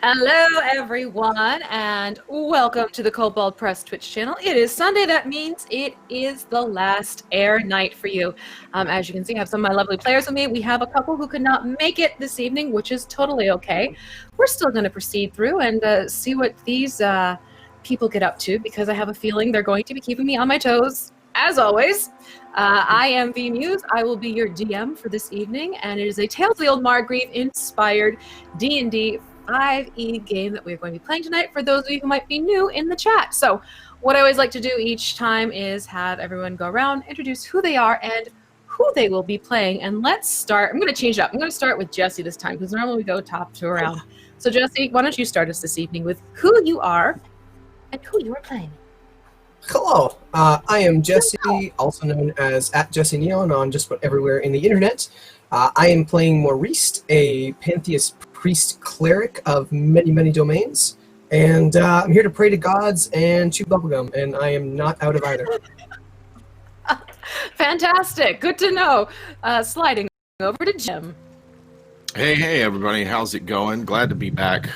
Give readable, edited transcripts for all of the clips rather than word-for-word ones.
Hello, everyone, and welcome to the Kobold Press Twitch channel. It is Sunday. That means it is the last Heir night for you. As you can see, I have some of my lovely players with me. We have a couple who could not make it this evening, which is totally okay. We're still going to proceed through and see what these people get up to, because I have a feeling they're going to be keeping me on my toes, as always. I am V Muse. I will be your DM for this evening, and it is a Tales of the Old Margreave inspired D&D5E game that we're going to be playing tonight for those of you who might be new in the chat. So what I always like to do each time is have everyone go around, introduce who they are and who they will be playing. And let's start. I'm going to change it up. I'm going to start with Jesse this time, because normally we go top to around. So Jesse, why don't you start us this evening with who you are and who you are playing. Hello, I am Jesse, also known as @JesseNeon on just about everywhere in the internet. I am playing Maurice, a Pantheist priest cleric of many domains, and I'm here to pray to gods and chew bubblegum, and I am not out of either. Fantastic, good to know. Sliding over to Jim. Hey, everybody. How's it going? Glad to be back.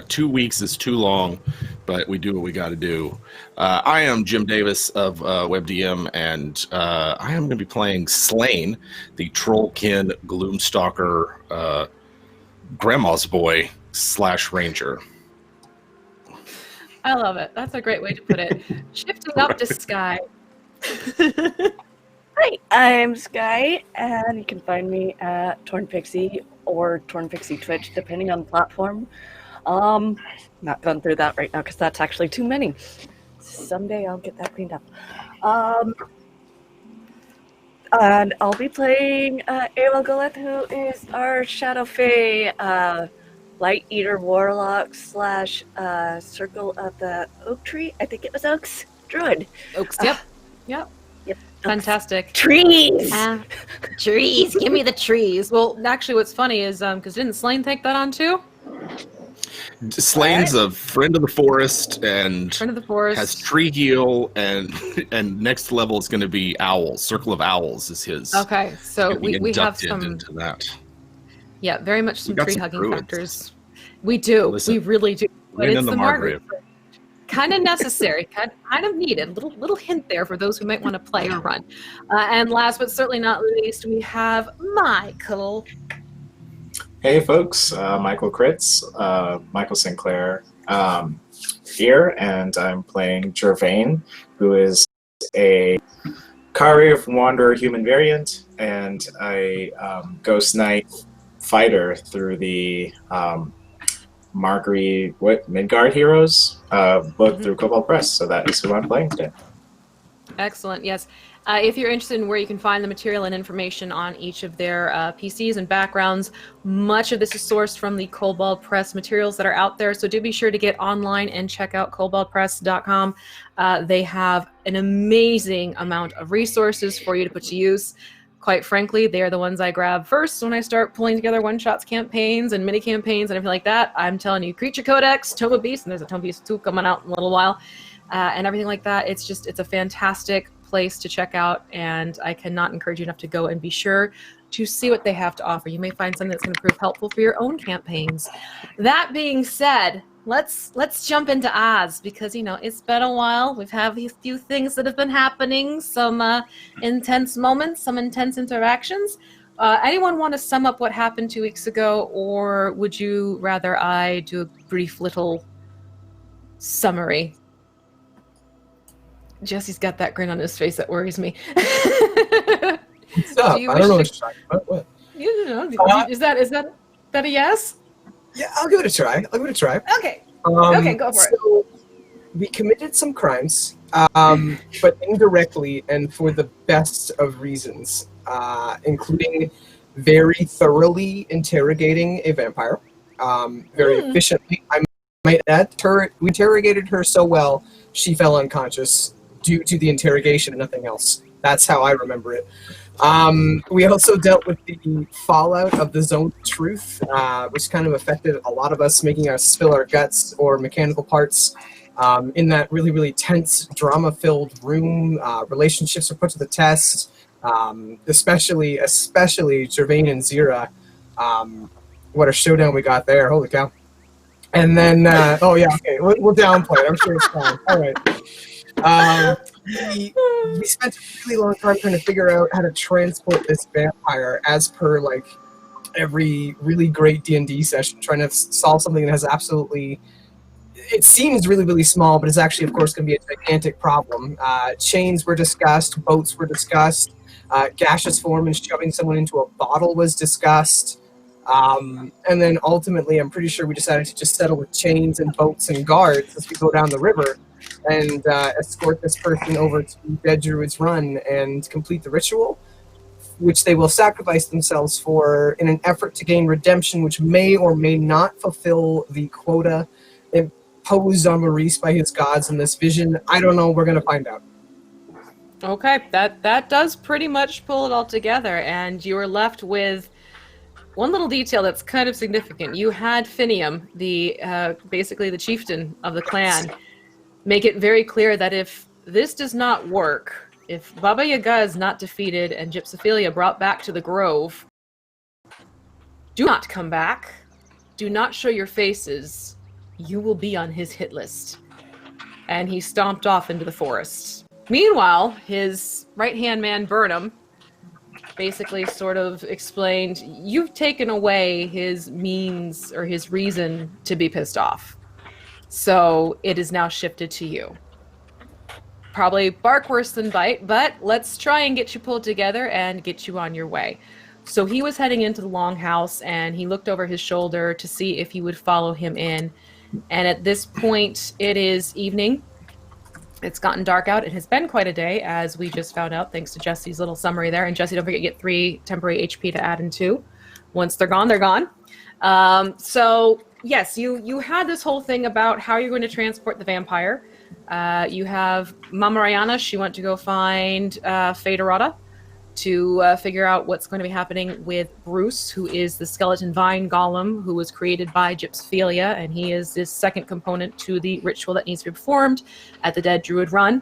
2 weeks is too long, but we do what we got to do. I am Jim Davis of WebDM, and I am going to be playing Slain, the Trollkin Gloomstalker Grandma's Boy / Ranger. I love it. That's a great way to put it. Shifting up to Sky. Hi, I'm Sky, and you can find me at Torn Pixie or Torn Pixie Twitch, depending on the platform. Not going through that right now because that's actually too many. Someday I'll get that cleaned up. And I'll be playing Aelil Goleth, who is our Shadow Fae Light Eater Warlock / Circle of the Oak Tree. I think it was Oaks. Druid. Oaks, yep. Fantastic. Trees! Trees! Give me the trees. Well, actually, what's funny is, because didn't Slain take that on too? Slain's a friend of the forest and has tree heal, and next level is going to be Owls. Circle of Owls is his. Okay, so we have some into that. Yeah, very much some tree hugging factors. We do. We really do. But it's the Margreave. Kind of necessary, kind of needed. Little hint there for those who might want to play or run. And last but certainly not least, we have Michael. Hey folks, Michael Kritz, Michael Sinclair here, and I'm playing Gervain, who is a Kari Wanderer human variant, and a Ghost Knight fighter through the Margreave, Midgard Heroes book through Kobold Press, so that is who I'm playing today. Excellent, yes. If you're interested in where you can find the material and information on each of their PCs and backgrounds, much of this is sourced from the Kobold Press materials that are out there, so do be sure to get online and check out koboldpress.com. They have an amazing amount of resources for you to put to use. Quite frankly, they are the ones I grab first when I start pulling together one-shots campaigns and mini-campaigns and everything like that. I'm telling you, Creature Codex, Tome of Beasts, and there's a Tome of Beasts 2 coming out in a little while, and everything like that. It's a fantastic place to check out, and I cannot encourage you enough to go and be sure to see what they have to offer. You may find something that's going to prove helpful for your own campaigns. That being said, let's jump into Oz, because it's been a while. We've had a few things that have been happening, some intense moments, some intense interactions. Anyone want to sum up what happened 2 weeks ago, or would you rather I do a brief little summary? Jesse's got that grin on his face that worries me. What's up? I don't know what you're talking about. What? Is that a yes? Yeah, I'll give it a try. Okay. Okay, go for it. We committed some crimes, but indirectly and for the best of reasons, including very thoroughly interrogating a vampire, very efficiently. I might add, we interrogated her so well, she fell unconscious due to the interrogation and nothing else. That's how I remember it. We also dealt with the fallout of the Zone of Truth, which kind of affected a lot of us, making us spill our guts or mechanical parts in that really tense, drama-filled room. Relationships were put to the test, especially Gervain and Zira. What a showdown we got there, holy cow. And then, oh yeah, okay, we'll downplay it. I'm sure it's fine. All right. We spent a really long time trying to figure out how to transport this vampire, as per like every really great D&D session, trying to solve something that has absolutely. It seems really, really small, but it's actually, of course, going to be a gigantic problem. Chains were discussed, boats were discussed, gaseous form and shoving someone into a bottle was discussed. And then ultimately, I'm pretty sure we decided to just settle with chains and boats and guards as we go down the river and escort this person over to Dead Druid's Run and complete the ritual, which they will sacrifice themselves for in an effort to gain redemption, which may or may not fulfill the quota imposed on Maurice by his gods in this vision. I don't know. We're going to find out. Okay, that does pretty much pull it all together, and you are left with one little detail that's kind of significant. You had Finium, the basically the chieftain of the clan, make it very clear that if this does not work, if Baba Yaga is not defeated and Gypsophilia brought back to the Grove, do not come back. Do not show your faces. You will be on his hit list. And he stomped off into the forest. Meanwhile, his right-hand man, Burnham, basically sort of explained, you've taken away his means or his reason to be pissed off. So it is now shifted to you. Probably bark worse than bite, but let's try and get you pulled together and get you on your way. So he was heading into the Longhouse, and he looked over his shoulder to see if you would follow him in. And at this point, it is evening. It's gotten dark out. It has been quite a day, as we just found out, thanks to Jesse's little summary there. And Jesse, don't forget to get 3 temporary HP to add in 2. Once they're gone, they're gone. So, yes, you had this whole thing about how you're going to transport the vampire. You have Mama Rayana. She went to go find Errata to figure out what's going to be happening with Bruce, who is the skeleton vine golem who was created by Gypsophilia, and he is this second component to the ritual that needs to be performed at the Dead Druid Run.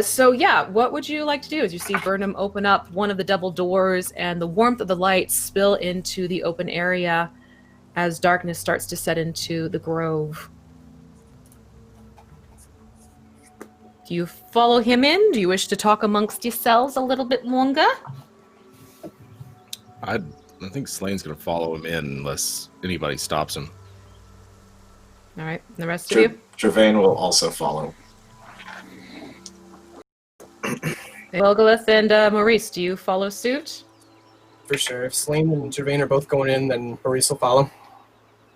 So yeah, what would you like to do? As you see Burnham open up one of the double doors and the warmth of the light spill into the open area as darkness starts to set into the grove. Do you follow him in? Do you wish to talk amongst yourselves a little bit longer? I think Slane's going to follow him in unless anybody stops him. All right, and the rest of you? Travain will also follow. Logolith and Maurice, do you follow suit? For sure. If Slane and Gervain are both going in, then Maurice will follow.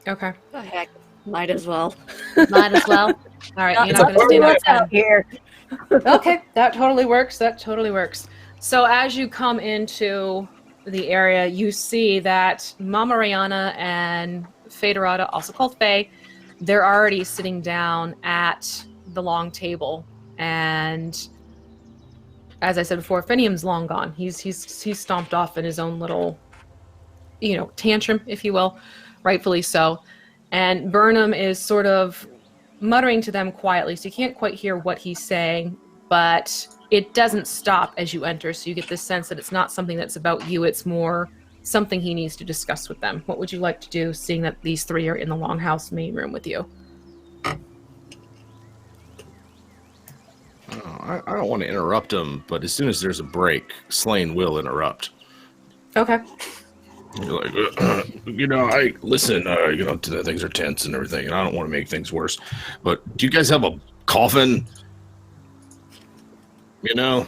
Okay. The heck, might as well. Might as well. All right, you're It's not a going to stand What's outside. out here? Okay, that totally works. That totally works. So as you come into the area, you see that Mama Rayana and Errata, also called Faye, they're already sitting down at the long table. And as I said before, Finium's long gone. He's stomped off in his own little, tantrum, if you will, rightfully so. And Burnham is sort of muttering to them quietly, so you can't quite hear what he's saying, but it doesn't stop as you enter, so you get this sense that it's not something that's about you, it's more something he needs to discuss with them. What would you like to do, seeing that these 3 are in the Longhouse main room with you? I don't want to interrupt him, but as soon as there's a break, Slane will interrupt. Okay. You're like, I listen, things are tense and everything, and I don't want to make things worse. But do you guys have a coffin?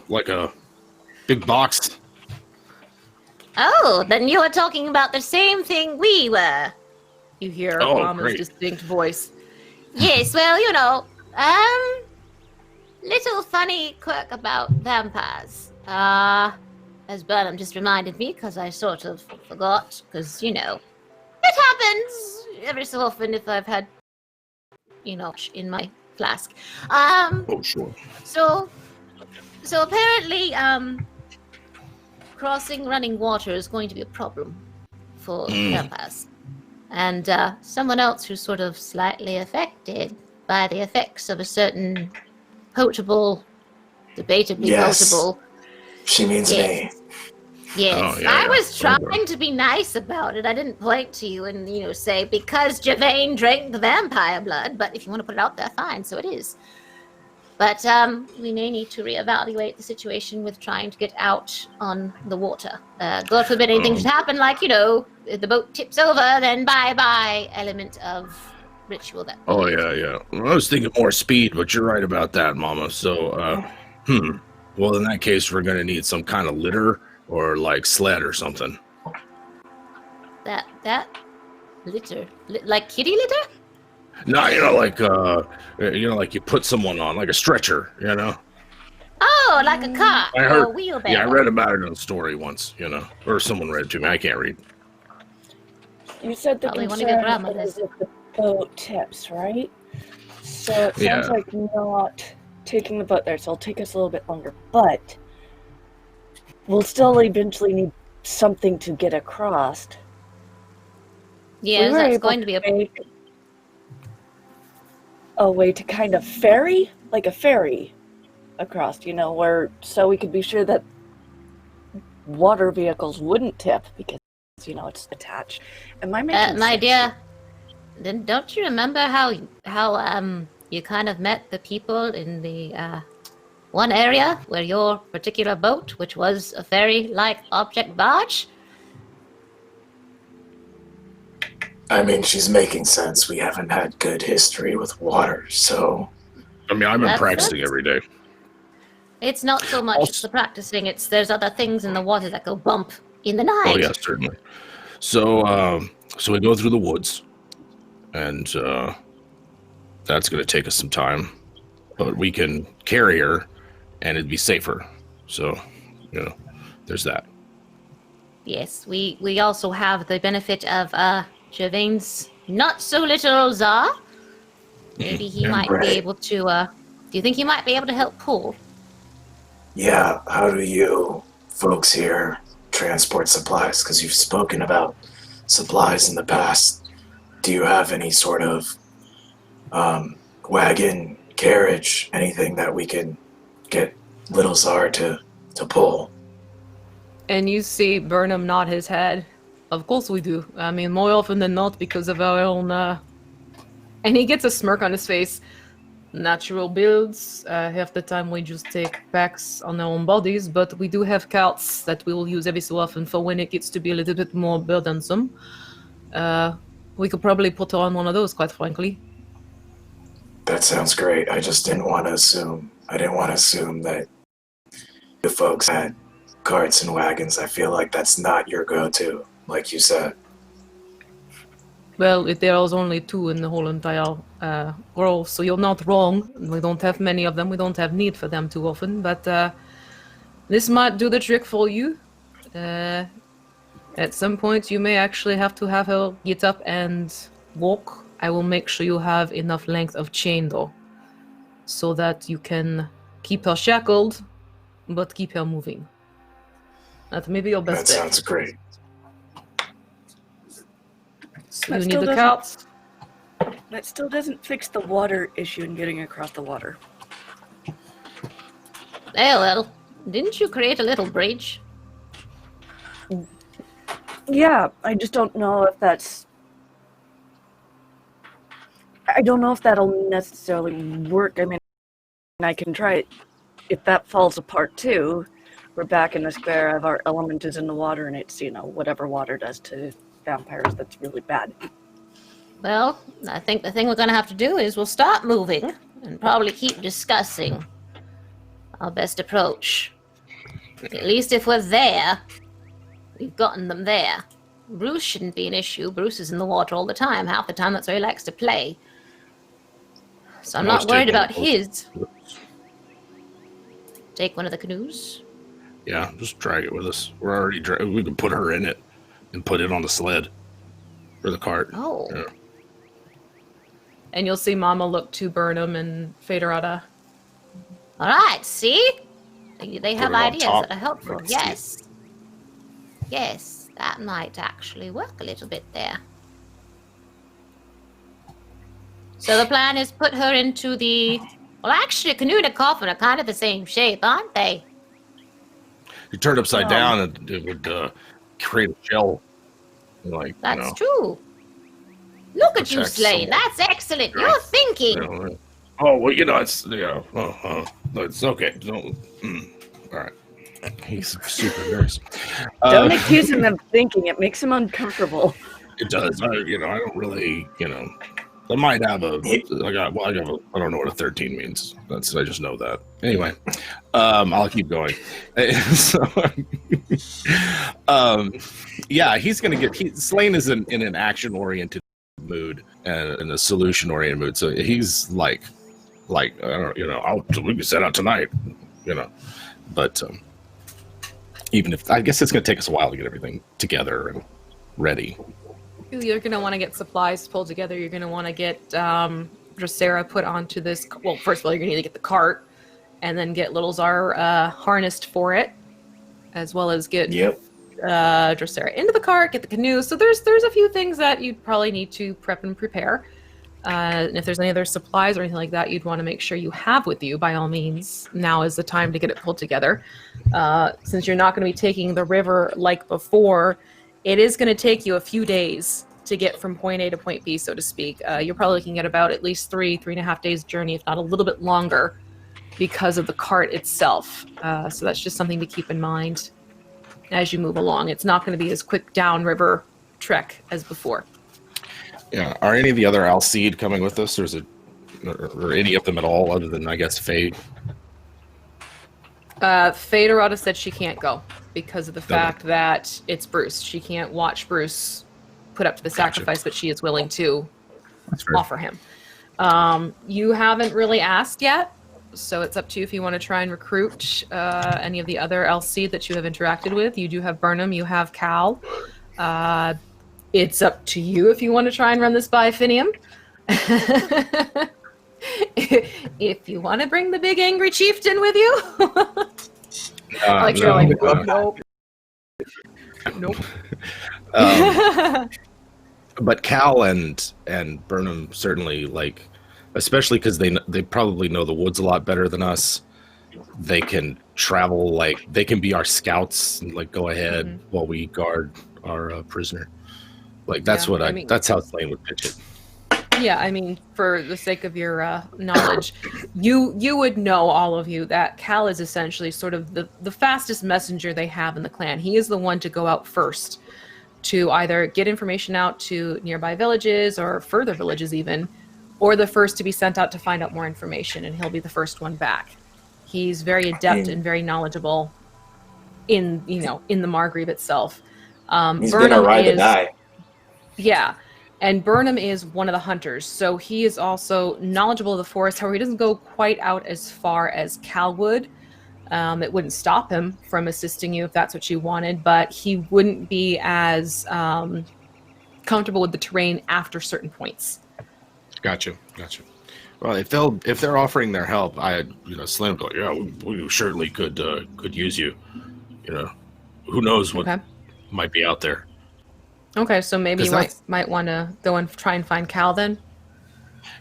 Like a big box? Oh, then you are talking about the same thing we were. You hear Oh, Mama's great. distinct voice. Yes, well, little funny quirk about vampires. As Burnham just reminded me, because I sort of forgot, because, it happens every so often if I've had, in my flask. Oh, sure. So apparently, crossing running water is going to be a problem for vampires. And someone else who's sort of slightly affected by the effects of a certain potable, debatably Yes. potable. She means Yes. Yes, Oh, yeah, I yeah. was trying Okay. to be nice about it. I didn't point to you and, say, because Javane drank the vampire blood, but if you want to put it out there, fine, so it is. But, we may need to reevaluate the situation with trying to get out on the water. God forbid anything should happen, like, if the boat tips over, then bye-bye element of ritual that we Oh, need. yeah. Well, I was thinking more speed, but you're right about that, Mama. So, well, in that case, we're gonna need some kind of litter or like sled or something. That litter? Like kitty litter? No, like you put someone on, like a stretcher, Oh, like a cart I or heard. a wheelbarrow. Yeah, I read about it in a story once, or someone read it to me. I can't read. You said the Probably one of your concern grandmothers. is if the boat tips, right? So it sounds Yeah. like not taking the boat there, so it'll take us a little bit longer. But we'll still eventually need something to get across. Yes, We were that's able going to be a make a way to kind of ferry, like a ferry, across, so we could be sure that water vehicles wouldn't tip because, it's attached. Am I making my sense? dear. Then don't you remember how you kind of met the people in the one area where your particular boat, which was a ferry-like object barge? I mean, she's making sense. We haven't had good history with water, so I mean, I've been That's practicing it. every day. It's not so much Also- the practicing; there's other things in the water that go bump in the night. Oh, yeah, certainly. So, so we go through the woods, and that's going to take us some time, but we can carry her, and it'd be safer. So, there's that. Yes, we also have the benefit of Javane's not so little Czar. Maybe he Yeah, might be right. able to. Do you think he might be able to help pull? yeah. How do you folks here transport supplies? Because you've spoken about supplies in the past. Do you have any sort of wagon, carriage, anything that we can get Little Czar to pull? And you see Burnham nod his head. Of course we do. I mean, more often than not because of our own, And he gets a smirk on his face. Natural builds. Half the time we just take packs on our own bodies, but we do have carts that we will use every so often for when it gets to be a little bit more burdensome. We could probably put her on one of those, quite frankly. That sounds great. I just didn't want to assume. I didn't want to assume that you folks had carts and wagons. I feel like that's not your go-to, like you said. Well, there's only two in the whole entire grove, so you're not wrong. We don't have many of them. We don't have need for them too often, but this might do the trick for you. At some point, you may actually have to have her get up and walk. I will make sure you have enough length of chain, though, so that you can keep her shackled, but keep her moving. That may be your That best bet. sounds great. So That you need still the doesn't- carts. That still doesn't fix the water issue in getting across the water. Well, didn't you create a little bridge? Yeah, I just don't know if that's... I don't know if that'll necessarily work. I mean, I can try it. If that falls apart too, we're back in the square of our element is in the water and it's, whatever water does to vampires that's really bad. Well, I think the thing we're going to have to do is we'll start moving and probably keep discussing our best approach. At least if we're there, we've gotten them there. Bruce shouldn't be an issue. Bruce is in the water all the time. Half the time that's where he likes to play. So I'm Let's not worried take one about of those. his. Take one of the canoes. Yeah, just drag it with us. We're already we can put her in it and put it on the sled or the cart. Oh. Yeah. And you'll see Mama look to Burnham and Errata. All right, see? They have it on ideas top. that are helpful. Like, see it. Yes. Yes, that might actually work a little bit there. So the plan is put her into the... Well, actually, a canoe and a coffin are kind of the same shape, aren't they? you turn it upside down, and it would create a shell. Like, That's true. Look at you, protect Slane. someone. That's excellent. You're thinking. Oh, well, it's, it's okay. Don't, all right. He's super nervous. Don't accuse him of thinking. It makes him uncomfortable. It does. I don't really, I might have I don't know what a 13 means. I just know that. Anyway, I'll keep going. Yeah, he's going to Slane is in an action-oriented mood and in a solution-oriented mood. So he's like, I don't we can set out tonight, but even if, I guess it's going to take us a while to get everything together and ready. You're going to want to get supplies pulled together. You're going to want to get Dracera put onto this. Well, first of all, you're going to need to get the cart and then get Little Czar harnessed for it, as well as get Dracera into the cart, get the canoe. So there's a few things that you'd probably need to prep and prepare. And if there's any other supplies or anything like that, you'd want to make sure you have with you, by all means. Now is the time to get it pulled together. Since you're not going to be taking the river like before, it is going to take you a few days to get from point A to point B, so to speak. You're probably looking at about at least 3.5 days journey, if not a little bit longer, because of the cart itself. So that's just something to keep in mind as you move along. It's not going to be as quick downriver trek as before. Yeah. Are any of the other Alcide coming with us, or any of them at all, other than, I guess, Fade? Errata said she can't go because of the fact that it's Bruce. She can't watch Bruce put up to the sacrifice, but she is willing to offer him. You haven't really asked yet, so it's up to you if you want to try and recruit any of the other Alcide that you have interacted with. You do have Burnham, you have Cal. It's up to you if you want to try and run this by Finium. If you want to bring the big angry chieftain with you. Nope. But Cal and Burnham certainly, especially because they probably know the woods a lot better than us. They can travel, they can be our scouts and go ahead while we guard our prisoner. That's that's how Slane would pitch it. Yeah, I mean, for the sake of your knowledge, you would know, all of you, that Cal is essentially sort of the fastest messenger they have in the clan. He is the one to go out first to either get information out to nearby villages or further villages even, or the first to be sent out to find out more information, and he'll be the first one back. He's very adept and very knowledgeable in the Margreave itself. He's been a ride to die. Yeah. And Burnham is one of the hunters, so he is also knowledgeable of the forest. However, he doesn't go quite out as far as Cal would. It wouldn't stop him from assisting you if that's what you wanted, but he wouldn't be as comfortable with the terrain after certain points. Gotcha. Well, if they're offering their help, Slim, we certainly could use you. Who knows what might be out there. Okay, so maybe you might want to go and try and find Cal then?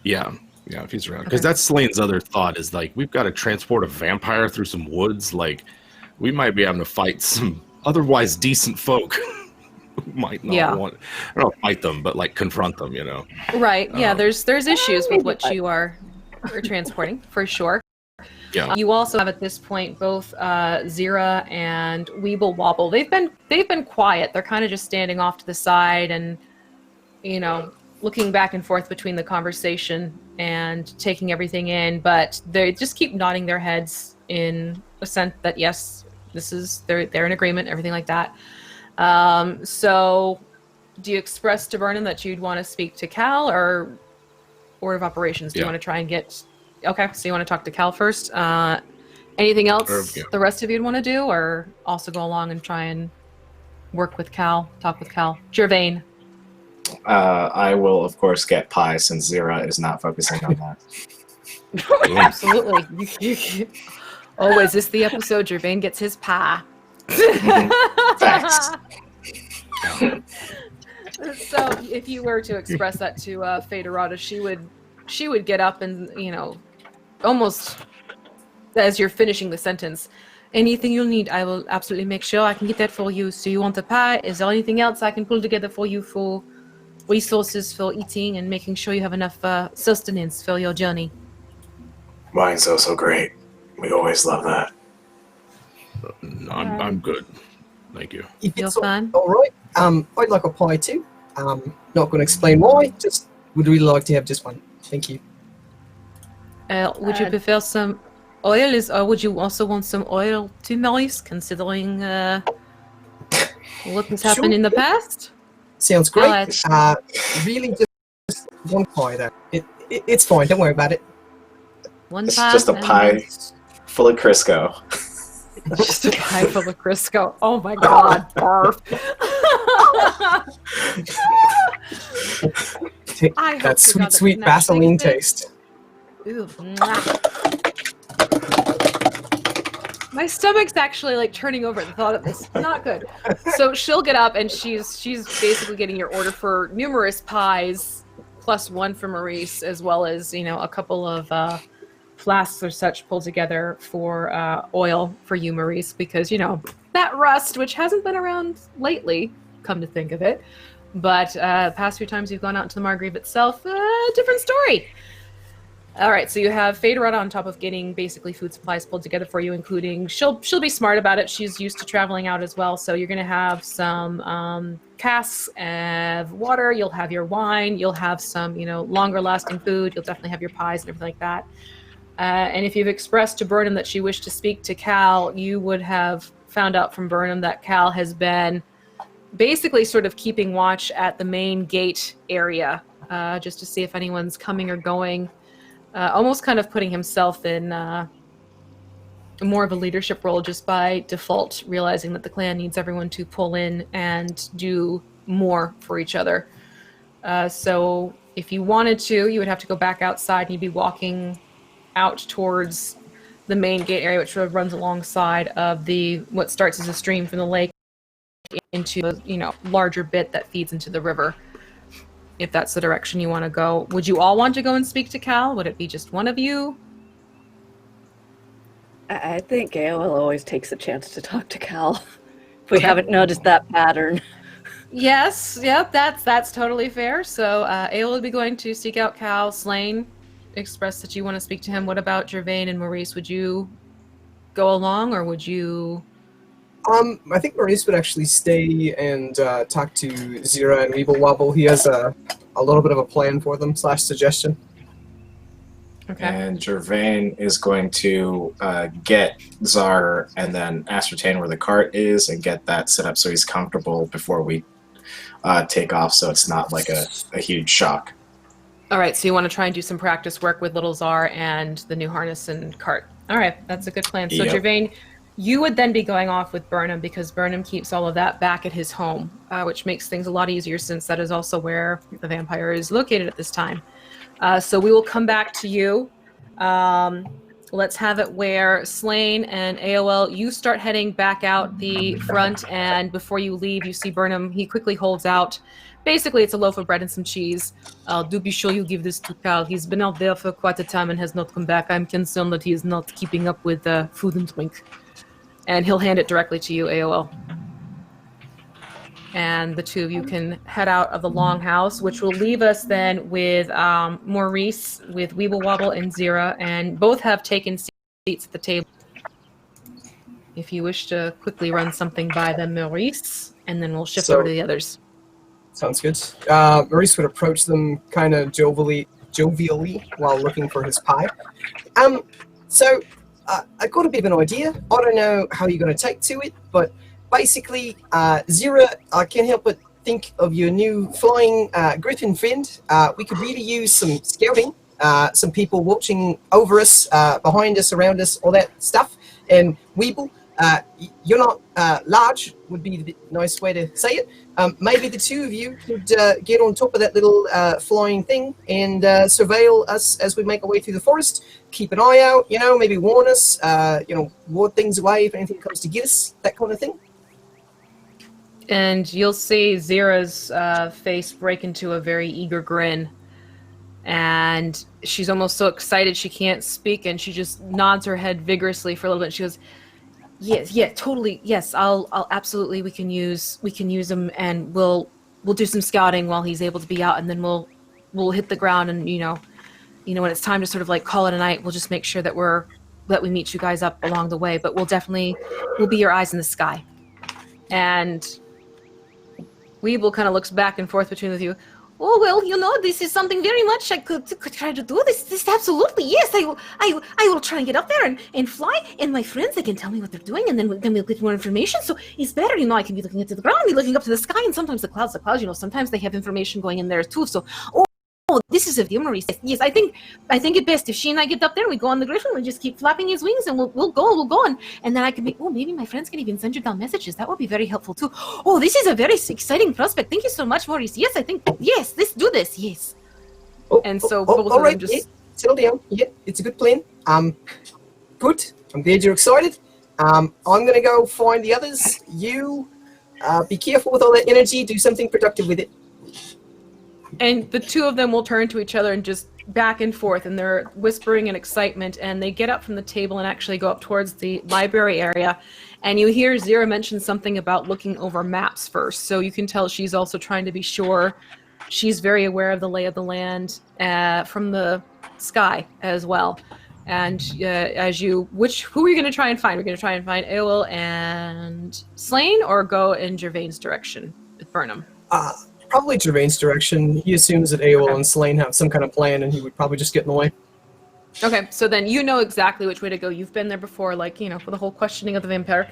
Yeah, if he's around. Because that's Slane's other thought is, we've got to transport a vampire through some woods. We might be having to fight some otherwise decent folk who might not want, I don't know, fight them, but, confront them, Right, yeah, there's issues with what you are transporting, for sure. Yeah. You also have at this point both Zira and Weeble Wobble. They've been quiet. They're kind of just standing off to the side and looking back and forth between the conversation and taking everything in. But they just keep nodding their heads in assent that yes, they're in agreement, everything like that. So, do you express to Burnham that you'd want to speak to Cal or Order of Operations? Do you want to try and get? Okay, so you want to talk to Cal first. Anything else the rest of you'd want to do, or also go along and try and work with Cal, talk with Cal? Gervain. I will, of course, get pie since Zira is not focusing on that. Absolutely. Oh, is this the episode Gervain gets his pie? Facts. So if you were to express that to Errata, she would get up and, almost as you're finishing the sentence, Anything you'll need, I will absolutely make sure I can get that for you. So you want the pie? Is there anything else I can pull together for you for resources for eating and making sure you have enough sustenance for your journey? Mine's also great. We always love that. I'm good. Thank you. If You're it's fine? all right, I'd like a pie too. Not going to explain why, just would really like to have just one. Thank you. Would you prefer some oil, or would you also want some oil too, Maurice, considering what has happened Sure. in the past? Sounds great. Alright. Really just one pie though. It's fine, don't worry about it. One It's pie just a and pie full of Crisco. just a pie full of Crisco. Oh my god, barf. I hope That to God sweet doesn't actually Vaseline fit. taste. Ooh, mwah. My stomach's actually like turning over at the thought of this. Not good. So she'll get up and she's basically getting your order for numerous pies, plus one for Maurice, as well as, you know, a couple of flasks or such pulled together for oil for you, Maurice, because, you know, that rust, which hasn't been around lately, come to think of it. But past few times you've gone out into the Margreave itself, different story. All right, so you have Errata on top of getting basically food supplies pulled together for you, including she'll be smart about it. She's used to traveling out as well, so you're going to have some casks of water. You'll have your wine. You'll have some, you know, longer lasting food. You'll definitely have your pies and everything like that. And if you've expressed to Burnham that she wished to speak to Cal, you would have found out from Burnham that Cal has been basically sort of keeping watch at the main gate area, just to see if anyone's coming or going. Almost kind of putting himself in more of a leadership role just by default, realizing that the clan needs everyone to pull in and do more for each other. So if you wanted to, you would have to go back outside and you'd be walking out towards the main gate area, which sort of runs alongside of what starts as a stream from the lake into a, you know, larger bit that feeds into the river. If that's the direction you want to go. Would you all want to go and speak to Cal? Would it be just one of you? I think AOL always takes a chance to talk to Cal. If we haven't noticed that pattern. Yes, yep, that's totally fair. So Ael will be going to seek out Cal. Slane, express that you want to speak to him. What about Gervain and Maurice? Would you go along, or would you... I think Maurice would actually stay and talk to Zira and Weeble Wobble. He has a little bit of a plan for them / suggestion. Okay. And Gervain is going to get Zar and then ascertain where the cart is and get that set up so he's comfortable before we take off, so it's not like a huge shock. All right, so you want to try and do some practice work with little Zar and the new harness and cart. All right, that's a good plan. So Yep. Gervain, you would then be going off with Burnham because Burnham keeps all of that back at his home, which makes things a lot easier since that is also where the vampire is located at this time. So we will come back to you. Let's have it where Slane and AOL, you start heading back out the front, and before you leave, you see Burnham. He quickly holds out. Basically, it's a loaf of bread and some cheese. Do be sure you give this to Cal. He's been out there for quite a time and has not come back. I'm concerned that he is not keeping up with food and drink. And he'll hand it directly to you, AOL. And the two of you can head out of the Longhouse, which will leave us then with Maurice, with Weeble Wobble and Zira, and both have taken seats at the table. If you wish to quickly run something by them, Maurice, and then we'll shift over to the others. Sounds good. Maurice would approach them kind of jovially while looking for his pie. So I got a bit of an idea. I don't know how you're going to take to it, but basically, Zira, I can't help but think of your new flying Gryphon friend. We could really use some scouting, some people watching over us, behind us, around us, all that stuff. And Weeble, you're not large, would be the nice way to say it. Maybe the two of you could get on top of that little flying thing and surveil us as we make our way through the forest. Keep an eye out, maybe warn us, ward things away if anything comes to get us, that kind of thing. And you'll see Zira's face break into a very eager grin. And she's almost so excited she can't speak, and she just nods her head vigorously for a little bit. She goes, Yes, yeah, totally. Yes, I'll absolutely. We can use him, and we'll do some scouting while he's able to be out, and then we'll hit the ground, and when it's time to sort of like call it a night, we'll just make sure that we meet you guys up along the way. But we'll be your eyes in the sky. And Weeble kind of looks back and forth between the two. Oh, well, this is something very much I could try to do. This absolutely, yes. I will try and get up there and fly, and my friends, they can tell me what they're doing, and then we'll get more information. So it's better, I can be looking into the ground, be looking up to the sky, and sometimes the clouds, sometimes they have information going in there too. So, this is a view, Maurice. Yes, I think it best if she and I get up there and we go on the Gryphon and just keep flapping his wings, and we'll go, and then I can be. Oh, maybe my friends can even send you down messages. That would be very helpful too. Oh, this is a very exciting prospect. Thank you so much, Maurice. Yes, let's do this. Yes. And so both of them just settle down. Yeah, it's a good plan. Good. I'm glad you're excited. I'm gonna go find the others. You be careful with all that energy. Do something productive with it. And the two of them will turn to each other and just back and forth, and they're whispering in excitement, and they get up from the table and actually go up towards the library area. And you hear Zira mention something about looking over maps first, so you can tell she's also trying to be sure. She's very aware of the lay of the land from the sky as well. And who are you going to try and find? We're going to try and find Eowyn and Slain, or go in Gervain's direction with Burnham? Probably Gervain's direction. He assumes that Eowyn and Slain have some kind of plan, and he would probably just get in the way. Okay, so then you know exactly which way to go. You've been there before, for the whole questioning of the vampire.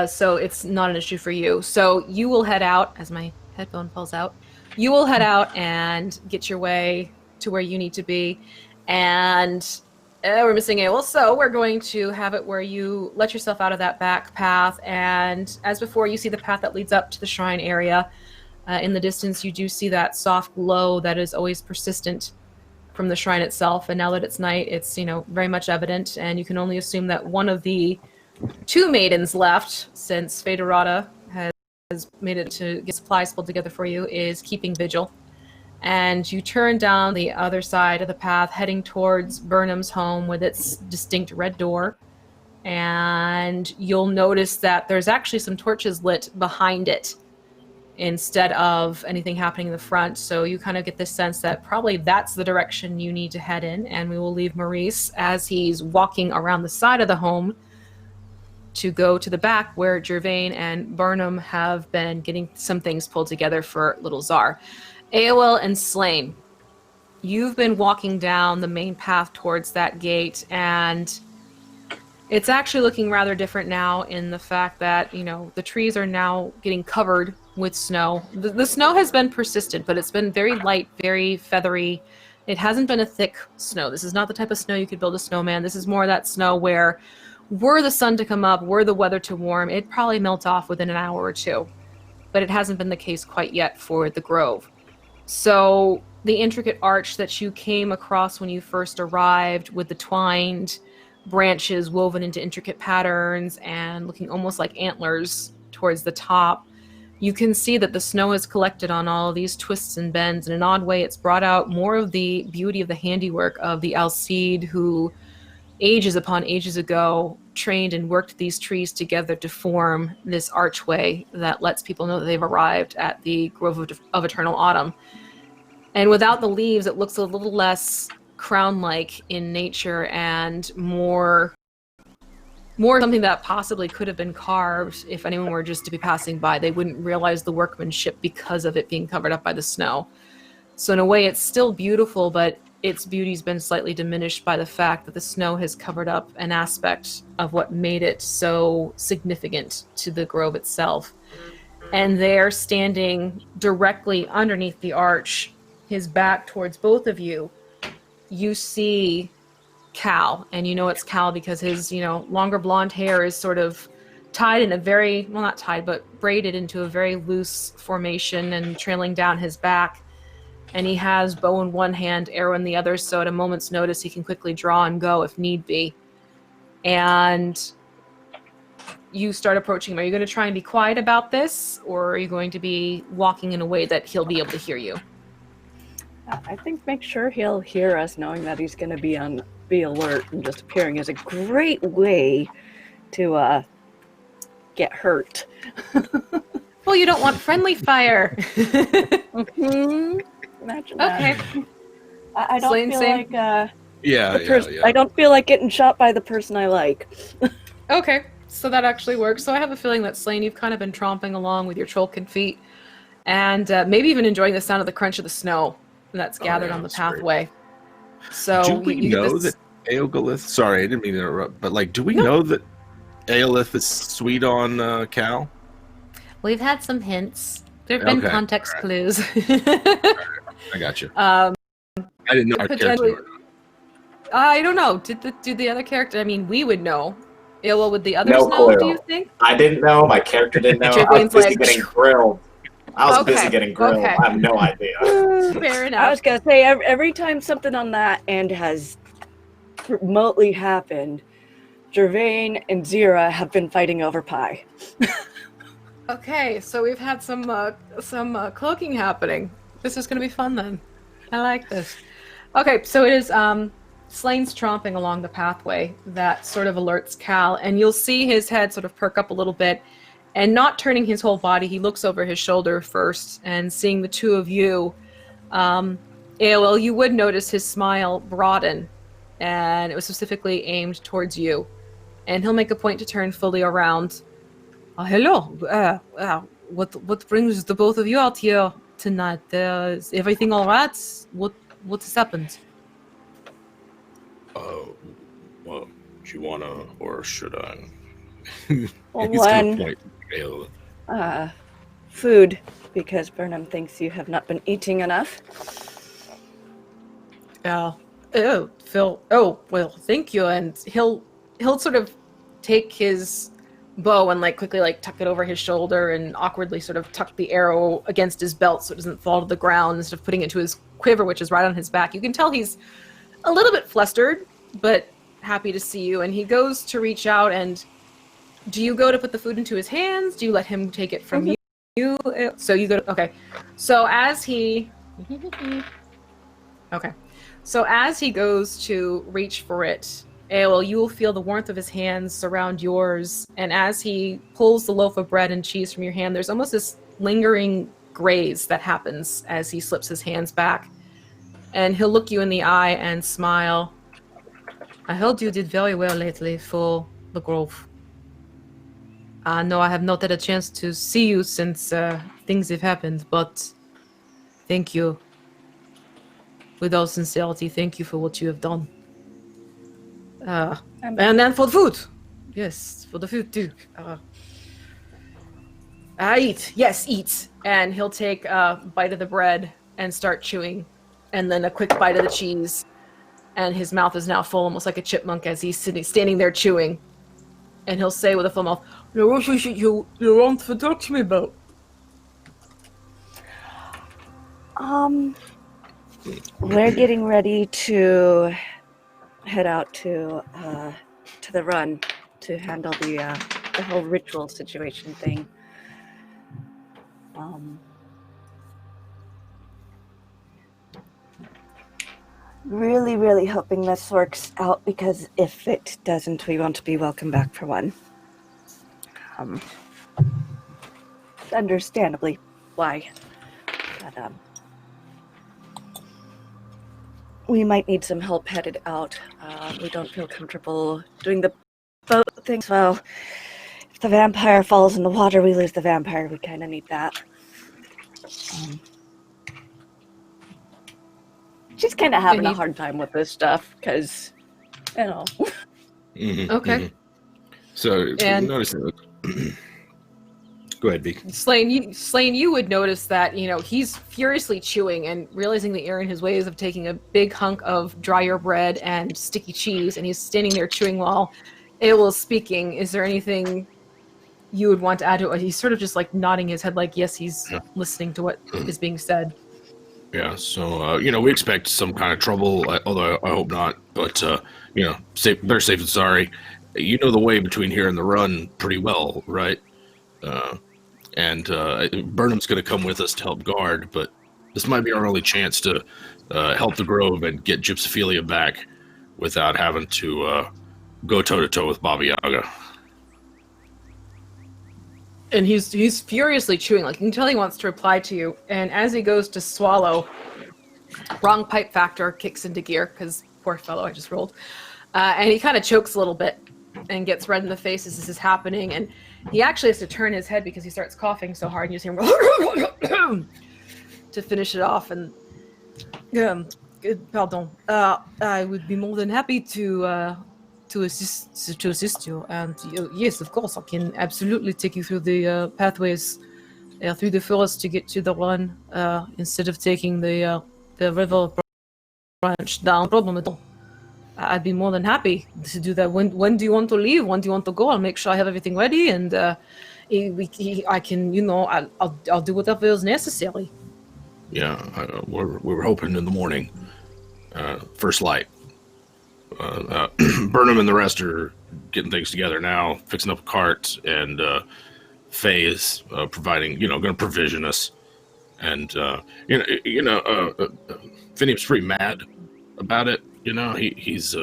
So it's not an issue for you. So you will head out, as my headphone falls out. You will head out and get your way to where you need to be. And we're missing Eowyn. So we're going to have it where you let yourself out of that back path. And as before, you see the path that leads up to the shrine area. In the distance, you do see that soft glow that is always persistent from the shrine itself. And now that it's night, it's, very much evident. And you can only assume that one of the two maidens left, since Errata has made it to get supplies pulled together for you, is keeping vigil. And you turn down the other side of the path, heading towards Burnham's home with its distinct red door. And you'll notice that there's actually some torches lit behind it, instead of anything happening in the front. So you kind of get this sense that probably that's the direction you need to head in, and we will leave Maurice as he's walking around the side of the home to go to the back where Gervain and Burnham have been getting some things pulled together for little Czar. Eowyn and Slain, you've been walking down the main path towards that gate, and it's actually looking rather different now in the fact that, the trees are now getting covered with snow. The snow has been persistent, but it's been very light, very feathery. It hasn't been a thick snow. This is not the type of snow you could build a snowman. This is more that snow where, were the sun to come up, were the weather to warm, it'd probably melt off within an hour or two. But it hasn't been the case quite yet for the Grove. So the intricate arch that you came across when you first arrived, with the twined branches woven into intricate patterns and looking almost like antlers towards the top, you can see that the snow has collected on all these twists and bends. In an odd way, it's brought out more of the beauty of the handiwork of the Alcide, who ages upon ages ago trained and worked these trees together to form this archway that lets people know that they've arrived at the Grove of Eternal Autumn. And without the leaves, it looks a little less crown-like in nature and more something that possibly could have been carved. If anyone were just to be passing by, they wouldn't realize the workmanship because of it being covered up by the snow. So in a way, it's still beautiful, but its beauty's been slightly diminished by the fact that the snow has covered up an aspect of what made it so significant to the grove itself. And there, standing directly underneath the arch, his back towards both of you, you see Cal, and you know it's Cal because his, longer blonde hair is sort of tied in a very, well, not tied, but braided into a very loose formation and trailing down his back. And he has bow in one hand, arrow in the other, so at a moment's notice he can quickly draw and go if need be. And you start approaching him. Are you going to try and be quiet about this, or are you going to be walking in a way that he'll be able to hear you? I think make sure he'll hear us, knowing that he's going to be alert, and just appearing is a great way to get hurt. Well, you don't want friendly fire. Imagine that. Okay. I don't Slain, feel same? like Yeah. I don't feel like getting shot by the person I like. Okay, so that actually works. So I have a feeling that Slain, you've kind of been tromping along with your trollkin feet, and maybe even enjoying the sound of the crunch of the snow that's gathered on the that's great. pathway. So Do we you get know this- that Aeolith? Sorry, I didn't mean to interrupt. But like, do we know that Aeolith is sweet on Cal? We've had some hints. There have been Okay, context clues. I got you. I didn't know our potentially- character. I don't know. Did the other character? I mean, we would know. Yeah, well, would the others No know? clue. Do you think? I didn't know. My character didn't know. I was Dragon's busy like, getting grilled. I was Okay, busy getting grilled. okay. I have no idea. Fair I enough. was gonna say every time something on that end has remotely happened, Gervain and Zira have been fighting over pie. Okay, so we've had some cloaking happening. This is going to be fun then. I like this. Okay, so it is Slane's tromping along the pathway that sort of alerts Cal, and you'll see his head sort of perk up a little bit, and not turning his whole body, he looks over his shoulder first, and seeing the two of you, AOL, you would notice his smile broaden, and it was specifically aimed towards you. And he'll make a point to turn fully around. Hello. What brings the both of you out here tonight? Is everything all right? What has happened? Well, do you wanna, or should I? Well, He's gonna one, point to Aeolith. food, because Burnham thinks you have not been eating enough. Phil. Oh, well, thank you. And he'll sort of take his bow and quickly tuck it over his shoulder and awkwardly sort of tuck the arrow against his belt so it doesn't fall to the ground instead of putting it to his quiver, which is right on his back. You can tell he's a little bit flustered, but happy to see you. And he goes to reach out, and do you go to put the food into his hands? Do you let him take it from you? So you go to, okay. So as he okay. So as he goes to reach for it, Aol, you will feel the warmth of his hands surround yours, and as he pulls the loaf of bread and cheese from your hand, there's almost this lingering graze that happens as he slips his hands back. And he'll look you in the eye and smile. I heard you did very well lately for the Grove. No, I have not had a chance to see you since things have happened, but thank you. With all sincerity, thank you for what you have done. And then for the food. Yes, for the food too. Eat. Yes, eat. And he'll take a bite of the bread and start chewing. And then a quick bite of the cheese. And his mouth is now full, almost like a chipmunk as he's standing there chewing. And he'll say with a full mouth, you won't forget me about. We're getting ready to head out to the run to handle the whole ritual situation thing. Really hoping this works out, because if it doesn't, we won't be welcome back for one. Understandably why. But we might need some help headed out. We don't feel comfortable doing the boat things. Well, if the vampire falls in the water, we lose the vampire. We kind of need that. She's kind of having a hard time with this stuff because, Mm-hmm, Okay. Mm-hmm. So And- notice that. Go ahead, Beak. Slain, you would notice that, he's furiously chewing and realizing the error in his ways of taking a big hunk of drier bread and sticky cheese, and he's standing there chewing while Aol is speaking. Is there anything you would want to add to it? He's sort of just nodding his head yes, he's listening to what is being said. Yeah, so, we expect some kind of trouble, although I hope not. But, better safe than sorry. You know the way between here and the run pretty well, right? And Burnham's going to come with us to help guard, but this might be our only chance to help the Grove and get Gypsophilia back without having to go toe-to-toe with Baba Yaga. And he's furiously chewing. Like, you can tell he wants to reply to you. And as he goes to swallow, wrong pipe factor kicks into gear, because poor fellow, I just rolled. And he kind of chokes a little bit and gets red in the face as this is happening. And he actually has to turn his head because he starts coughing so hard. And you just hear him to finish it off. And, pardon, I would be more than happy to assist you. And yes, of course, I can absolutely take you through the pathways through the forest to get to the run instead of taking the river branch down. Problem at all. I'd be more than happy to do that. When do you want to leave? When do you want to go? I'll make sure I have everything ready, and I can, I'll do whatever is necessary. Yeah, we were hoping in the morning, first light. Burnham and the rest are getting things together now, fixing up a cart, and Faye is providing, going to provision us. And Phineas pretty mad about it. He's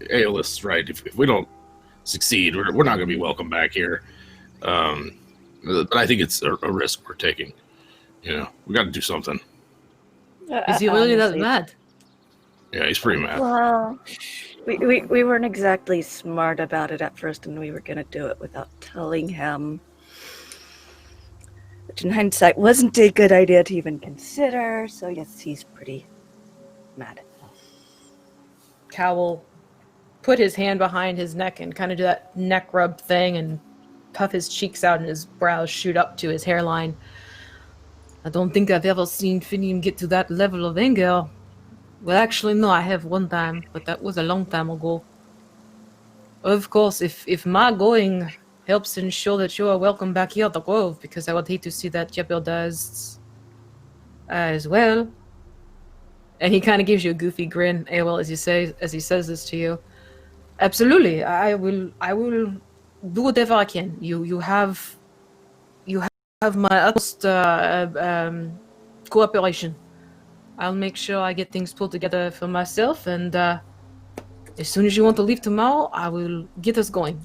Aeolus, right? If we don't succeed, we're not going to be welcome back here. But I think it's a risk we're taking. We got to do something. Is he really that mad? Yeah, he's pretty mad. Well, we weren't exactly smart about it at first, and we were going to do it without telling him. Which in hindsight wasn't a good idea to even consider, so yes, he's pretty mad. Cal will put his hand behind his neck and kind of do that neck rub thing and puff his cheeks out and his brows shoot up to his hairline. I don't think I've ever seen Finian get to that level of anger. Well, actually, no, I have one time, but that was a long time ago. Of course, if my going helps ensure that you are welcome back here at the Grove, because I would hate to see that jeopardized as well. And he kind of gives you a goofy grin, AOL, as he says this to you. Absolutely, I will do whatever I can. You have my utmost cooperation. I'll make sure I get things pulled together for myself, and as soon as you want to leave tomorrow, I will get us going.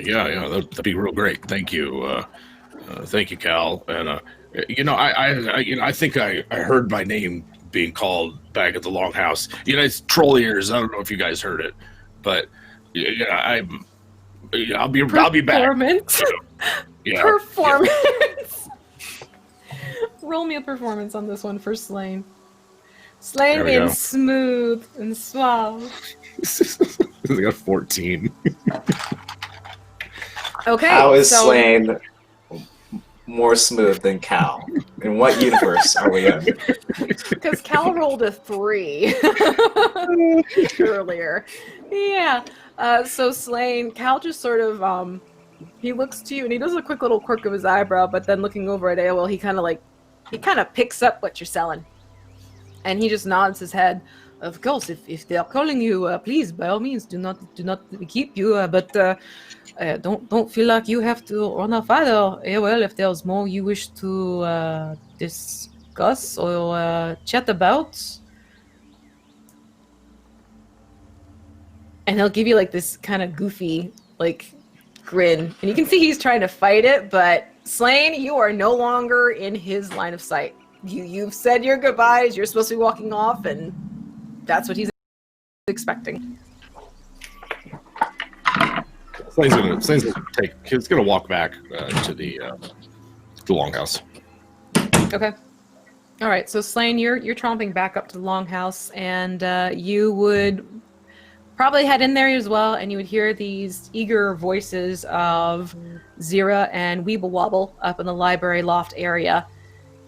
Yeah, that'd be real great. Thank you, Cal. And I think I heard my name being called back at the Longhouse. It's troll ears. I don't know if you guys heard it, but I'll be back. Performance. Yeah. Performance. Roll me a performance on this one for Slain. Slain being smooth and suave. I got 14. Okay. How is Slain more smooth than Cal? In what universe are we in? Because Cal rolled a 3 earlier. Yeah. So Slain, Cal just sort of he looks to you and he does a quick little quirk of his eyebrow, but then looking over at AOL, he kind of picks up what you're selling, and he just nods his head. Of course, if they're calling you, please, by all means, do not keep you. But don't feel like you have to run off either. AOL, if there's more you wish to discuss or chat about, and he'll give you like this kind of goofy like grin, and you can see he's trying to fight it, but Slain, you are no longer in his line of sight. You've said your goodbyes. You're supposed to be walking off, and that's what he's expecting. He's gonna walk back to the Longhouse. Okay. All right. So Slain, you're tromping back up to the Longhouse, and you would probably head in there as well, and you would hear these eager voices of Zira and Weeble Wobble up in the library loft area.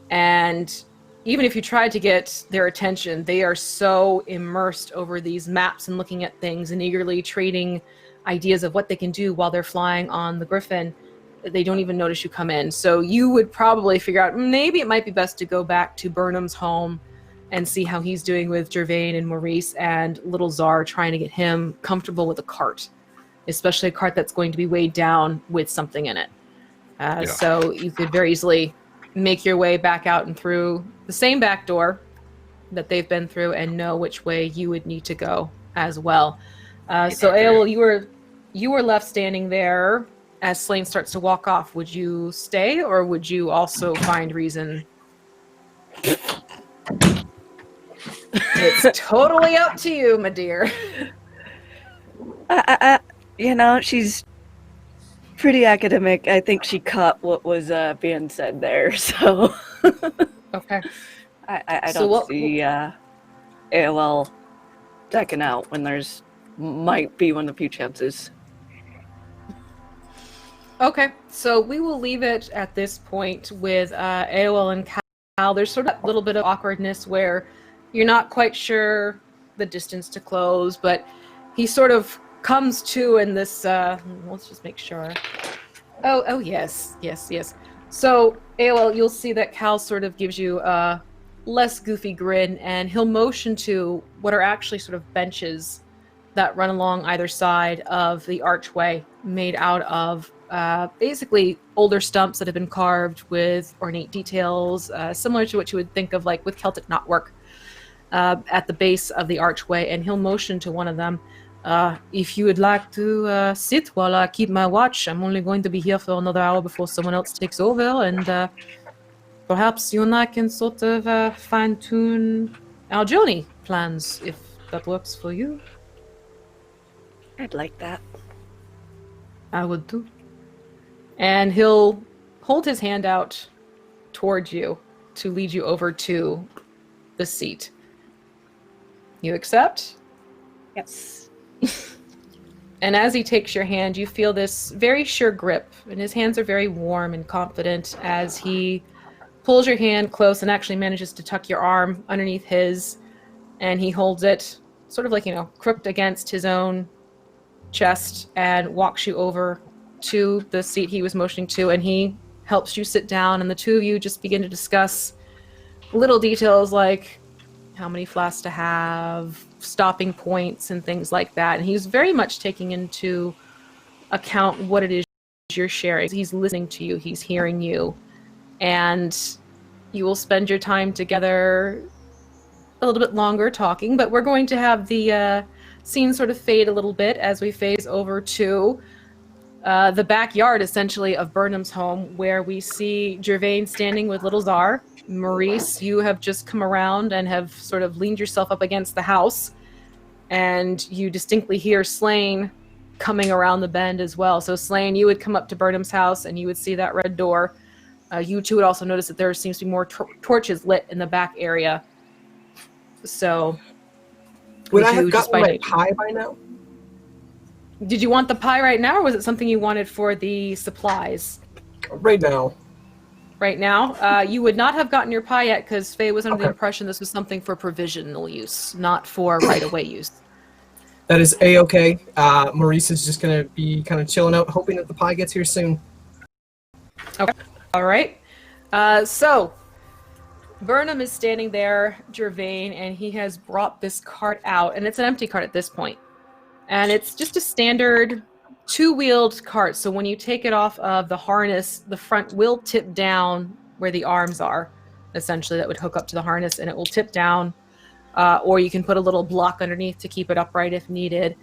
And even if you tried to get their attention, they are so immersed over these maps and looking at things and eagerly trading ideas of what they can do while they're flying on the Gryphon that they don't even notice you come in. So you would probably figure out maybe it might be best to go back to Burnham's home and see how he's doing with Gervain and Maurice and little Czar, trying to get him comfortable with a cart, especially a cart that's going to be weighed down with something in it. So you could very easily make your way back out and through the same back door that they've been through and know which way you would need to go as well. So AOL, you were you are left standing there as Slane starts to walk off. Would you stay, or would you also find reason? It's totally up to you, my dear. She's pretty academic. I think she caught what was being said there, so Okay. I So don't see AOL decking out when there's might be one of the few chances. Okay, so we will leave it at this point with AOL and Cal. There's sort of a little bit of awkwardness where you're not quite sure the distance to close, but he sort of comes to in this, let's just make sure. Oh, yes. So, AOL, you'll see that Cal sort of gives you a less goofy grin, and he'll motion to what are actually sort of benches that run along either side of the archway, made out of basically older stumps that have been carved with ornate details, similar to what you would think of like with Celtic knotwork at the base of the archway. And he'll motion to one of them. If you would like to sit while I keep my watch, I'm only going to be here for another hour before someone else takes over, and perhaps you and I can sort of fine-tune our journey plans, if that works for you. I'd like that. I would too. And he'll hold his hand out towards you to lead you over to the seat. You accept? Yes. And as he takes your hand, you feel this very sure grip, and his hands are very warm and confident as he pulls your hand close and actually manages to tuck your arm underneath his, and he holds it sort of like, crooked against his own chest and walks you over to the seat he was motioning to, and he helps you sit down, and the two of you just begin to discuss little details like how many flasks to have, stopping points, and things like that. And he's very much taking into account what it is you're sharing. He's listening to you, he's hearing you, and you will spend your time together a little bit longer talking, but we're going to have the scene sort of fade a little bit as we phase over to the backyard, essentially, of Burnham's home, where we see Gervain standing with little Czar. Maurice, you have just come around and have sort of leaned yourself up against the house, and you distinctly hear Slane coming around the bend as well. So Slane, you would come up to Burnham's house and you would see that red door. You two would also notice that there seems to be more torches lit in the back area. So Would I have gotten my pie by now? Did you want the pie right now, or was it something you wanted for the supplies? Right now. Right now? You would not have gotten your pie yet, because Faye was under the impression this was something for provisional use, not for right-of-way use. That is A-okay. Maurice is just going to be kind of chilling out, hoping that the pie gets here soon. Okay. All right. So, Burnham is standing there, Gervain, and he has brought this cart out, and it's an empty cart at this point. And it's just a standard two-wheeled cart, so when you take it off of the harness, the front will tip down where the arms are, essentially, that would hook up to the harness, and it will tip down, or you can put a little block underneath to keep it upright if needed.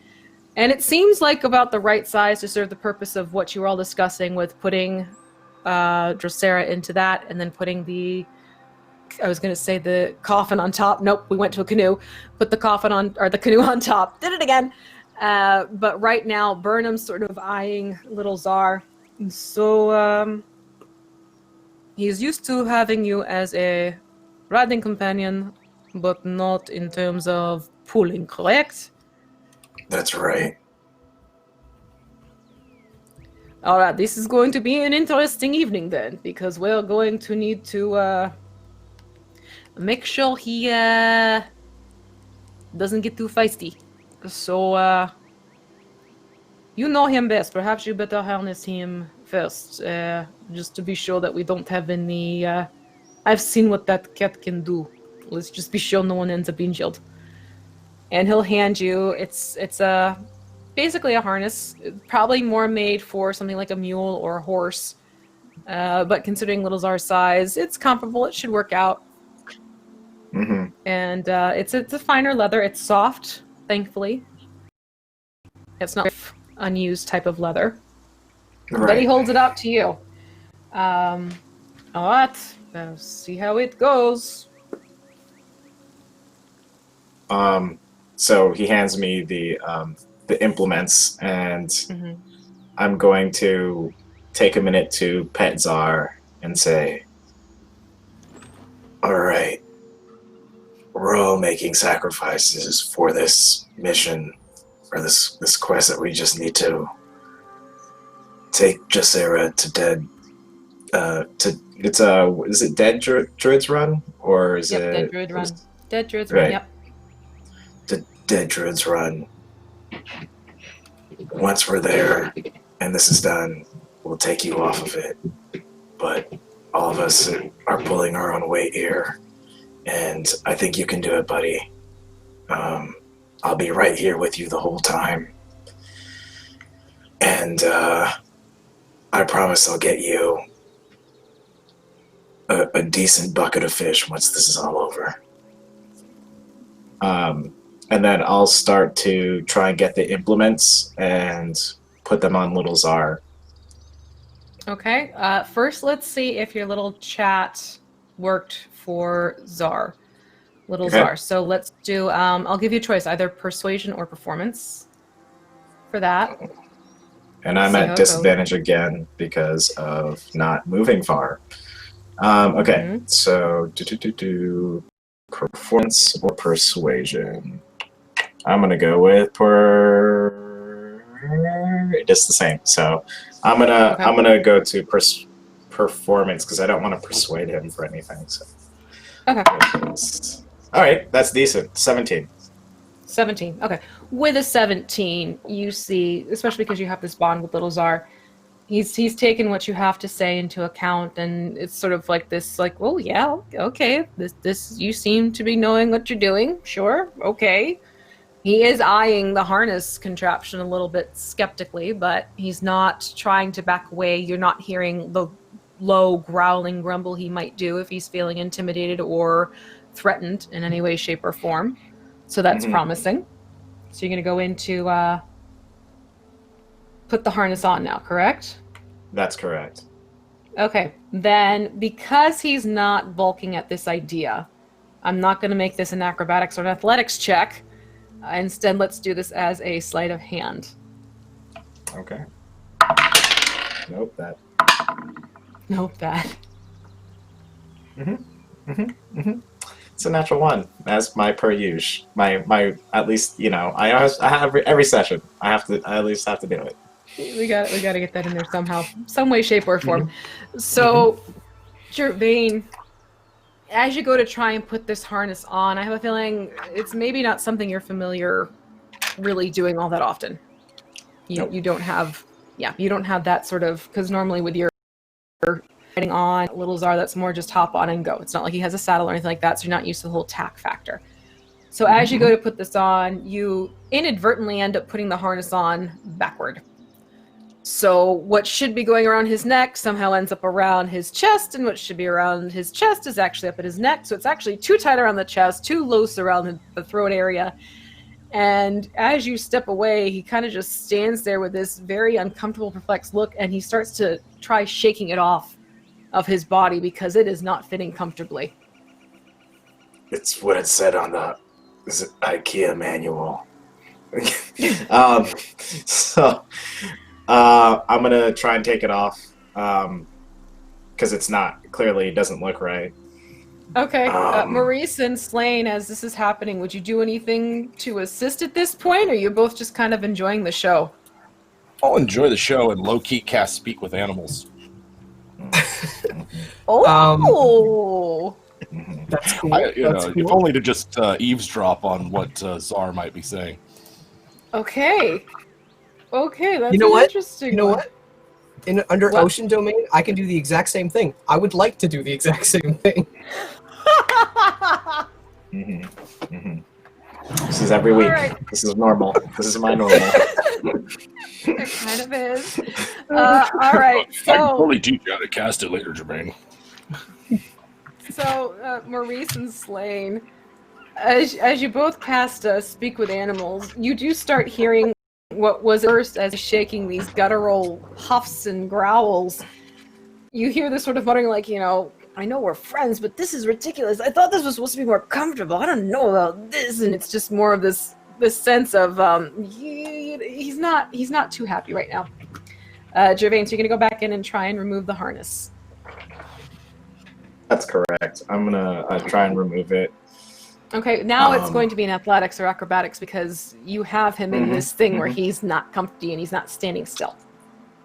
And it seems like about the right size to serve the purpose of what you were all discussing with putting Drosera into that, and then putting the coffin on top. Nope, we went to a canoe. Put the coffin on, or the canoe on top. Did it again. But right now, Burnham's sort of eyeing little Czar. So, he's used to having you as a riding companion, but not in terms of pulling, correct? That's right. All right, this is going to be an interesting evening then, because we're going to need to make sure he doesn't get too feisty. So, you know him best. Perhaps you better harness him first, just to be sure that we don't have any... I've seen what that cat can do. Let's just be sure no one ends up injured. And he'll hand you... It's basically a harness, probably more made for something like a mule or a horse. But considering Little Czar's size, it's comparable. It should work out. Mm-hmm. And it's a finer leather. It's soft, thankfully. It's not unused type of leather. Right. But he holds it out to you. All right, see how it goes. So he hands me the implements, and Mm-hmm. I'm going to take a minute to pet Zar and say, "All right, we're all making sacrifices for this mission, or this quest that we just need to take Zira to dead. Is it Dead Druid's Run, or is Yep, it Dead Druid Run. Dead Druid's Run, Right. yep. The Dead Druid's Run. Once we're there and this is done, we'll take you off of it. But all of us are pulling our own weight here, and I think you can do it, buddy. I'll be right here with you the whole time. And I promise I'll get you a decent bucket of fish once this is all over. And then I'll start to try and get the implements and put them on little Zar. Okay, first let's see if your little chat worked for Zar. Little Okay. Zar. So let's do, I'll give you a choice, either persuasion or performance for that. And I'm See how at it disadvantage again because of not moving far. Okay, so performance or persuasion. I'm gonna go with just the same. So I'm gonna go to performance because I don't want to persuade him for anything. So. Okay. All right, that's decent. 17. 17. Okay. With a 17, you see, especially because you have this bond with little Zar, he's taken what you have to say into account, and it's sort of like this, like, oh yeah, okay, this you seem to be knowing what you're doing. Sure, okay. He is eyeing the harness contraption a little bit skeptically, but he's not trying to back away. You're not hearing the low growling grumble he might do if he's feeling intimidated or threatened in any way, shape, or form. So that's promising. So you're going to go into put the harness on now, correct? That's correct. Okay. Then because he's not balking at this idea, I'm not going to make this an acrobatics or an athletics check. Instead, let's do this as a sleight of hand. Okay. Nope, that. Nope, that. It's a natural one. That's my per use. My at least I have every session. I at least have to do it. We got to get that in there somehow, some way, shape, or form. So, Gervain, as you go to try and put this harness on, I have a feeling it's maybe not something you're familiar really doing all that often. You don't have that sort of, because normally with your riding on little Zar, that's more just hop on and go. It's not like he has a saddle or anything like that, so you're not used to the whole tack factor. So as you go to put this on, you inadvertently end up putting the harness on backward. So what should be going around his neck somehow ends up around his chest, and what should be around his chest is actually up at his neck. So it's actually too tight around the chest, too loose around the throat area. And as you step away, he kind of just stands there with this very uncomfortable, perplexed look, and he starts to try shaking it off of his body because it is not fitting comfortably. It's what it said on the IKEA manual. So I'm gonna try and take it off because it's not clearly it doesn't look right. Okay, Maurice and Slane, as this is happening, would you do anything to assist at this point, or are you both just kind of enjoying the show? I'll enjoy the show and low-key cast Speak with Animals. Oh! That's cool. If Cool. only to just eavesdrop on what Zar might be saying. Okay, that's You know what? interesting. You know one. what? Under What? Ocean Domain, I can do the exact same thing. I would like to do the exact same thing. This is every week. Alright. This is normal. This is my normal. It kind of is. All right, I can so totally teach you how to cast it later, Jermaine. Maurice and Slane, as you both cast Speak with Animals, you do start hearing what was at first as shaking these guttural huffs and growls, you hear this sort of muttering like, I know we're friends, but this is ridiculous. I thought this was supposed to be more comfortable. I don't know about this. And it's just more of this sense of he's not too happy right now. Gervain, so you're gonna go back in and try and remove the harness. That's correct. I'm gonna try and remove it. Okay, now it's going to be in athletics or acrobatics because you have him in this thing where he's not comfy and he's not standing still.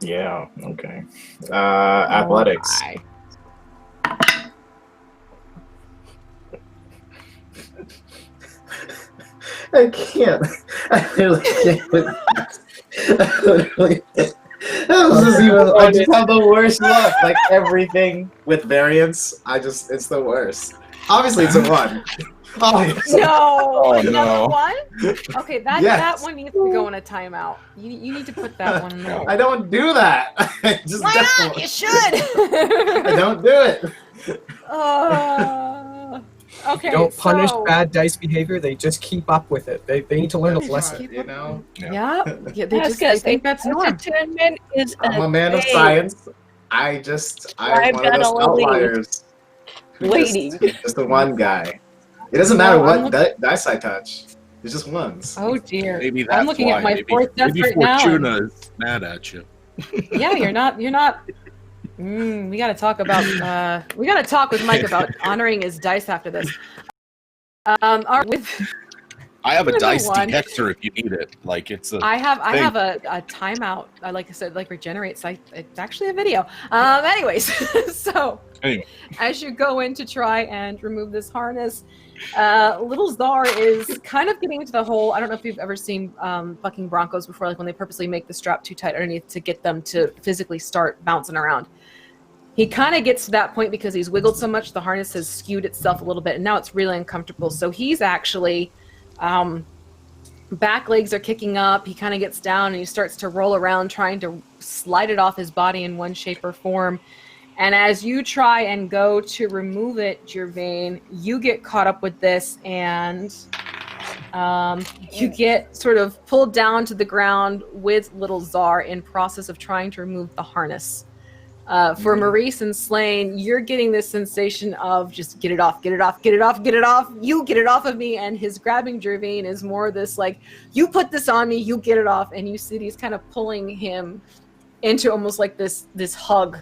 Yeah. Okay. Athletics. My. I can't. I literally can't. I literally can't. I just have the worst luck. Like everything with variance, it's the worst. Obviously, it's a 1. Obviously. No, Oh, another no. one? Okay, that Yes. one needs to go in a timeout. You need to put that one in there. I don't do that. Why not? You should. I don't do it. Okay, Don't punish so, bad dice behavior. They just keep up with it. They need to learn a lesson. You know. Yeah, they Yes, they think that's normal. Attunement is I'm a man of thing. science. I'm I've one of got those a little outliers. who waiting. Just the one guy. It doesn't matter No, I'm what dice I touch. It's just ones. Oh dear. Maybe that's I'm looking why. at my maybe, fourth death maybe right now. Fortuna is mad at you. Yeah, you're not. We gotta talk about. We gotta talk with Mike about honoring his dice after this. All right, I have a Number dice one. detector if you need it. Like it's a. I have thing. a timeout. Like I said, like regenerate site. It's actually a video. Anyways, so Anyway. as you go in to try and remove this harness, little Zar is kind of getting into the whole. I don't know if you've ever seen bucking broncos before, like when they purposely make the strap too tight underneath to get them to physically start bouncing around. He kind of gets to that point because he's wiggled so much, the harness has skewed itself a little bit, and now it's really uncomfortable. So he's actually, back legs are kicking up. He kind of gets down and he starts to roll around, trying to slide it off his body in one shape or form. And as you try and go to remove it, Gervain, you get caught up with this, and you get sort of pulled down to the ground with little Zar in process of trying to remove the harness. For Maurice and Slain, you're getting this sensation of just get it off, get it off, get it off, get it off, you get it off of me, and his grabbing Gervain is more this like, you put this on me, you get it off, and you see he's kind of pulling him into almost like this hug.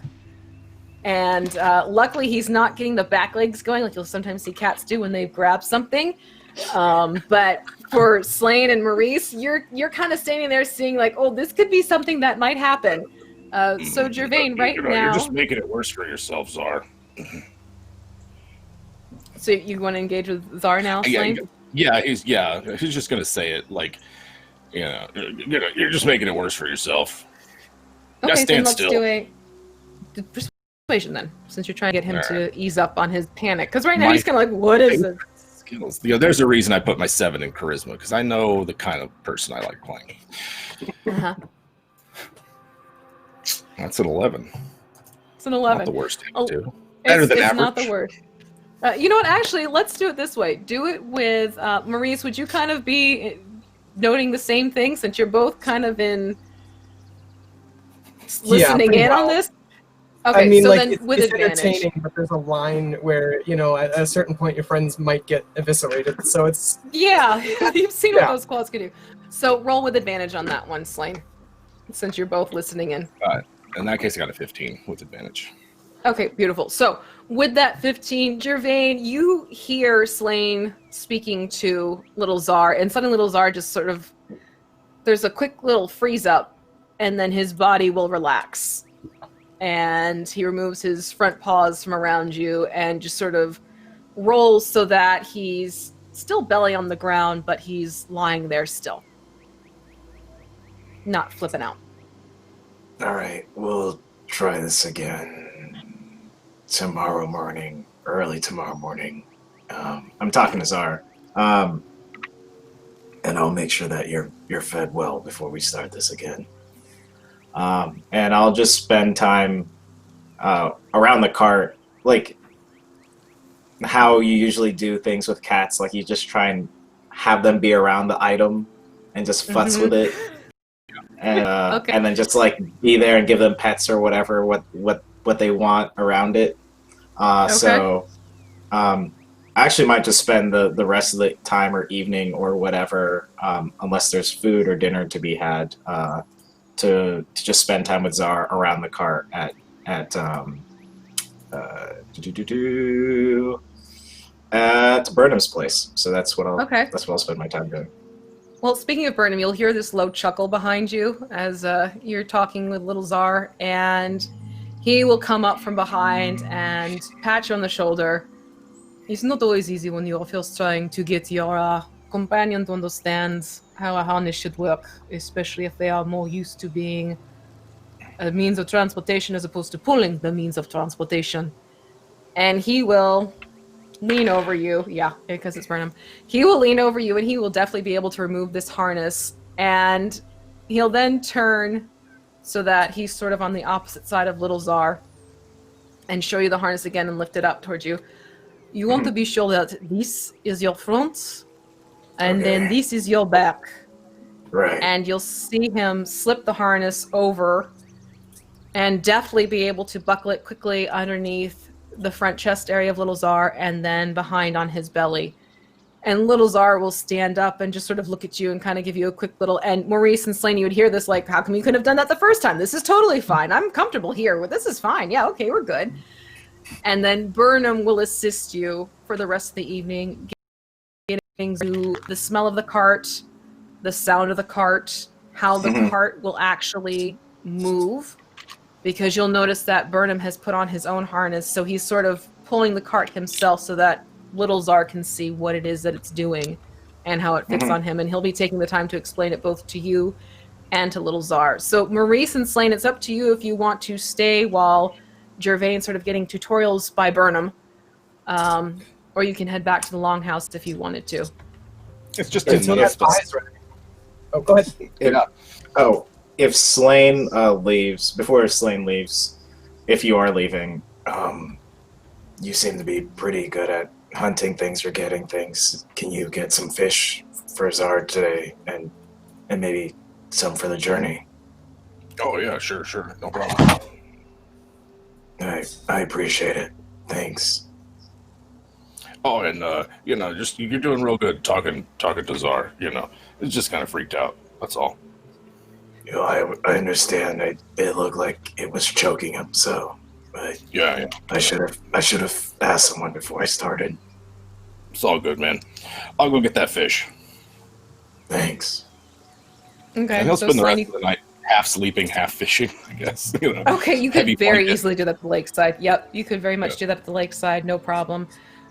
And luckily he's not getting the back legs going like you'll sometimes see cats do when they grab something. But for Slain and Maurice, you're kind of standing there seeing like, oh, this could be something that might happen. So Gervain, right now. You're just making it worse for yourself, Zar. So you want to engage with Zar now, Slain? He's just gonna say it like, you're just making it worse for yourself. Okay, Yeah, then stand let's still. do a persuasion then, since you're trying to get him to ease up on his panic. Because right now he's kind of like, what is this? Skills. There's a reason I put my 7 in charisma because I know the kind of person I like playing. Uh-huh. That's an 11. It's an 11. Not the worst thing Oh, to do. Better than it's average. not the worst. You know what? Actually, let's do it this way. Do it with Maurice. Would you kind of be noting the same thing since you're both kind of in listening pretty in on well. this? Okay, I mean, so like, then with it's advantage. entertaining, but there's a line where, at a certain point, your friends might get eviscerated. So it's... Yeah, you've seen what Yeah. those claws can do. So roll with advantage on that one, Slain, since you're both listening in. In that case, I got a 15 with advantage. Okay, beautiful. So with that 15, Gervain, you hear Slain speaking to little Zar, and suddenly little Zar just sort of, there's a quick little freeze up, and then his body will relax. And he removes his front paws from around you and just sort of rolls so that he's still belly on the ground, but he's lying there still. Not flipping out. All right, we'll try this again tomorrow morning, early tomorrow morning. I'm talking to Zar, and I'll make sure that you're fed well before we start this again. And I'll just spend time around the cart, like how you usually do things with cats. Like you just try and have them be around the item and just futz with it. and then just like be there and give them pets or whatever what they want around it. So I actually might just spend the rest of the time or evening or whatever, unless there's food or dinner to be had, to just spend time with Zara around the cart at Burnham's place. So that's what I'll spend my time doing. Well, speaking of Burnham, you'll hear this low chuckle behind you as you're talking with little Zar, and he will come up from behind and pat you on the shoulder. It's not always easy when you're first trying to get your companion to understand how a harness should work, especially if they are more used to being a means of transportation as opposed to pulling the means of transportation. And he will lean over you. Yeah, because it's Burnham. He will lean over you and he will definitely be able to remove this harness. And he'll then turn so that he's sort of on the opposite side of little Zar and show you the harness again and lift it up towards you. You want to be sure that this is your front and then this is your back. Right. And you'll see him slip the harness over and definitely be able to buckle it quickly underneath the front chest area of little Zar and then behind on his belly. And little Zar will stand up and just sort of look at you and kind of give you a quick little, and Maurice and Slaine, you would hear this like, how come you couldn't have done that the first time? This is totally fine. I'm comfortable here. This is fine. Yeah, okay, we're good. And then Burnham will assist you for the rest of the evening, getting to the smell of the cart, the sound of the cart, how the cart will actually move, because you'll notice that Burnham has put on his own harness, so he's sort of pulling the cart himself so that little Zar can see what it is that it's doing and how it fits on him, and he'll be taking the time to explain it both to you and to little Zar. So Maurice and Slaine, it's up to you if you want to stay while Gervain's sort of getting tutorials by Burnham, or you can head back to the Longhouse if you wanted to. It's just Until that pie's ready. Oh, go ahead. If Slaine leaves, before Slaine leaves, if you are leaving, You seem to be pretty good at hunting things or getting things. Can you get some fish for Zard today, and maybe some for the journey? Oh yeah, sure, no problem. I appreciate it. Thanks. Oh, and just you're doing real good talking to Zar. It's just kind of freaked out. That's all. I understand. It looked like it was choking him. So, but yeah. I should have asked someone before I started. It's all good, man. I'll go get that fish. Thanks. Okay. And he'll so spend the rest Slaine, of the night half sleeping, half fishing, I guess. Okay, you could Heavy very blanket. easily do that at the lakeside. Yep, you could very much do that at the lakeside, no problem.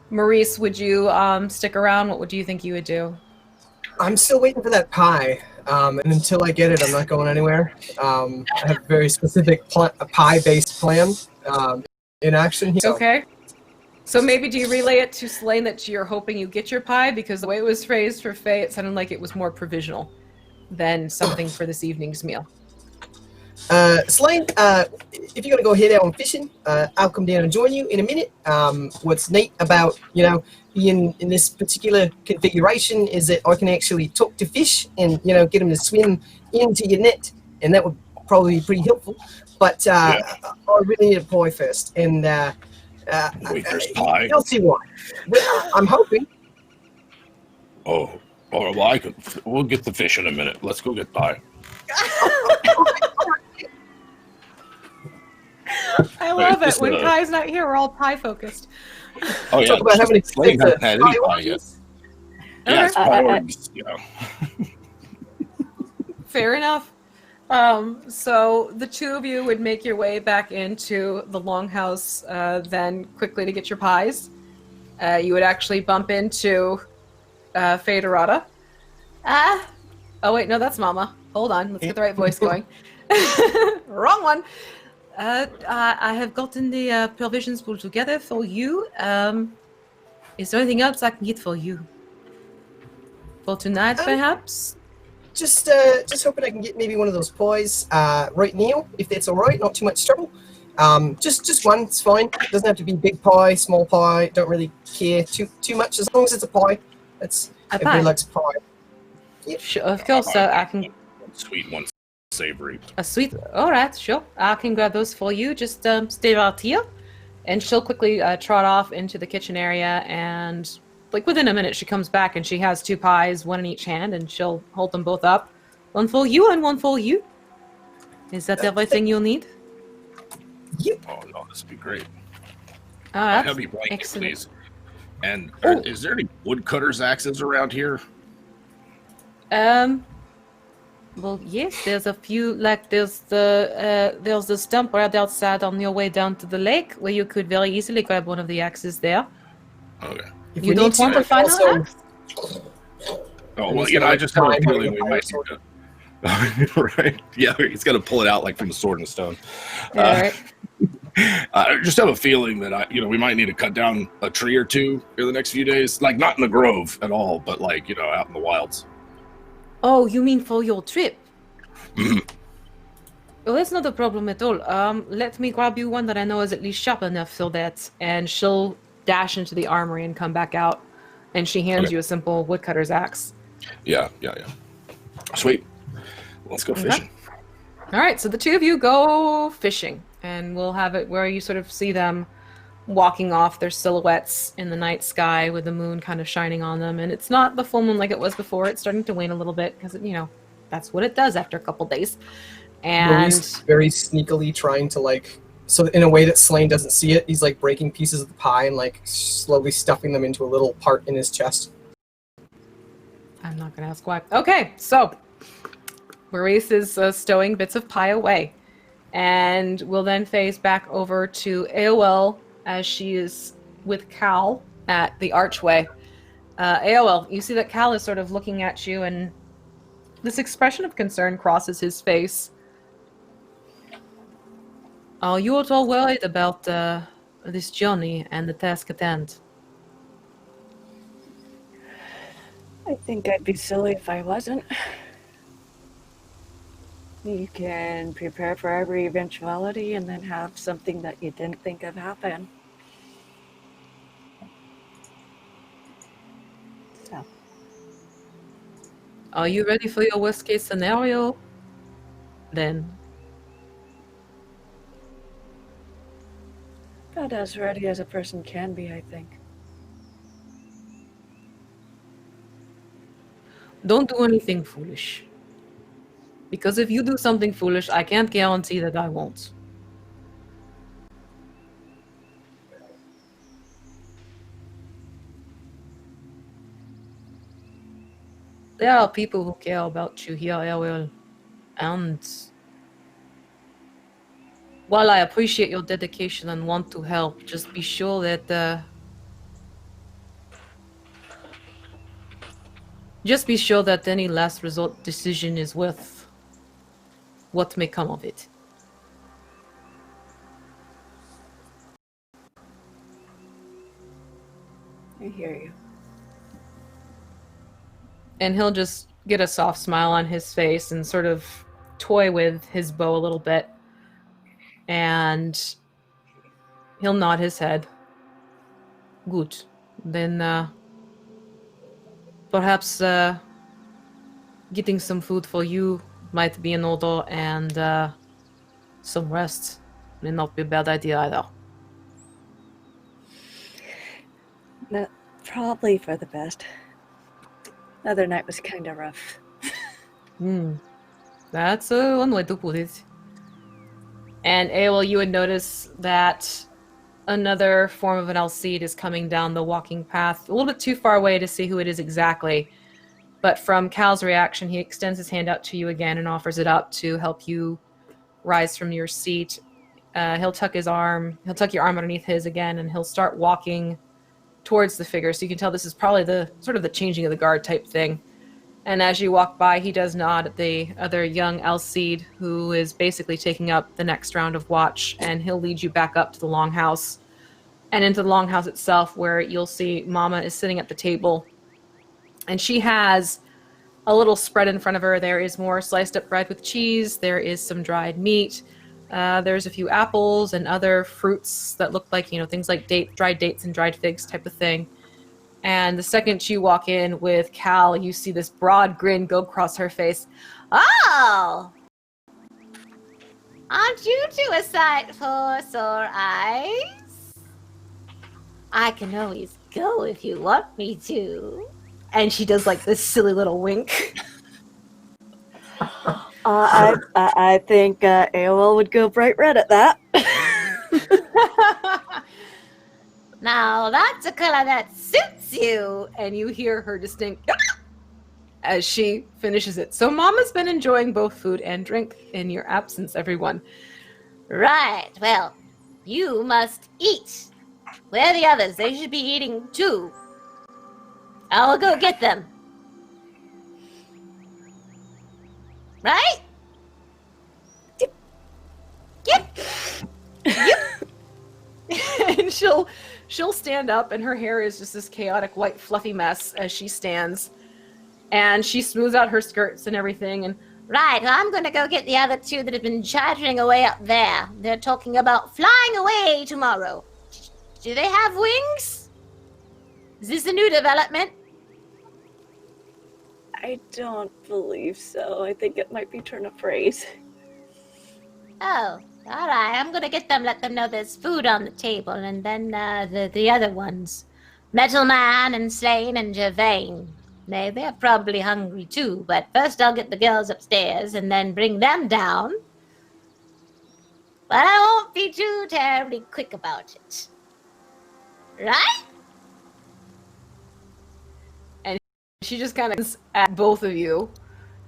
Maurice, would you stick around? What do you think you would do? I'm still waiting for that pie, and until I get it, I'm not going anywhere. I have a very specific pie-based plan in action here. Okay. So maybe do you relay it to Slaine that you're hoping you get your pie? Because the way it was phrased for Faye, it sounded like it was more provisional than something for this evening's meal. Slaine, if you're gonna go head out on fishing, I'll come down and join you in a minute. What's neat about being in this particular configuration is that I can actually talk to fish and get them to swim into your net, and that would probably be pretty helpful. But I really need a pie first, and Wait, there's pie. you'll see why. Well, I'm hoping. Oh, well, we'll get the fish in a minute. Let's go get pie. I love it. just, When Kai's not here, we're all pie focused. Oh yeah, Talk about having to Slaine fix hasn't had any pie yet. Yeah, it's priorities. Fair enough. So the two of you would make your way back into the Longhouse, then quickly to get your pies. You would actually bump into Faye Errata. Oh wait, no, that's Mama. Hold on, let's get the right voice going. Wrong one. I have gotten the provisions pulled together for you. Is there anything else I can get for you? For tonight, perhaps? Just hoping I can get maybe one of those pies right now, if that's all right. Not too much trouble. Just one, it's fine. It doesn't have to be big pie, small pie. Don't really care too much as long as it's a pie. A Everybody pie? likes pie. Sure, of course. I can. Sweet one savory. A sweet. All right, sure. I can grab those for you. Just stay right here. And she'll quickly trot off into the kitchen area, and like within a minute, she comes back and she has 2 pies, one in each hand, and she'll hold them both up. One for you and one for you. Is that everything you'll need? Oh no, this would be great. All A right. heavy blanket, Excellent. please. And Oh. is there any woodcutter's axes around here? Well, yes, there's a few, like there's the stump right outside on your way down to the lake where you could very easily grab one of the axes there. Okay. If You we don't need want to, the final also, axe? Oh, And well, he's you know, gonna, I like, just have a climb feeling having we a might fire need to. Right? Yeah, he's got to pull it out like from the Sword and Stone. All right. I just have a feeling that we might need to cut down a tree or two in the next few days. Like not in the grove at all, but like out in the wilds. Oh, you mean for your trip? Mhm. Well, that's not a problem at all. Let me grab you one that I know is at least sharp enough so that, and she'll dash into the armory and come back out, and she hands Okay. you a simple woodcutter's axe. Yeah. Sweet. Let's go Okay. fishing. All right, so the 2 of you go fishing, and we'll have it where you sort of see them walking off, their silhouettes in the night sky with the moon kind of shining on them, and it's not the full moon like it was before. It's starting to wane a little bit because that's what it does after a couple days. Maurice And very sneakily trying to so in a way that Slane doesn't see it, he's like breaking pieces of the pie and like slowly stuffing them into a little part in his chest. I'm not going to ask why. Okay, so Maurice is stowing bits of pie away, and we'll then phase back over to AOL as she is with Cal at the archway. AOL, you see that Cal is sort of looking at you, and this expression of concern crosses his face. Are you at all worried about this journey and the task at hand? I think I'd be silly if I wasn't. You can prepare for every eventuality and then have something that you didn't think of happen. So, Are you ready for your worst case scenario? Then about as ready as a person can be, I think. don't do anything foolish. Because if you do something foolish, I can't guarantee that I won't. There are people who care about you here, Ariel. And while I appreciate your dedication and want to help, just be sure that any last resort decision is worth what may come of it. I hear you. And he'll just get a soft smile on his face and sort of toy with his bow a little bit. And he'll nod his head. Good. Then, perhaps getting some food for you might be in order, and some rest may not be a bad idea either. No, probably for the best. The other night was kind of rough. That's one way to put it. And Ael, you would notice that another form of an Alcide is coming down the walking path, a little bit too far away to see who it is exactly. But from Cal's reaction, he extends his hand out to you again and offers it up to help you rise from your seat. He'll tuck your arm underneath his again, and he'll start walking towards the figure. So you can tell this is probably the sort of the changing of the guard type thing. And as you walk by, he does nod at the other young Alcide, who is basically taking up the next round of watch, and he'll lead you back up to the Longhouse and into the Longhouse itself, where you'll see Mama is sitting at the table, and she has a little spread in front of her. There is more sliced up bread with cheese. There is some dried meat. There's a few apples and other fruits that look like, things like dried dates and dried figs type of thing. And the second you walk in with Cal, you see this broad grin go across her face. Oh! Aren't you two a sight for sore eyes? I can always go if you want me to. And she does like this silly little wink. I think AOL would go bright red at that. Now that's a color that suits you. And you hear her distinct as she finishes it. So Mama's been enjoying both food and drink in your absence, everyone. Right, well, you must eat. Where are the others? They should be eating too. I'll go get them. Right? Yep. And she'll stand up, and her hair is just this chaotic white fluffy mess as she stands. And she smooths out her skirts and everything. And Right, well, I'm gonna go get the other two that have been chattering away up there. They're talking about flying away tomorrow. Do they have wings? Is this a new development? I don't believe so. I think it might be turn of phrase. Oh, all right. I'm gonna get them. Let them know there's food on the table, and then the other ones, Metal Man and Slane and Gervain. They're probably hungry too. But first, I'll get the girls upstairs, and then bring them down. But I won't be too terribly quick about it. Right? she just kind of looks at both of you.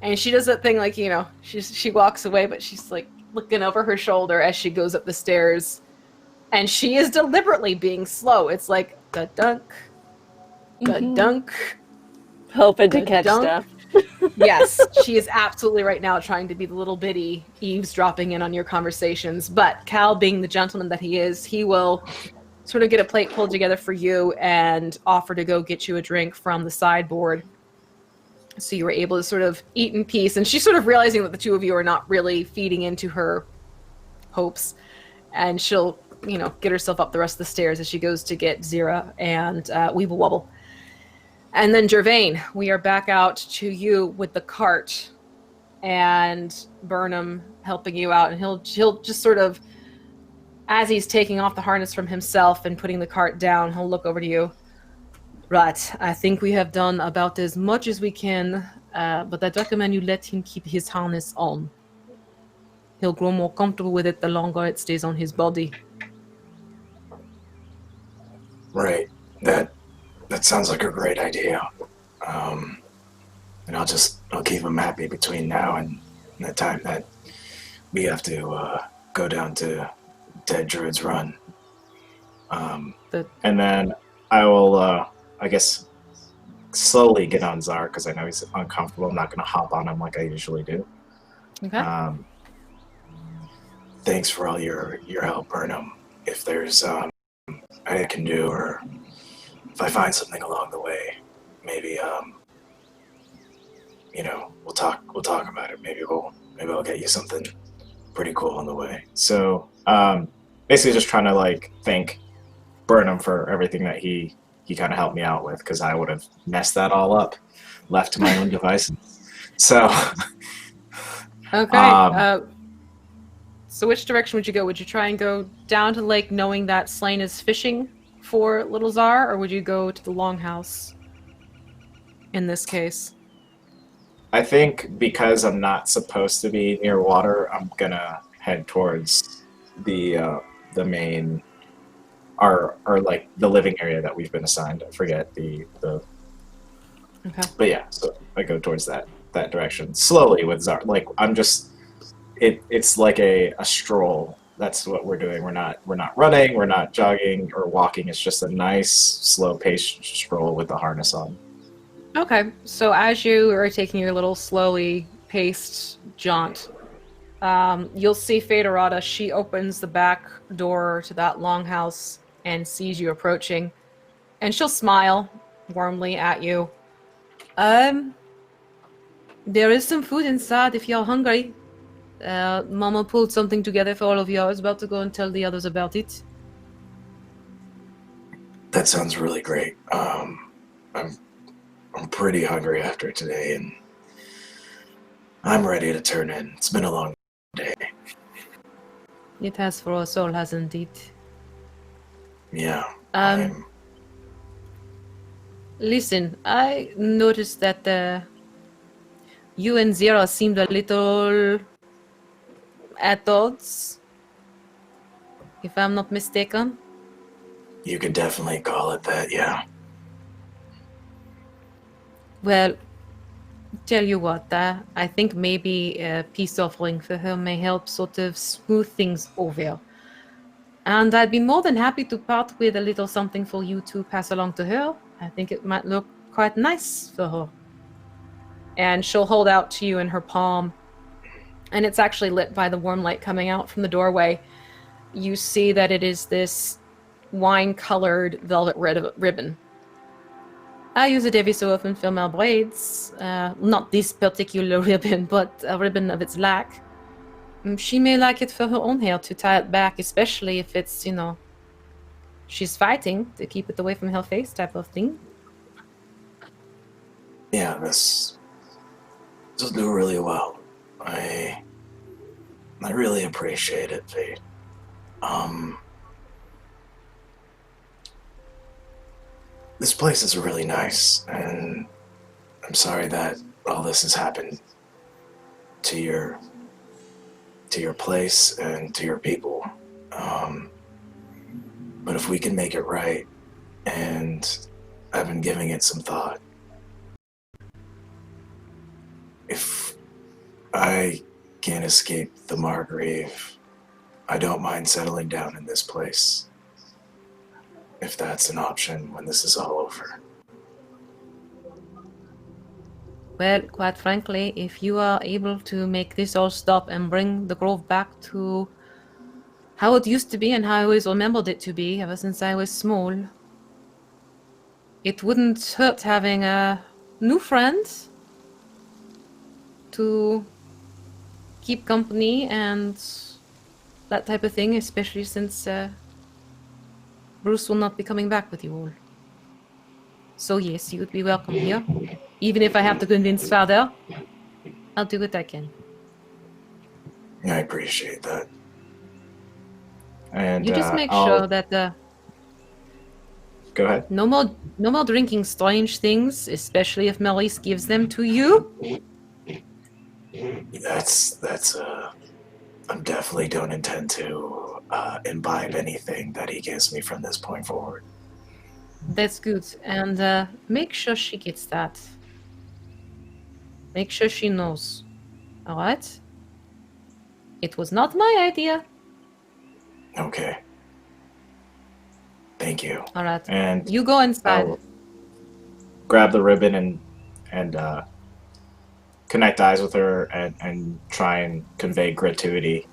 And she does that thing like, you know, she walks away, but she's like looking over her shoulder as she goes up the stairs. And she is deliberately being slow. It's like, da-dunk, da-dunk. Hoping to catch dunk. stuff. Yes, she is absolutely right now trying to be the little bitty eavesdropping in on your conversations. But Cal, being the gentleman that he is, he will sort of get a plate pulled together for you and offer to go get you a drink from the sideboard. So you were able to sort of eat in peace. And she's sort of realizing that the two of you are not really feeding into her hopes. And she'll, you know, get herself up the rest of the stairs as she goes to get Zira and Weeble Wobble. And then Gervain, we are back out to you with the cart and Burnham helping you out. And he'll just sort of, as he's taking off the harness from himself and putting the cart down, he'll look over to you. Right, I think we have done about as much as we can, but I'd recommend you let him keep his harness on. He'll grow more comfortable with it the longer it stays on his body. Right. That sounds like a great idea. And I'll keep him happy between now and the time that we have to go down to Dead Druid's Run. And then I will, I guess, slowly get on Zar because I know he's uncomfortable. I'm not going to hop on him like I usually do. Okay. Thanks for all your help, Burnham. If there's anything I can do, or if I find something along the way, maybe you know, we'll talk about it. Maybe I'll get you something pretty cool on the way. So basically just trying to like thank Burnham for everything that he kind of helped me out with, because I would have messed that all up, left to my own devices. So okay. So which direction would you go? Would you try and go down to the lake knowing that Slane is fishing for Little Zar, or would you go to the Longhouse in this case? I think because I'm not supposed to be near water, I'm gonna head towards the main, or like the living area that we've been assigned. I forget the. Okay. But yeah, so I go towards that direction slowly with Zar. Like I'm just, it's like a stroll. That's what we're doing. We're not running. We're not jogging or walking. It's just a nice slow-paced stroll with the harness on. Okay, so as you are taking your little slowly paced jaunt, you'll see Errata. She opens the back door to that longhouse and sees you approaching, and she'll smile warmly at you. There is some food inside if you're hungry. Mama pulled something together for all of you. I was about to go and tell the others about it. that sounds really great. I'm pretty hungry after today, and I'm ready to turn in. It's been a long day. It has for us all, hasn't it? Yeah. Um, Listen, I noticed that you and Zira seemed a little at odds, if I'm not mistaken. You could definitely call it that, yeah. Well, tell you what, I think maybe a peace offering for her may help sort of smooth things over. And I'd be more than happy to part with a little something for you to pass along to her. I think it might look quite nice for her. And she'll hold out to you in her palm. And it's actually lit by the warm light coming out from the doorway. You see that it is this wine-colored velvet ribbon. I use it every so often for my braids. Not this particular ribbon, but a ribbon of its lack. She may like it for her own hair to tie it back, especially if it's, she's fighting to keep it away from her face type of thing. Yeah, this will do really well. I really appreciate it, Fate. This place is really nice, and I'm sorry that all this has happened to your place and to your people. But if we can make it right, and I've been giving it some thought, if I can't escape the Margreave, I don't mind settling down in this place, if that's an option when this is all over. Well, quite frankly, if you are able to make this all stop and bring the grove back to how it used to be and how I always remembered it to be ever since I was small, it wouldn't hurt having a new friend to keep company and that type of thing, especially since Bruce will not be coming back with you all. So yes, you would be welcome here. Even if I have to convince Father, I'll do what I can. I appreciate that. And You just make I'll- sure that Go ahead. no more drinking strange things, especially if Maurice gives them to you. That's I definitely don't intend to imbibe anything that he gives me from this point forward. That's good. And make sure she gets that. Make sure she knows. Alright? It was not my idea. Okay. Thank you. Alright. And You go inside. I'll grab the ribbon and connect eyes with her and try and convey gratuity,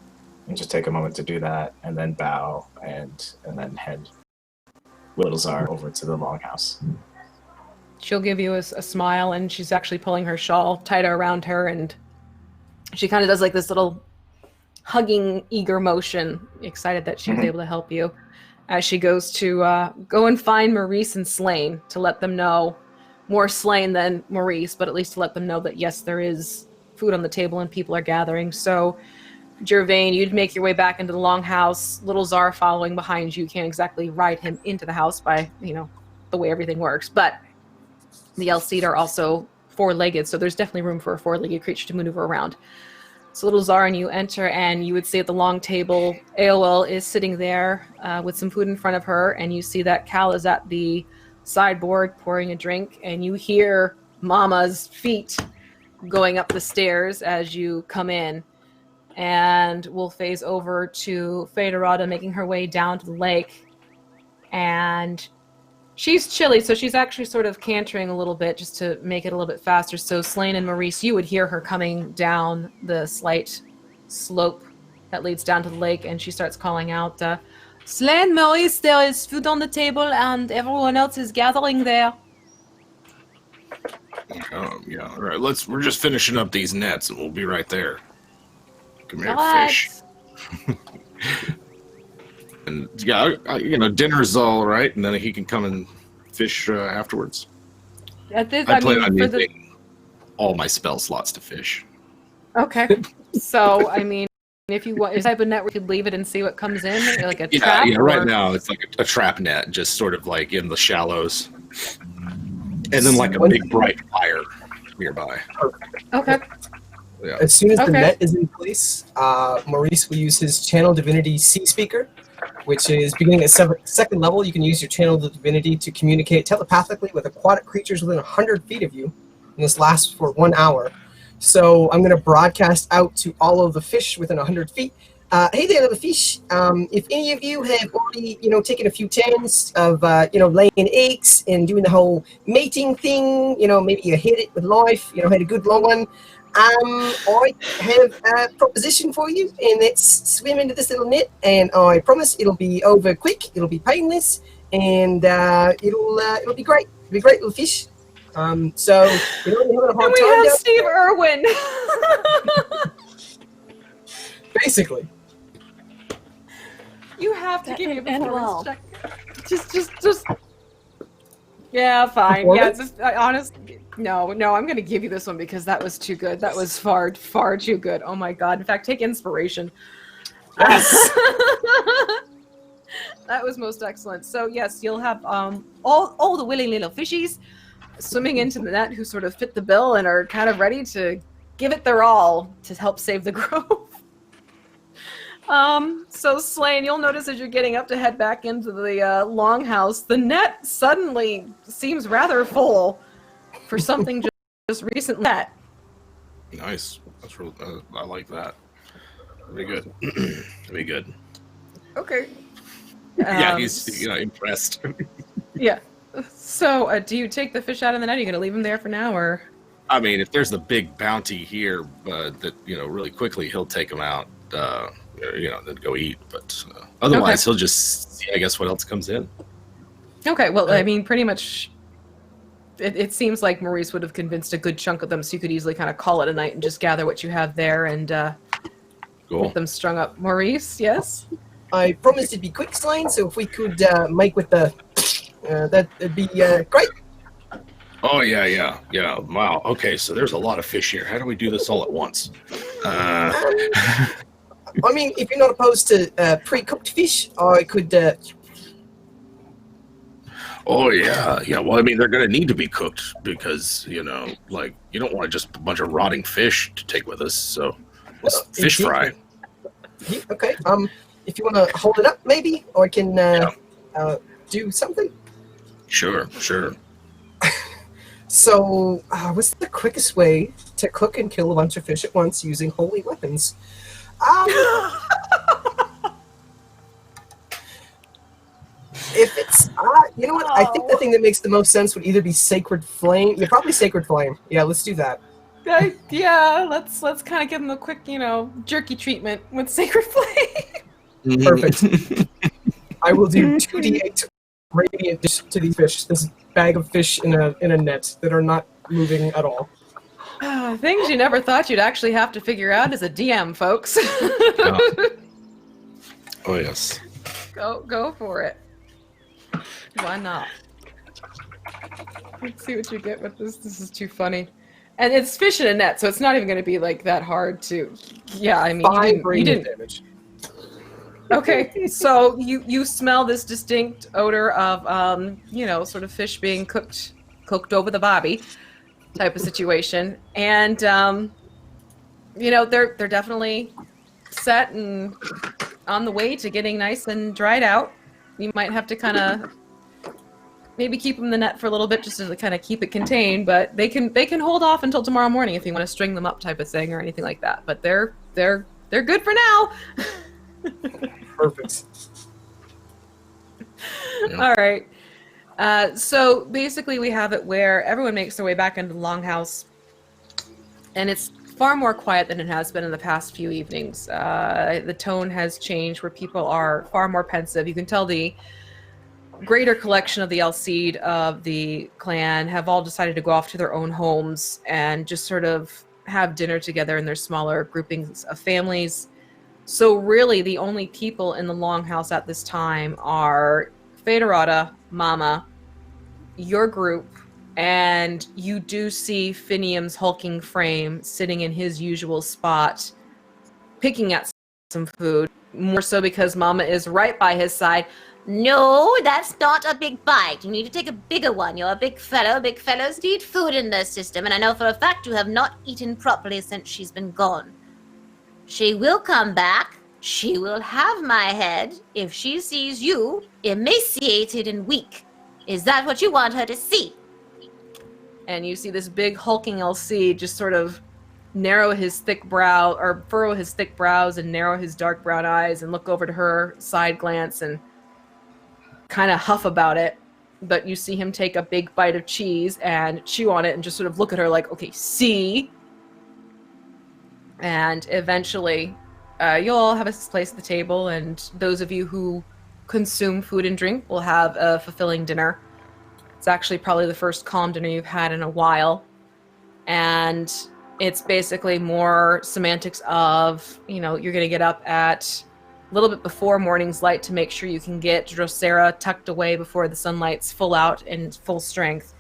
and just take a moment to do that, and then bow and then head with little Zara over to the Longhouse. She'll give you a smile, and she's actually pulling her shawl tighter around her, and she kind of does like this little hugging, eager motion, excited that she was able to help you, as she goes to go and find Maurice and Slain to let them know, more Slain than Maurice, but at least to let them know that yes, there is food on the table and people are gathering. So, Gervain, you'd make your way back into the Longhouse, little Zara following behind you. You can't exactly ride him into the house by, the way everything works, but the Elseed are also four-legged, so there's definitely room for a four-legged creature to maneuver around. So little Zara and you enter, and you would see at the long table, Aol is sitting there with some food in front of her, and you see that Cal is at the sideboard pouring a drink, and you hear Mama's feet going up the stairs as you come in. And we'll phase over to Errata making her way down to the lake, and she's chilly, so she's actually sort of cantering a little bit just to make it a little bit faster. So Slain and Maurice, you would hear her coming down the slight slope that leads down to the lake, and she starts calling out, Slain, Maurice, there is food on the table and everyone else is gathering there. Yeah, all right. We're just finishing up these nets, and we'll be right there. Come here, All right. fish. And yeah, dinner's all right, and then he can come and fish afterwards. At this, I plan on for using all my spell slots to fish. Okay. So, if you want, type of net where you could leave it and see what comes in, like a Yeah, trap. yeah. or- Right now, it's like a trap net, just sort of like in the shallows, and then like a big bright fire nearby. Okay. Yeah. As soon as the Okay. net is in place, Maurice will use his Channel Divinity Sea Speaker, which is beginning at second level. You can use your Channel Divinity to communicate telepathically with aquatic creatures within 100 feet of you, and this lasts for 1 hour. So I'm going to broadcast out to all of the fish within 100 feet. Hey there, little fish. If any of you have already, taken a few turns of, laying eggs and doing the whole mating thing, maybe you hit it with life, had a good long one. I have a proposition for you, and that's swim into this little net, and I promise it'll be over quick, it'll be painless, and it'll be great. It'll be great, little fish. So you're having a hard And we time have down Steve Irwin. basically. You have to That give me a can end performance well. check. Just. Yeah, fine. Yeah, Performance? just honest. No, I'm gonna give you this one because that was too good. That was far too good. Oh my god. In fact, take inspiration. Yes. That was most excellent. So yes, you'll have all the willing little fishies swimming into the net who sort of fit the bill and are kind of ready to give it their all to help save the grove. So Slane, you'll notice as you're getting up to head back into the Longhouse, the net suddenly seems rather full for something just recently met. Nice. That's real. I like that. Very good. Very good. Okay. Yeah, he's impressed. Yeah. So, do you take the fish out of the net? Are you going to leave him there for now, or? I mean, if there's a big bounty here that really quickly he'll take him out. Then go eat. But otherwise, he'll just see, I guess, what else comes in. Okay. Well, I mean, pretty much. It seems like Maurice would have convinced a good chunk of them, so you could easily kind of call it a night and just gather what you have there and Cool. get them strung up. Maurice, yes. I promised it'd be quick, Slane, so if we could make with the that'd be great. Oh yeah. Wow. Okay, so there's a lot of fish here. How do we do this all at once? I mean, if you're not opposed to pre-cooked fish, I could. Oh yeah. Well, I mean, they're gonna need to be cooked because you don't want just a bunch of rotting fish to take with us. So fish fry. Okay. If you want to hold it up, maybe, or I can do something. Sure. So, what's the quickest way to cook and kill a bunch of fish at once using holy weapons? If it's, you know what? I think the thing that makes the most sense would either be Sacred Flame. Yeah, probably Sacred Flame. Yeah, let's do that. Yeah, let's kind of give them a quick, jerky treatment with Sacred Flame. Perfect. I will do 2d8 radiant to these fish. This bag of fish in a net that are not moving at all. Things you never thought you'd actually have to figure out as a DM, folks. Oh yes. Go for it. Why not? Let's see what you get with this. This is too funny. And it's fish in a net, so it's not even going to be like that hard to. Yeah, I mean, 5 you radiant didn't. damage. Okay, so you smell this distinct odor of sort of fish being cooked over the bobby type of situation, and they're definitely set and on the way to getting nice and dried out. You might have to kind of maybe keep them in the net for a little bit just to kind of keep it contained, but they can hold off until tomorrow morning if you want to string them up type of thing or anything like that. But they're good for now. Perfect. All right. So basically we have it where everyone makes their way back into the Longhouse, and it's far more quiet than it has been in the past few evenings. The tone has changed where people are far more pensive. You can tell the greater collection of the Alcide of the clan have all decided to go off to their own homes and just sort of have dinner together in their smaller groupings of families. So really the only people in the Longhouse at this time are Errata, Mama, your group, and you do see Finium's hulking frame sitting in his usual spot, picking at some food. More so because Mama is right by his side. No, that's not a big bite. You need to take a bigger one. You're a big fellow. Big fellows need food in their system, and I know for a fact you have not eaten properly since she's been gone. She will come back. She will have my head if she sees you emaciated and weak. Is that what you want her to see? And you see this big hulking LC just sort of furrow his thick brows and narrow his dark brown eyes and look over to her, side glance, and kind of huff about it. But you see him take a big bite of cheese and chew on it and just sort of look at her like, okay, see? And eventually, you'll all have a place at the table, and those of you who consume food and drink will have a fulfilling dinner. It's actually probably the first calm dinner you've had in a while. And it's basically more semantics of, you're going to get up at a little bit before morning's light to make sure you can get Drosera tucked away before the sunlight's full out and full strength.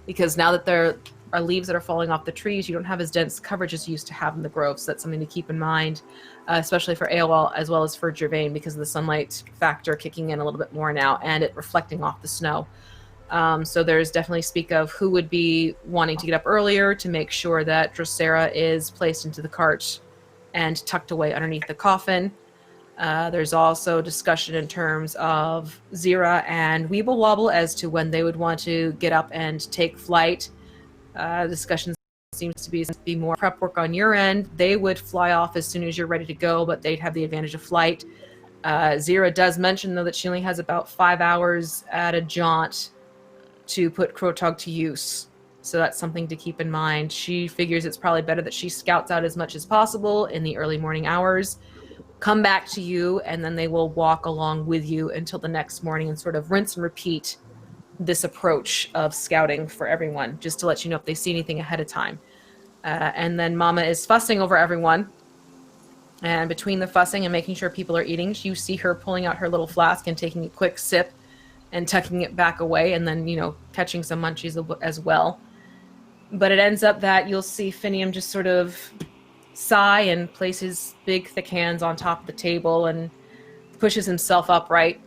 Because now that there are leaves that are falling off the trees, you don't have as dense coverage as you used to have in the grove. So that's something to keep in mind, especially for Aowal as well as for Gervain, because of the sunlight factor kicking in a little bit more now and it reflecting off the snow. So there's definitely speak of who would be wanting to get up earlier to make sure that Drosera is placed into the cart and tucked away underneath the coffin. There's also discussion in terms of Zira and Weeble Wobble as to when they would want to get up and take flight. Discussion seems to be more prep work on your end. They would fly off as soon as you're ready to go, but they'd have the advantage of flight. Zira does mention, though, that she only has about 5 hours at a jaunt to put Krotog to use. So that's something to keep in mind. She figures it's probably better that she scouts out as much as possible in the early morning hours, come back to you, and then they will walk along with you until the next morning and sort of rinse and repeat this approach of scouting for everyone, just to let you know if they see anything ahead of time. And then Mama is fussing over everyone. And between the fussing and making sure people are eating, you see her pulling out her little flask and taking a quick sip and tucking it back away, and then, catching some munchies as well. But it ends up that you'll see Finium just sort of sigh and place his big, thick hands on top of the table and pushes himself upright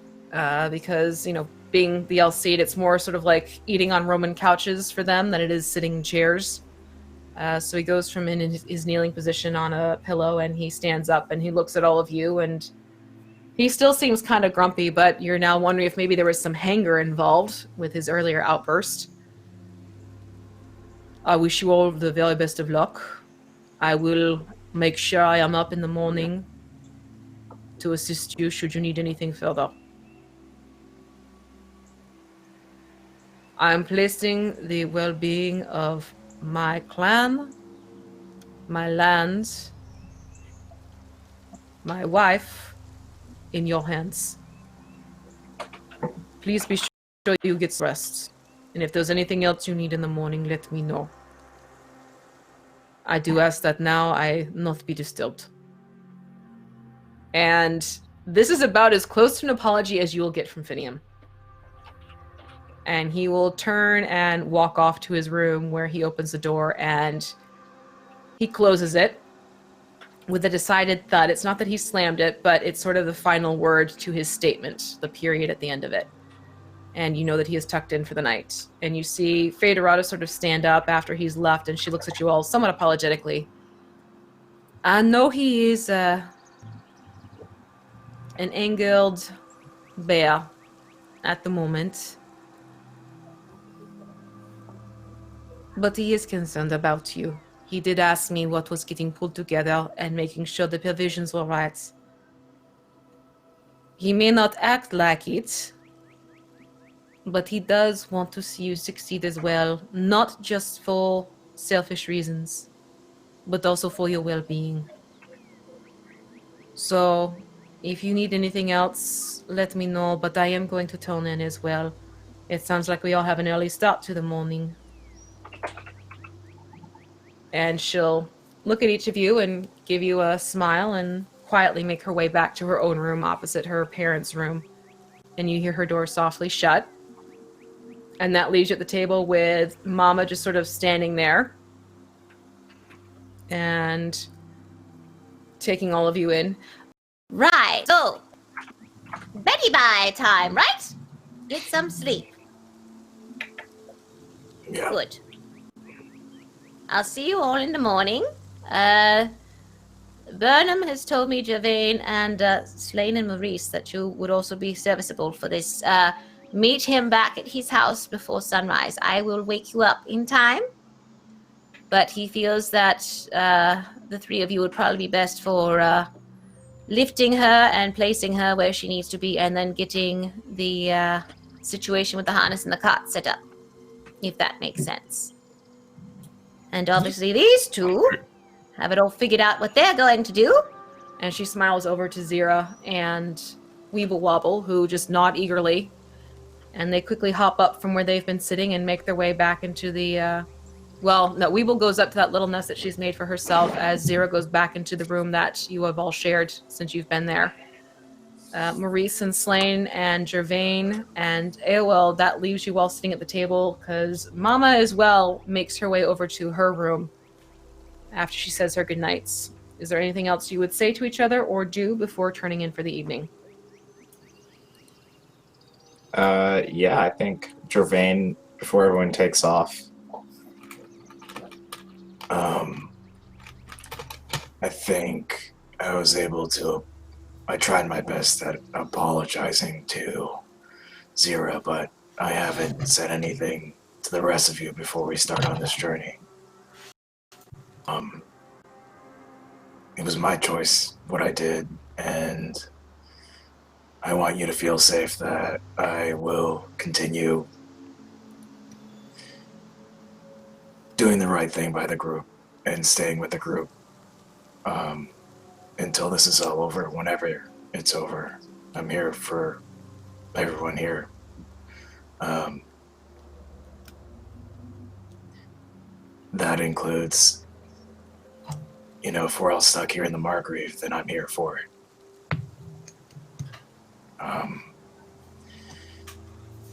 because, being the LC, it's more sort of like eating on Roman couches for them than it is sitting in chairs. So he goes from in his kneeling position on a pillow and he stands up and he looks at all of you, and he still seems kind of grumpy, but you're now wondering if maybe there was some hanger involved with his earlier outburst. I wish you all the very best of luck. I will make sure I am up in the morning to assist you should you need anything further. I am placing the well-being of my clan, my lands, my wife, in your hands. Please be sure you get rest. And if there's anything else you need in the morning, let me know. I do ask that now I not be disturbed. And this is about as close to an apology as you will get from Finium. And he will turn and walk off to his room, where he opens the door and he closes it with a decided thud. It's not that he slammed it, but it's sort of the final word to his statement, the period at the end of it. And you know that he is tucked in for the night. And you see Errata sort of stand up after he's left, and she looks at you all somewhat apologetically. I know he is an angered bear at the moment, but he is concerned about you. He did ask me what was getting pulled together and making sure the provisions were right. He may not act like it, but he does want to see you succeed as well, not just for selfish reasons, but also for your well-being. So, if you need anything else, let me know, but I am going to turn in as well. It sounds like we all have an early start to the morning. And she'll look at each of you and give you a smile and quietly make her way back to her own room opposite her parents' room. And you hear her door softly shut. And that leaves you at the table with Mama just sort of standing there and taking all of you in. Right. So, Betty bye time, right? Get some sleep. Yeah. Good. I'll see you all in the morning. Burnham has told me, Javane and Slane and Maurice, that you would also be serviceable for this. Meet him back at his house before sunrise. I will wake you up in time. But he feels that the three of you would probably be best for lifting her and placing her where she needs to be, and then getting the situation with the harness and the cart set up, if that makes sense. And obviously these two have it all figured out what they're going to do. And she smiles over to Zira and Weeble Wobble, who just nod eagerly. And they quickly hop up from where they've been sitting and make their way back into the... Weeble goes up to that little nest that she's made for herself as Zira goes back into the room that you have all shared since you've been there. Maurice and Slane and Gervain and AOL, that leaves you all sitting at the table because Mama as well makes her way over to her room after she says her goodnights. Is there anything else you would say to each other or do before turning in for the evening? Yeah, I think Gervain, before everyone takes off. I think I tried my best at apologizing to Zira, but I haven't said anything to the rest of you before we start on this journey. It was my choice, what I did, and I want you to feel safe that I will continue doing the right thing by the group and staying with the group until this is all over, whenever it's over. I'm here for everyone here. That includes, if we're all stuck here in the Margreave, then I'm here for it.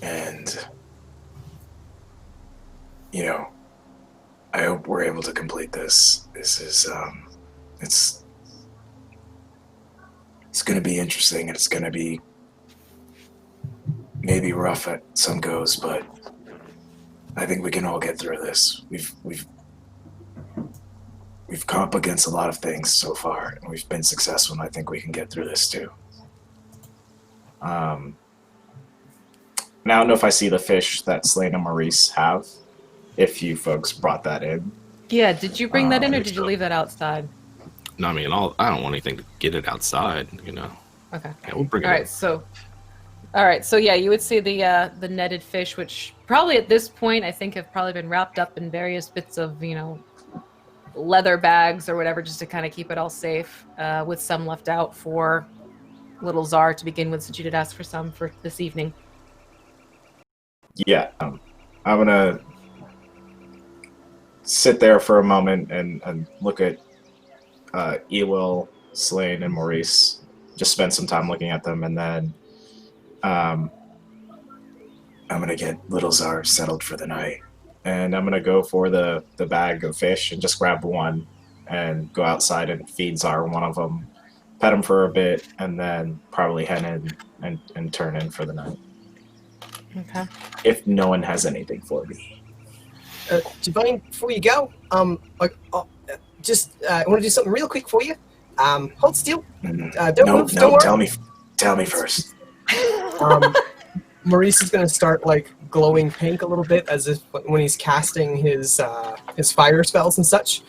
And, I hope we're able to complete this. This is, it's going to be interesting, and it's going to be maybe rough at some goes, but I think we can all get through this. We've come up against a lot of things so far, and we've been successful, and I think we can get through this too. Now, I don't know if I see the fish that Slane and Maurice have, if you folks brought that in. Yeah, did you bring that in or did you leave that outside? No, I mean, I don't want anything to get it outside, Okay. Yeah, we'll bring it in. All right, so yeah, you would see the netted fish, which probably at this point I think have probably been wrapped up in various bits of, leather bags or whatever, just to kind of keep it all safe, with some left out for little Czar to begin with, since you did ask for some for this evening. Yeah, I'm gonna sit there for a moment and look at Ewell, Slane, and Maurice. Just spend some time looking at them, and then I'm gonna get little Czar settled for the night. and I'm gonna go for the bag of fish and just grab one and go outside and feed Czar one of them, pet him for a bit, and then probably head in and turn in for the night. Okay. If no one has anything for me. Divine, before you go, I want to do something real quick for you. Hold still. Don't move. Don't worry. Tell me first. Maurice is going to start glowing pink a little bit, as if when he's casting his fire spells and such.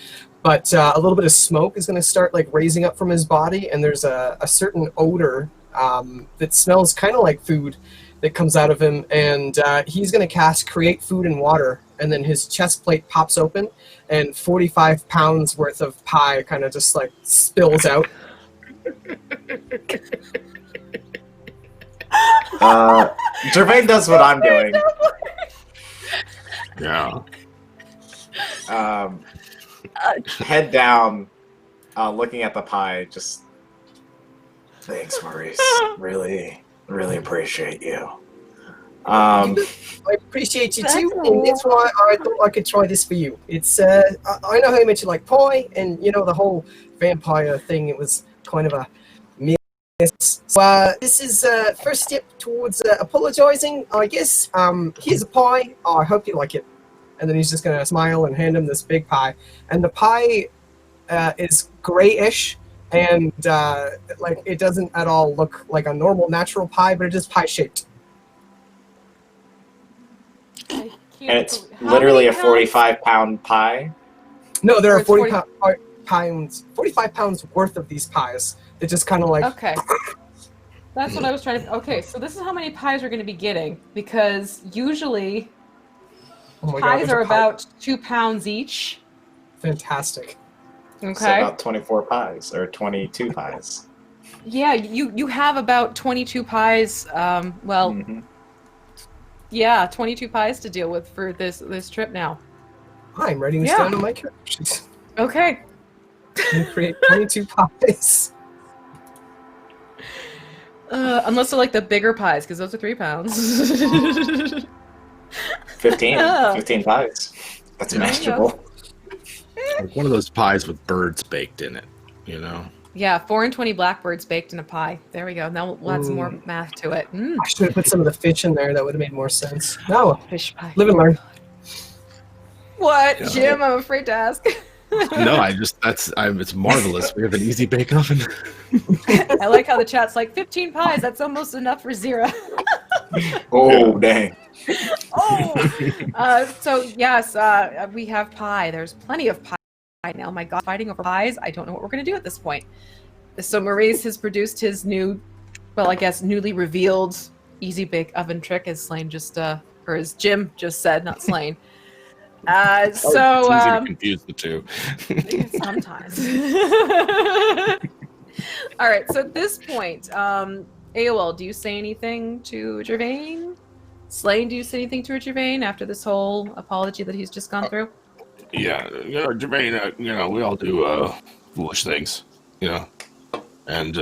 But a little bit of smoke is going to start raising up from his body, and there's a certain odor that smells kind of like food that comes out of him, and he's going to cast Create Food and Water, and then his chest plate pops open, and 45 pounds worth of pie kind of just spills out. Gervain does what I'm doing. Yeah. Head down, looking at the pie, just... Thanks, Maurice. Really, really appreciate you. I appreciate you too, and that's why I thought I could try this for you. It's I know how much you like pie, and the whole vampire thing. It was kind of a Yes. So, this is first step towards apologizing, I guess. Here's a pie. Oh, I hope you like it. And then he's just gonna smile and hand him this big pie. And the pie is grayish, and like it doesn't at all look like a normal natural pie, but it is pie shaped. I can't And it's believe- how literally a many pounds? 45-pound pie. No, there Or are it's 45 pounds worth of these pies. They're just kind of like. Okay. That's what I was trying to. Okay, so this is how many pies we're going to be getting, because usually Oh my God, pies there's are a pie. about 2 pounds each. Fantastic. So Okay. about 24 pies or 22 pies. Yeah, you have about 22 pies. Well, Mhm. yeah, 22 pies to deal with for this trip now. I'm writing this Yeah. down on my character sheet. Okay. And create 22 pies. Unless they're like the bigger pies, because those are 3 pounds. 15. Oh. 15 pies. That's There you manageable. Like one of those pies with birds baked in it, you know? Yeah, 4 and 20 blackbirds baked in a pie. There we go. Now we'll add some more math to it. I should have put some of the fish in there. That would have made more sense. No, Fish pie. live and learn. What, Yeah. Jim? I'm afraid to ask. No, it's marvelous. We have an easy bake oven. I like how the chat's like 15 pies. That's almost enough for Zira. Oh, dang. So yes, we have pie. There's plenty of pie now. My God, fighting over pies. I don't know what we're gonna do at this point. So Maurice has produced his new, well, I guess newly revealed easy bake oven trick, as Slane just, or as Jim just said, not Slane. It's easy to So confuse the two. sometimes. All right. So at this point, AOL, do you say anything to Gervain? Slane, do you say anything to Gervain after this whole apology that he's just gone through? Yeah, Jermaine, we all do foolish things, and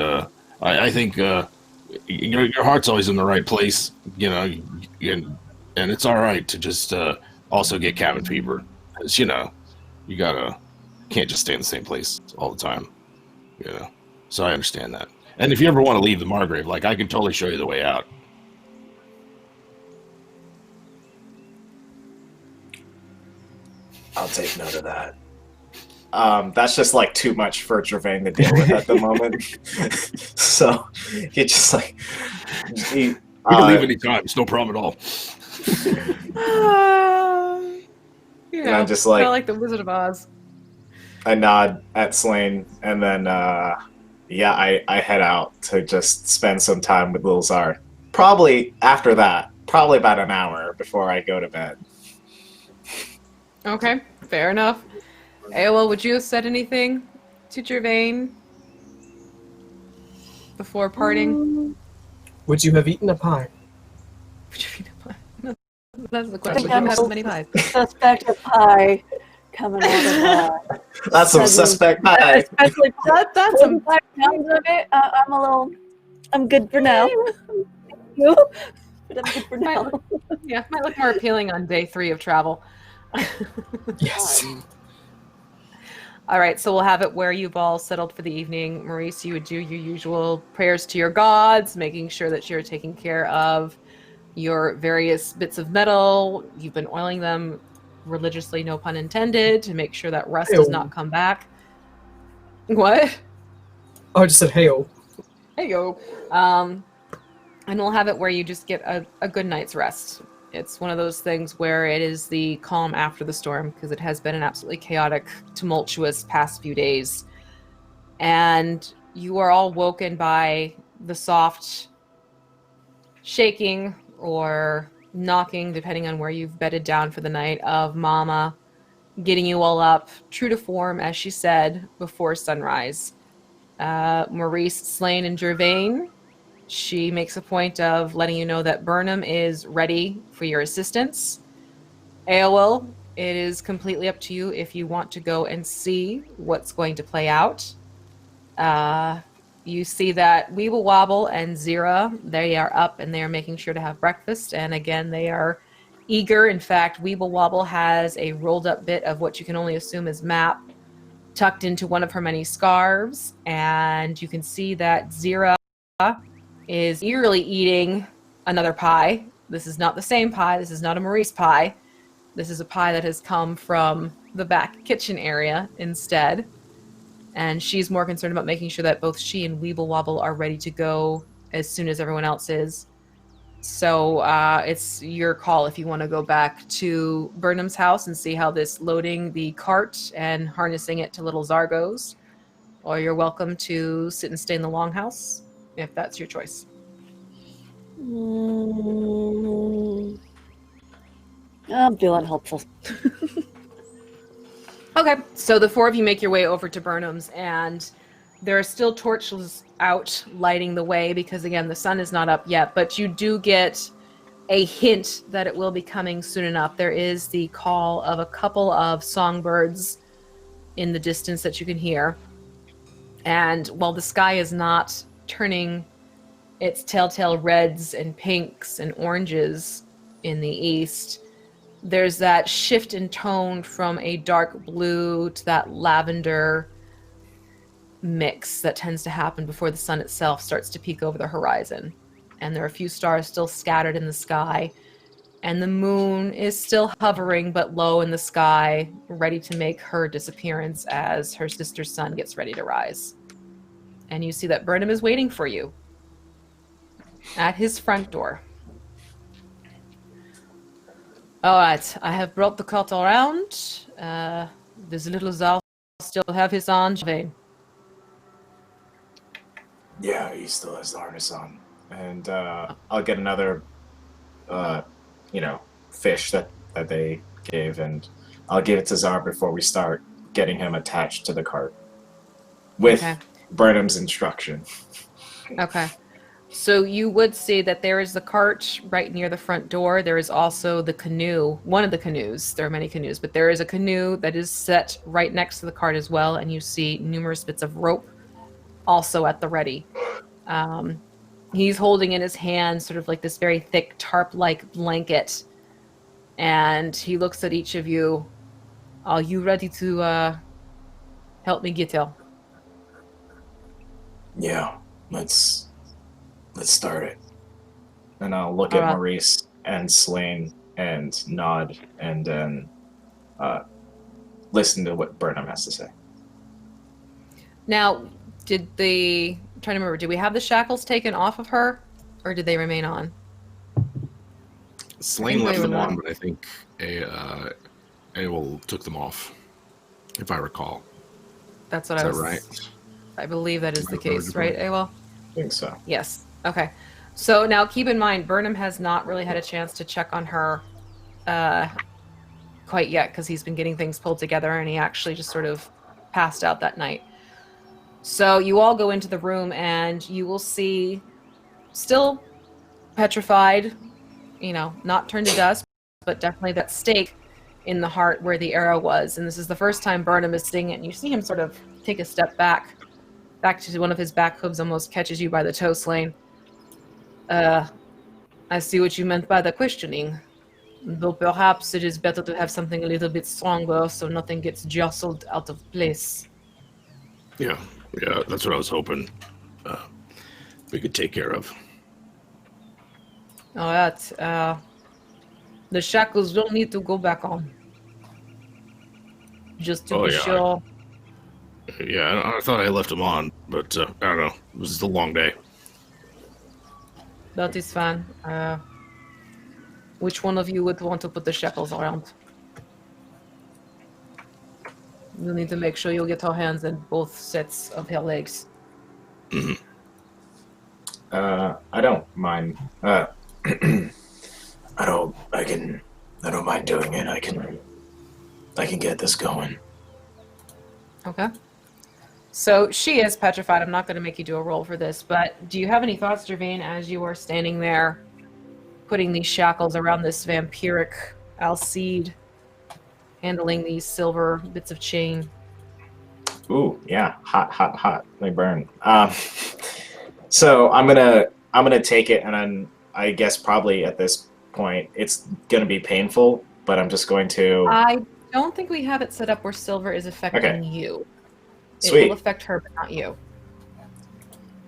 I think your heart's always in the right place, and it's all right to just also get cabin fever, 'cause, you can't just stay in the same place all the time, So I understand that. And if you ever want to leave the Margreave, like, I can totally show you the way out. I'll take note of that. That's just like too much for Gervain to deal with at the moment. So he just like We can leave anytime. It's no problem at all. I'm just like- kinda like the Wizard of Oz. I nod at Slane and then I head out to just spend some time with Lil Zar. Probably after that, probably about an hour before I go to bed. Okay, fair enough. AOL, would you have said anything to Gervain before parting? Would you have eaten a pie? That's the question. Would you have many pies? Suspect of pie coming out of That's some suspect pie. especially That's some 45 pounds of it. I'm good for now. Thank you. But I'm good for now. might look more appealing on day 3 of travel. Yes. All right, so we'll have it where you've all settled for the evening. Maurice, you would do your usual prayers to your gods, making sure that you're taking care of your various bits of metal. You've been oiling them religiously, no pun intended, to make sure that rust does not come back. What? Oh, I just said hey-o. Hey yo. And we'll have it where you just get a good night's rest. It's one of those things where it is the calm after the storm, because it has been an absolutely chaotic, tumultuous past few days. And you are all woken by the soft shaking or knocking, depending on where you've bedded down for the night, of Mama getting you all up, true to form, as she said, before sunrise. Maurice, Slane, and Gervain, she makes a point of letting you know that Burnham is ready for your assistance. AOL, it is completely up to you if you want to go and see what's going to play out. You see that Weeble, Wobble, and Zira, they are up and they are making sure to have breakfast. And again, they are eager. In fact, Weeble Wobble has a rolled up bit of what you can only assume is map tucked into one of her many scarves. And you can see that Zira is eerily eating another pie. This is not the same pie. This is not a Maurice pie. This is a pie that has come from the back kitchen area instead. And she's more concerned about making sure that both she and Weeble Wobble are ready to go as soon as everyone else is. So it's your call if you want to go back to Burnham's house and see how this loading the cart and harnessing it to little Zar goes. Or you're welcome to sit and stay in the Longhouse, if that's your choice. I'm feeling hopeful. Okay, so the four of you make your way over to Burnham's, and there are still torches out lighting the way because, again, the sun is not up yet, but you do get a hint that it will be coming soon enough. There is the call of a couple of songbirds in the distance that you can hear. And while the sky is not turning its telltale reds and pinks and oranges in the east, there's that shift in tone from a dark blue to that lavender mix that tends to happen before the sun itself starts to peek over the horizon. And there are a few stars still scattered in the sky. And the moon is still hovering but low in the sky, ready to make her disappearance as her sister's sun gets ready to rise. And you see that Burnham is waiting for you at his front door. All right, I have brought the cart around. Does little Zal still have his on, Javain? Yeah, he still has the harness on. And I'll get another, fish that they gave, and I'll give it to Zara before we start getting him attached to the cart. With Burnham's instruction. Okay. So you would see that there is the cart right near the front door. There is also the canoe, one of the canoes. There are many canoes, but there is a canoe that is set right next to the cart as well, and you see numerous bits of rope also at the ready. He's holding in his hand sort of like this very thick tarp-like blanket, and he looks at each of you. Are you ready to help me get out? Yeah, let's start it. And I'll look at Maurice and Slane and nod and then listen to what Burnham has to say. Now, I'm trying to remember, did we have the shackles taken off of her, or did they remain on? Slane left them on, but I think Awol took them off, if I recall. That's what Is I that was. right? I believe that is the case, right, Awol? I think so. Yes. Okay. So now keep in mind, Burnham has not really had a chance to check on her quite yet because he's been getting things pulled together, and he actually just sort of passed out that night. So you all go into the room, and you will see, still petrified, not turned to dust, but definitely that stake in the heart where the arrow was. And this is the first time Burnham is seeing it, and you see him sort of take a step back to one of his back hooves, almost catches you by the toe, Slane. I see what you meant by the questioning. Though perhaps it is better to have something a little bit stronger so nothing gets jostled out of place. Yeah, that's what I was hoping we could take care of. All right. The shackles don't need to go back on. Just to be sure. I thought I left them on, but I don't know. It was just a long day. That is fine. Which one of you would want to put the shackles around? You'll need to make sure you'll get your hands in both sets of her legs. Mm-hmm. I don't mind. I don't mind doing it. I can get this going. Okay. So she is petrified. I'm not going to make you do a roll for this, but do you have any thoughts, Javain, as you are standing there putting these shackles around this vampiric Alcide, handling these silver bits of chain? Ooh, yeah, hot. They burn. So I'm gonna take it, and then I guess probably at this point it's gonna be painful, but I'm just going to. I don't think we have it set up where silver is affecting you. Sweet. It will affect her, but not you.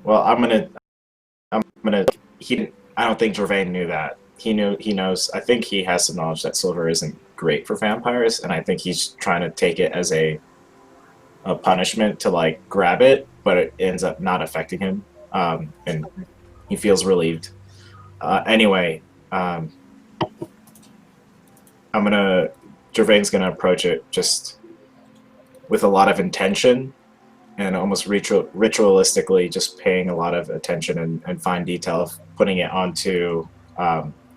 Well, I'm gonna I don't think Gervain knew that. He knows. I think he has some knowledge that silver isn't great for vampires, and I think he's trying to take it as a punishment to like grab it, but it ends up not affecting him, and he feels relieved. Anyway, Gervain's gonna approach it just with a lot of intention and almost ritualistically, just paying a lot of attention and fine detail of putting it onto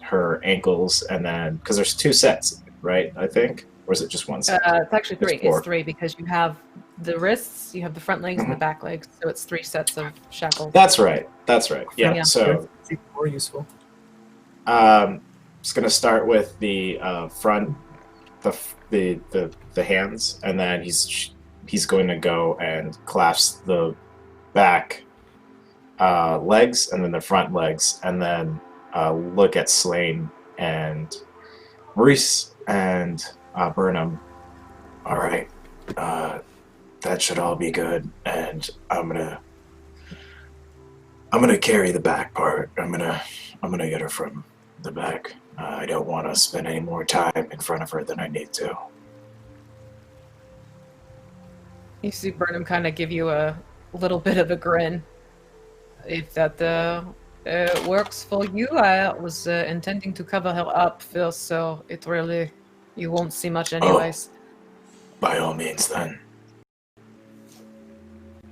her ankles, and then because there's 2 sets, right? I think, or is it just 1 set? It's actually 3. It's 4. It's 3 because you have the wrists, you have the front legs, and the back legs. So it's 3 sets of shackles. That's right. Yeah. Yeah. So More useful. just gonna start with the front, the hands, and then he's going to go and clasp the back legs and then the front legs, and then look at Slain and Maurice and Burnham. All right, that should all be good, and I'm gonna carry the back part. I'm gonna get her from the back. I don't want to spend any more time in front of her than I need to. You see Burnham kind of give you a little bit of a grin. If that works for you, I was intending to cover her up first, so it really, you won't see much anyways. By all means, then.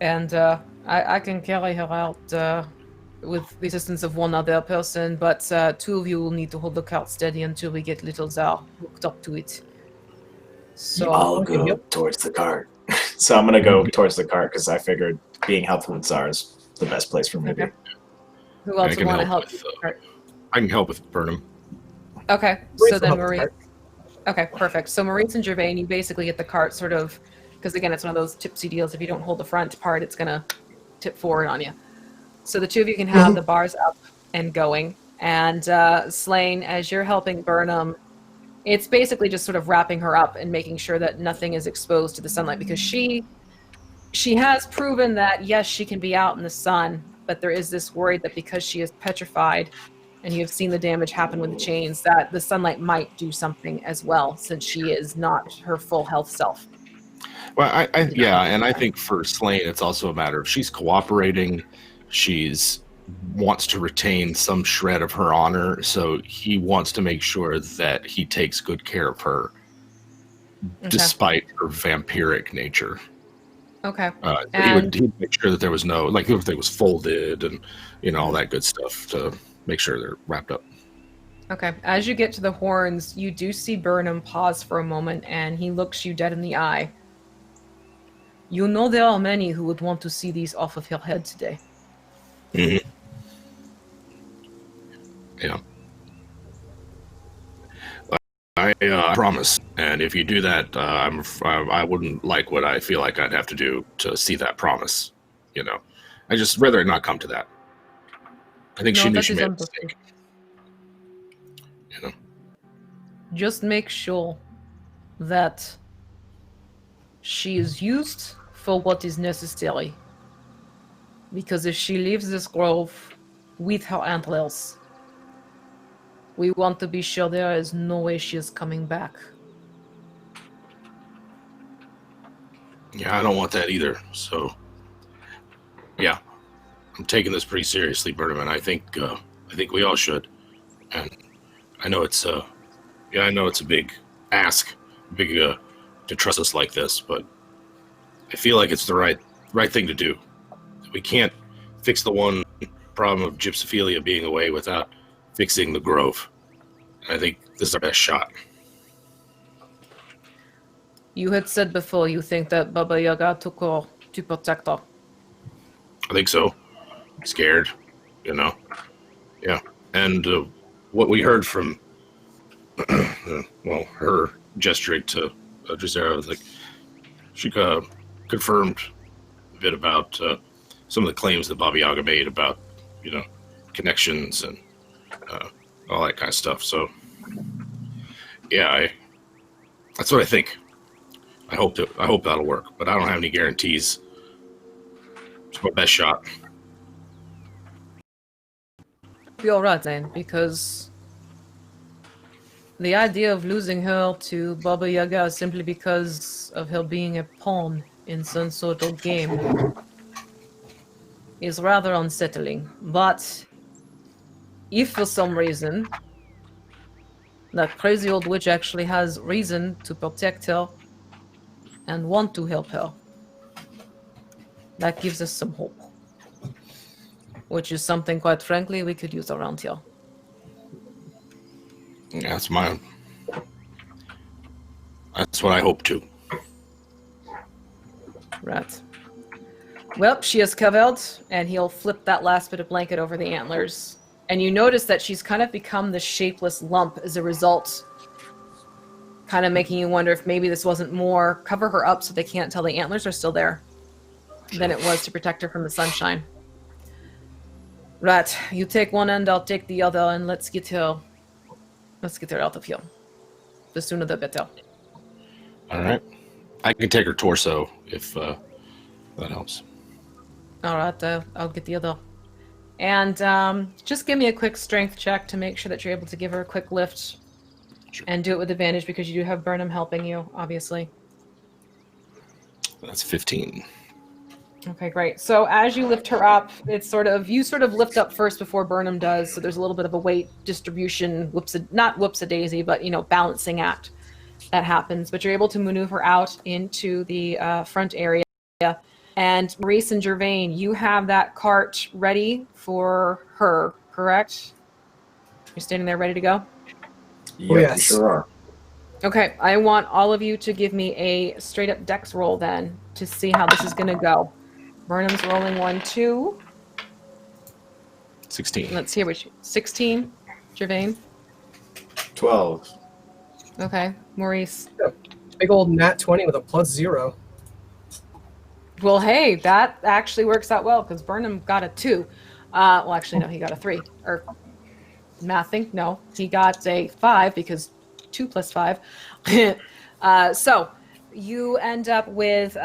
And I can carry her out with the assistance of one other person, but 2 of you will need to hold the cart steady until we get little Zar hooked up to it. So I'll go towards the cart. So I'm gonna go towards the cart because I figured being helpful with Zara is the best place for me to be. Who else would want to help? I can help with Burnham. Okay, Maurice so will then help the Maurice. cart. Okay, perfect. So Maurice and Gervain, you basically get the cart sort of, because again, it's one of those tipsy deals. If you don't hold the front part, it's gonna tip forward on you. So the 2 of you can have the bars up and going. And Slain, as you're helping Burnham, it's basically just sort of wrapping her up and making sure that nothing is exposed to the sunlight, because she has proven that yes, she can be out in the sun, but there is this worry that because she is petrified, and you have seen the damage happen with the chains, that the sunlight might do something as well, since she is not her full health self. Well, and I think for Slain, it's also a matter of she's cooperating. She's wants to retain some shred of her honor, so he wants to make sure that he takes good care of her, despite her vampiric nature. Okay. He would make sure that there was no, like, everything was folded and, all that good stuff to make sure they're wrapped up. Okay. As you get to the horns, you do see Burnham pause for a moment, and he looks you dead in the eye. You know there are many who would want to see these off of your head today. Mm-hmm. Yeah. I promise. And if you do that, I wouldn't like what I feel like I'd have to do to see that promise. I just rather it not come to that. I think she knew she made a mistake. Just make sure that she is used for what is necessary. Because if she leaves this grove with her antlers, we want to be sure there is no way she is coming back. Yeah, I don't want that either. So, yeah, I'm taking this pretty seriously, Burnham, and I think we all should. And I know it's a big ask, to trust us like this, but I feel like it's the right thing to do. We can't fix the one problem of gypsophilia being away without fixing the grove. I think this is our best shot. You had said before you think that Baba Yaga took her to protect her. I think so. Scared, Yeah. And what we heard from, her gesturing to Zira, was like, she confirmed a bit about some of the claims that Baba Yaga made about, connections and all that kind of stuff. So, yeah, that's what I think. I hope that'll work, but I don't have any guarantees. It's my best shot. be alright then, because the idea of losing her to Baba Yaga simply because of her being a pawn in some sort of game is rather unsettling. But if for some reason that crazy old witch actually has reason to protect her and want to help her, that gives us some hope. Which is something, quite frankly, we could use around here. Yeah, that's what I hope to. Right. Well, she is covered, and he'll flip that last bit of blanket over the antlers. And you notice that she's kind of become this shapeless lump as a result, kind of making you wonder if maybe this wasn't more cover her up so they can't tell the antlers are still there than it was to protect her from the sunshine. Right, you take one end, I'll take the other, and let's get her out of here. The sooner the better. All right. I can take her torso if that helps. All right, I'll get the other. And just give me a quick strength check to make sure that you're able to give her a quick lift. Sure. And do it with advantage because you do have Burnham helping you, obviously. That's 15. Okay, great. So as you lift her up, it's you lift up first before Burnham does, so there's a little bit of a weight distribution, not whoops-a-daisy, but, balancing act that happens. But you're able to maneuver out into the front area. And Maurice and Gervain, you have that cart ready for her, correct? You're standing there ready to go? Yep, yes. you sure are. Okay, I want all of you to give me a straight-up dex roll then to see how this is going to go. Burnham's rolling 1, 2. 16. Let's hear what 16. Gervain. 12. Okay, Maurice. Big old nat 20 with a +0. Well, hey, that actually works out well because Burnham got a 2. Well, actually, no, he got a 3. Or mathing? No, he got a 5 because 2 + 5. So you end up with,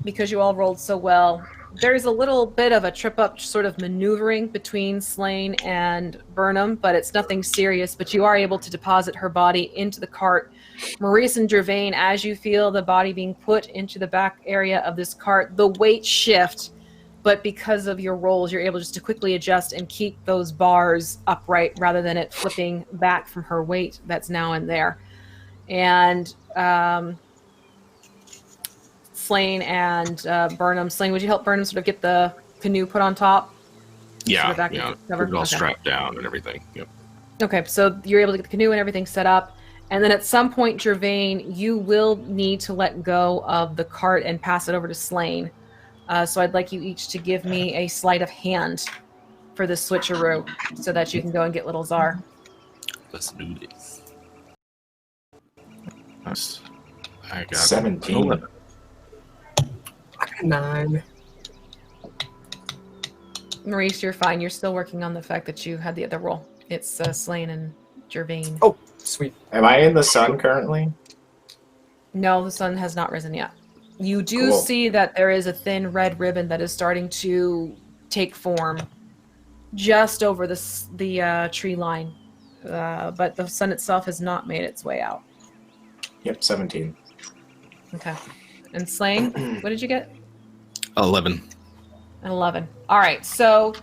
because you all rolled so well, there's a little bit of a trip-up sort of maneuvering between Slain and Burnham, but it's nothing serious. But you are able to deposit her body into the cart. Maurice and Gervain, as you feel the body being put into the back area of this cart, the weight shift, but because of your rolls, you're able just to quickly adjust and keep those bars upright rather than it flipping back from her weight that's now in there. And Slain and Burnham. Slain, would you help Burnham sort of get the canoe put on top? Yeah, Back yeah. cover? Get it all Okay. strapped down and everything. Yep. Okay, so you're able to get the canoe and everything set up. And then at some point, Gervain, you will need to let go of the cart and pass it over to Slain. So I'd like you each to give me a sleight of hand for the switcheroo so that you can go and get little Czar. Let's do this. Nice. I got 17. 11. 9. Maurice, you're fine. You're still working on the fact that you had the other roll. It's Slain and Gervain. Oh, sweet. Am I in the sun currently? No, the sun has not risen yet. You do Cool. see that there is a thin red ribbon that is starting to take form just over the tree line. But the sun itself has not made its way out. Yep, 17. Okay. And Slain, what did you get? 11. An 11. All right. So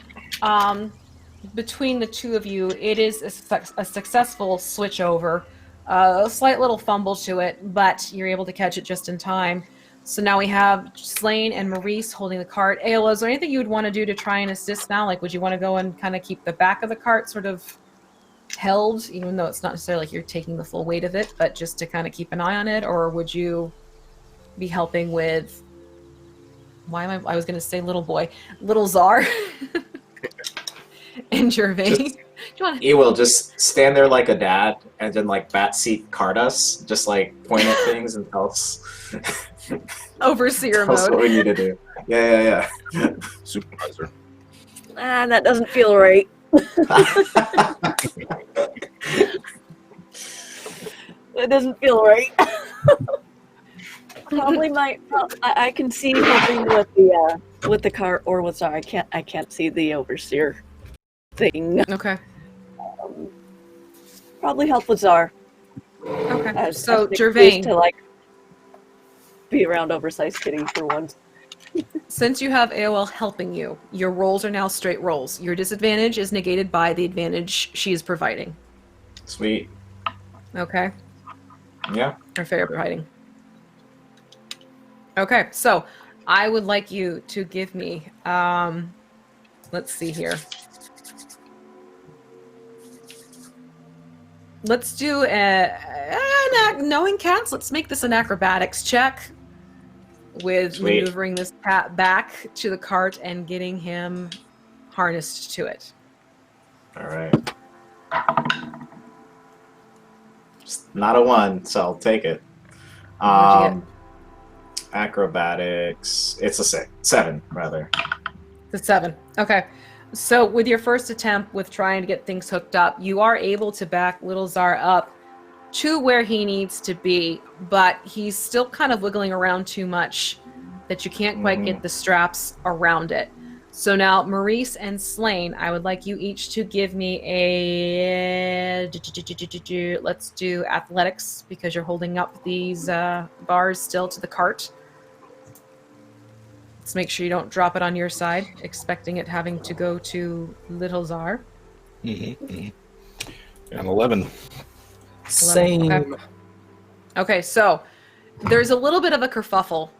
between the two of you, it is a successful switch over. A slight little fumble to it, but you're able to catch it just in time. So now we have Slain and Maurice holding the cart. Ayla, is there anything you would want to do to try and assist now? Like, would you want to go and kind of keep the back of the cart sort of held, even though it's not necessarily like you're taking the full weight of it, but just to kind of keep an eye on it? Or would you be helping with, I was going to say little boy, little Czar and Gervain. You will just stand there like a dad and then like bat seat cart us, just like point at things and tell us, Overseer tell us what mode. we need to do. Yeah. Supervisor. That doesn't feel right. It doesn't feel right. Probably I can see helping with the cart or with I can't see the overseer. thing. Okay. Probably help with Zar. Okay. As So, an excuse Gervain, to like be around oversized kitty for once. since you have AOL helping you, your rolls are now straight rolls. Your disadvantage is negated by the advantage she is providing. Sweet. Okay? Yeah. Or fair providing. Okay, so I would like you to give me, let's see here. Let's do knowing cats. Let's make this an acrobatics check with Sweet. maneuvering this cat back to the cart and getting him harnessed to it. All right. Just not a 1, so I'll take it. What'd you Acrobatics. It's a 7, rather. The 7. Okay. So with your first attempt with trying to get things hooked up, you are able to back little Zar up to where he needs to be, but he's still kind of wiggling around too much that you can't quite get the straps around it. So now, Maurice and Slain, I would like you each to give me a... Let's do athletics, because you're holding up these bars still to the cart. Let's make sure you don't drop it on your side, expecting it having to go to little Zar. And 11. Same. Okay. Okay, so there's a little bit of a kerfuffle.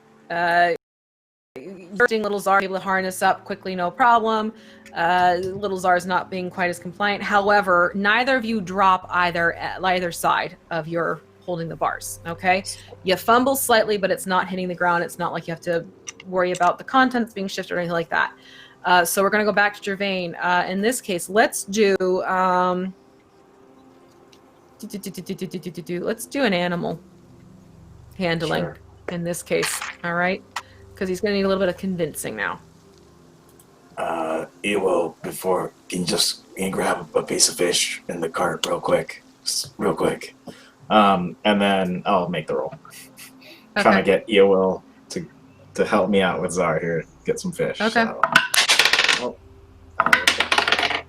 You're seeing little Zar able to harness up quickly, no problem. Little Zar's not being quite as compliant. However, neither of you drop either side of your holding the bars. Okay, you fumble slightly, but it's not hitting the ground. It's not like you have to worry about the contents being shifted or anything like that. So we're going to go back to Gervain. In this case, let's do let's do an animal handling. Sure. In this case, all right, because he's going to need a little bit of convincing now. Before, can you grab a piece of fish in the cart real quick? Just real quick. And then I'll make the roll. Trying to get Eowil to help me out with Zar here. Get some fish. Okay. So.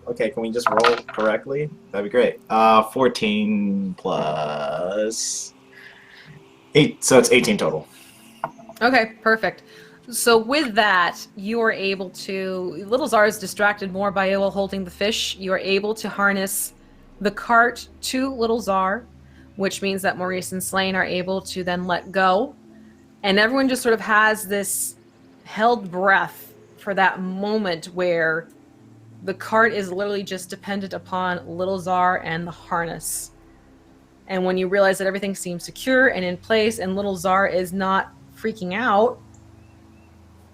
Okay, can we just roll correctly? That'd be great. 14 plus 8, so it's 18 total. Okay, perfect. So with that, you are able to... Little Zar is distracted more by Eowil holding the fish. You are able to harness the cart to Little Zar, which means that Maurice and Slain are able to then let go. And everyone just sort of has this held breath for that moment where the cart is literally just dependent upon Little Zar and the harness. And when you realize that everything seems secure and in place and Little Zar is not freaking out,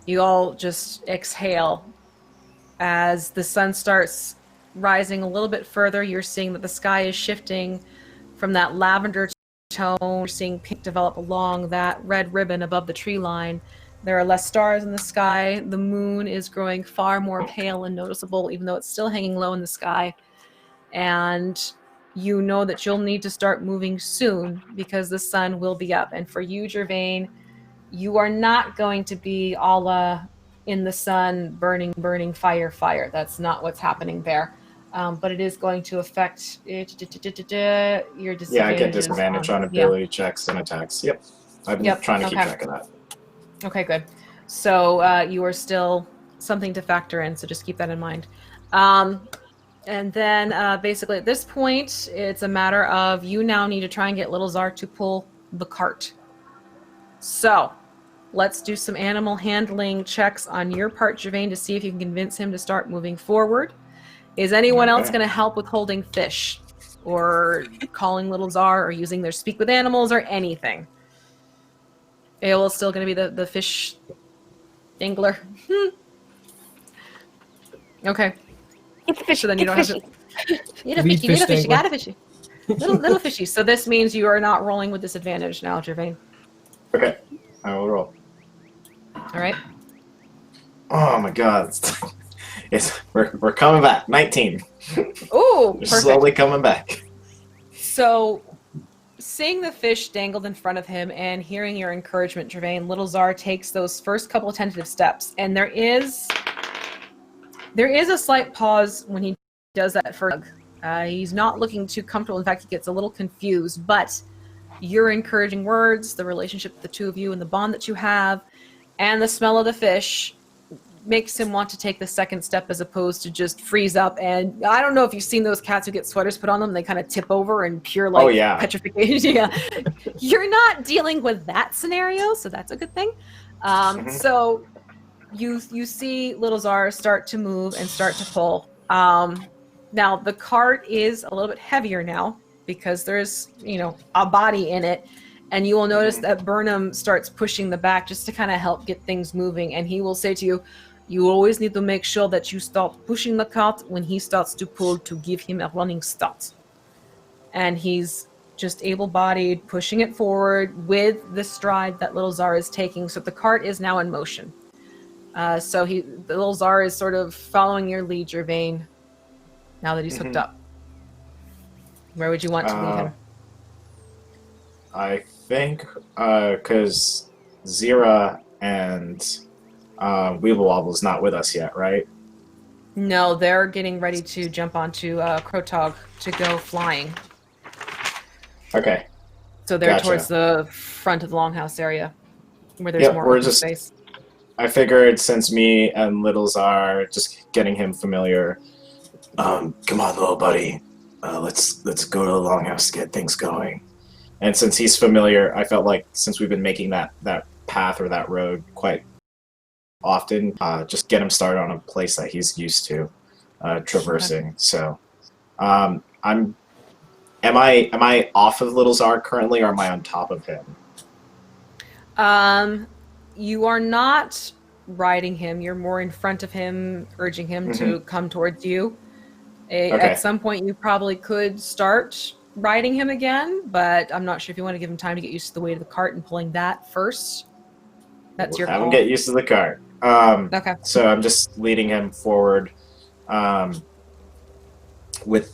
you all just exhale. As the sun starts rising a little bit further, you're seeing that the sky is shifting from that lavender tone. You're seeing pink develop along that red ribbon above the tree line. There are less stars in the sky. The moon is growing far more pale and noticeable, even though it's still hanging low in the sky. And you know that you'll need to start moving soon because the sun will be up. And for you, Gervain, you are not going to be a la in the sun, burning, fire. That's not what's happening there. But it is going to affect your disadvantage. Yeah, I get disadvantage on ability checks and attacks. Yep. I've been trying to keep track of that. Okay, good. So you are still something to factor in, so just keep that in mind. And then basically at this point, it's a matter of you now need to try and get Little Zar to pull the cart. So let's do some animal handling checks on your part, Gervain, to see if you can convince him to start moving forward. Is anyone else going to help with holding fish or calling Little Zar or using their speak with animals or anything? Eowyl's still going to be the fish dangler. Okay. It's fishy. So then you don't have to... Need a fishy, got a fishy. Little fishy. So this means you are not rolling with disadvantage now, Gervain. Okay. I will roll. All right. Oh my god. We're coming back. 19. Ooh, We're perfect. slowly coming back. So, seeing the fish dangled in front of him and hearing your encouragement, Gervain, Little Zar takes those first couple of tentative steps, and there is a slight pause when he does that for Doug. He's not looking too comfortable. In fact, he gets a little confused, but your encouraging words, the relationship with the two of you and the bond that you have, and the smell of the fish makes him want to take the second step as opposed to just freeze up. And I don't know if you've seen those cats who get sweaters put on them, they kind of tip over in pure petrification. Yeah. You're not dealing with that scenario, so that's a good thing. So you see little Zara start to move and start to pull. Now the cart is a little bit heavier now because there's, a body in it. And you will notice that Burnham starts pushing the back just to kind of help get things moving. And he will say to you, you always need to make sure that you start pushing the cart when he starts to pull to give him a running start. And he's just able-bodied, pushing it forward with the stride that little Zara is taking. So the cart is now in motion. So the little Zara is sort of following your lead, Gervain, now that he's hooked up. Where would you want to lead him? I think because Zira and Weeble Wobble's not with us yet, right? No, they're getting ready to jump onto Krotog to go flying. Okay. So they're Gotcha. towards the front of the Longhouse area, where there's more open space. I figured since me and Littles are just getting him familiar. Come on, little buddy. Let's go to the Longhouse to get things going. And since he's familiar, I felt like since we've been making that path or that road quite often, just get him started on a place that he's used to traversing. Okay. So, am I off of Little Zar currently, or am I on top of him? You are not riding him. You're more in front of him, urging him to come towards you. Okay. At some point, you probably could start riding him again, but I'm not sure if you want to give him time to get used to the weight of the cart and pulling that first. That's your call. Have him get used to the cart. Okay. So I'm just leading him forward with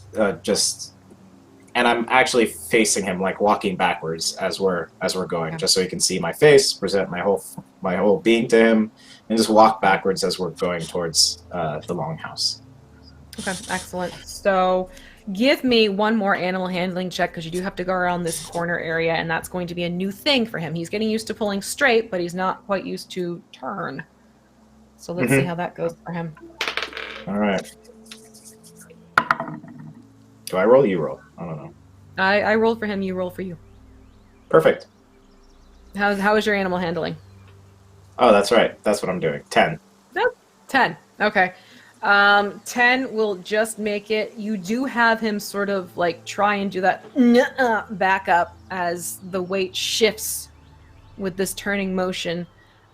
and I'm actually facing him, like walking backwards as we're going, just so he can see my face, present my whole being to him, and just walk backwards as we're going towards the Longhouse. Okay, excellent. So give me one more animal handling check, because you do have to go around this corner area, and that's going to be a new thing for him. He's getting used to pulling straight, but he's not quite used to turn. So let's see how that goes for him. All right. Do I roll? You roll. I don't know. I rolled for him. You roll for you. Perfect. How is your animal handling? Oh, that's right. That's what I'm doing. 10. No, 10. Okay. 10 will just make it. You do have him sort of like try and do that back up as the weight shifts with this turning motion.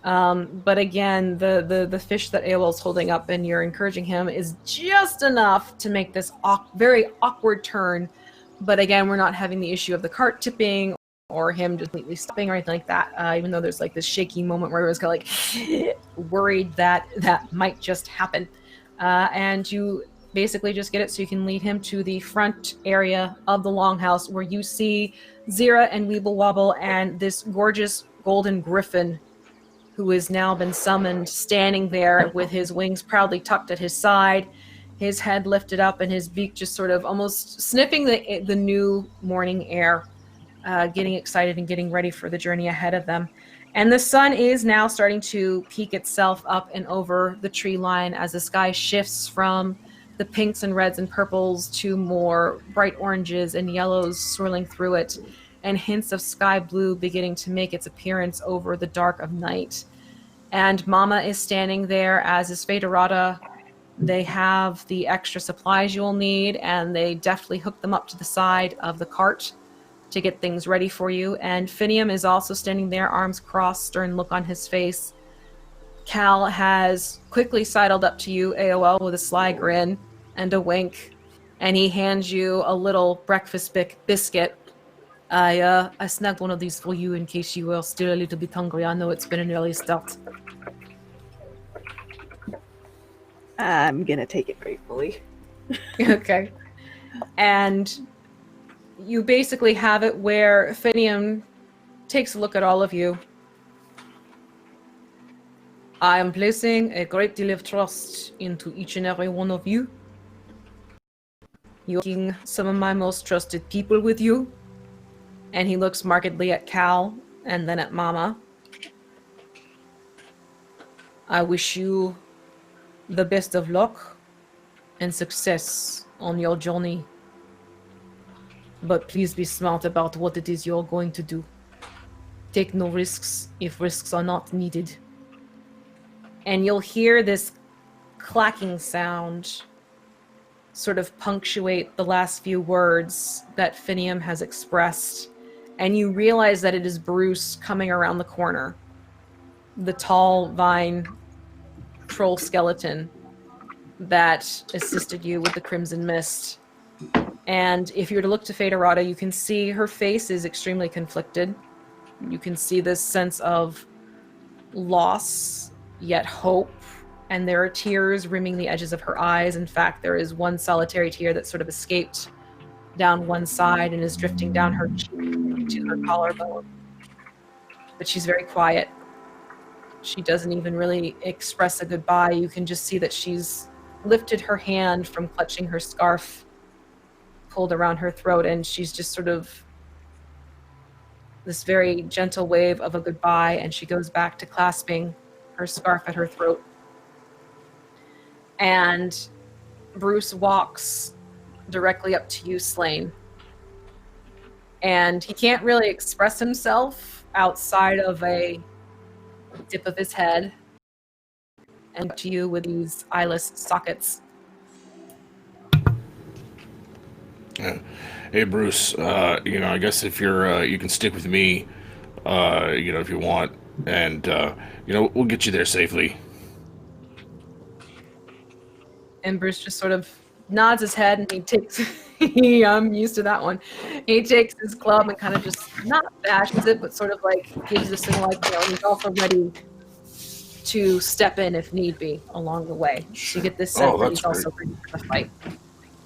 But again, the fish that Aowell's holding up and you're encouraging him is just enough to make this very awkward turn. But again, we're not having the issue of the cart tipping or him just completely stopping or anything like that, even though there's like this shaky moment where everyone's kind of like worried that that might just happen. And you basically just get it so you can lead him to the front area of the Longhouse, where you see Zira and Weeble Wobble and this gorgeous golden Gryphon, who has now been summoned, standing there with his wings proudly tucked at his side, his head lifted up and his beak just sort of almost sniffing the new morning air, getting excited and getting ready for the journey ahead of them. And the sun is now starting to peek itself up and over the tree line as the sky shifts from the pinks and reds and purples to more bright oranges and yellows swirling through it, and hints of sky blue beginning to make its appearance over the dark of night. And Mama is standing there, as is Errata. They have the extra supplies you'll need, and they deftly hook them up to the side of the cart to get things ready for you. And Finium is also standing there, arms crossed, stern look on his face. Cal has quickly sidled up to you, AOL, with a sly grin and a wink, and he hands you a little breakfast biscuit. I snagged one of these for you in case you were still a little bit hungry. I know it's been an early start. I'm gonna take it gratefully. Okay. And you basically have it where Finium takes a look at all of you. I am placing a great deal of trust into each and every one of you. You're taking some of my most trusted people with you. And he looks markedly at Cal and then at Mama. I wish you the best of luck and success on your journey. But please be smart about what it is you're going to do. Take no risks if risks are not needed. And you'll hear this clacking sound sort of punctuate the last few words that Finium has expressed. And you realize that it is Bruce coming around the corner. The tall vine troll skeleton that assisted you with the Crimson Mist. And if you were to look to Fate Errata, you can see her face is extremely conflicted. You can see this sense of loss, yet hope, and there are tears rimming the edges of her eyes. In fact, there is one solitary tear that sort of escaped down one side and is drifting down her cheek to her collarbone. But she's very quiet. She doesn't even really express a goodbye. You can just see that she's lifted her hand from clutching her scarf pulled around her throat, and she's just sort of this very gentle wave of a goodbye, and she goes back to clasping her scarf at her throat. And Bruce walks directly up to you, Slain. And he can't really express himself outside of a dip of his head and to you with these eyeless sockets. Hey, Bruce, I guess if you're, you can stick with me, if you want, and, we'll get you there safely. And Bruce just sort of nods his head, and he takes, I'm used to that one. He takes his club and kind of just, not bashes it, but sort of like gives the signal, like, he's also ready to step in if need be along the way. So you get this sense that he's also ready for the fight.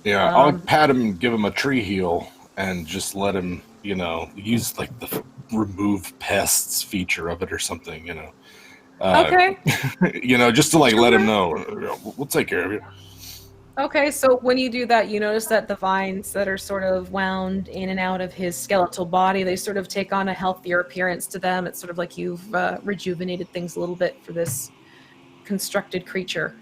Yeah, I'll pat him and give him a tree heal and just let him, use like the remove pests feature of it or something, Okay. Just to let him know. We'll take care of you. Okay, so when you do that, you notice that the vines that are sort of wound in and out of his skeletal body, they sort of take on a healthier appearance to them. It's sort of like you've rejuvenated things a little bit for this constructed creature.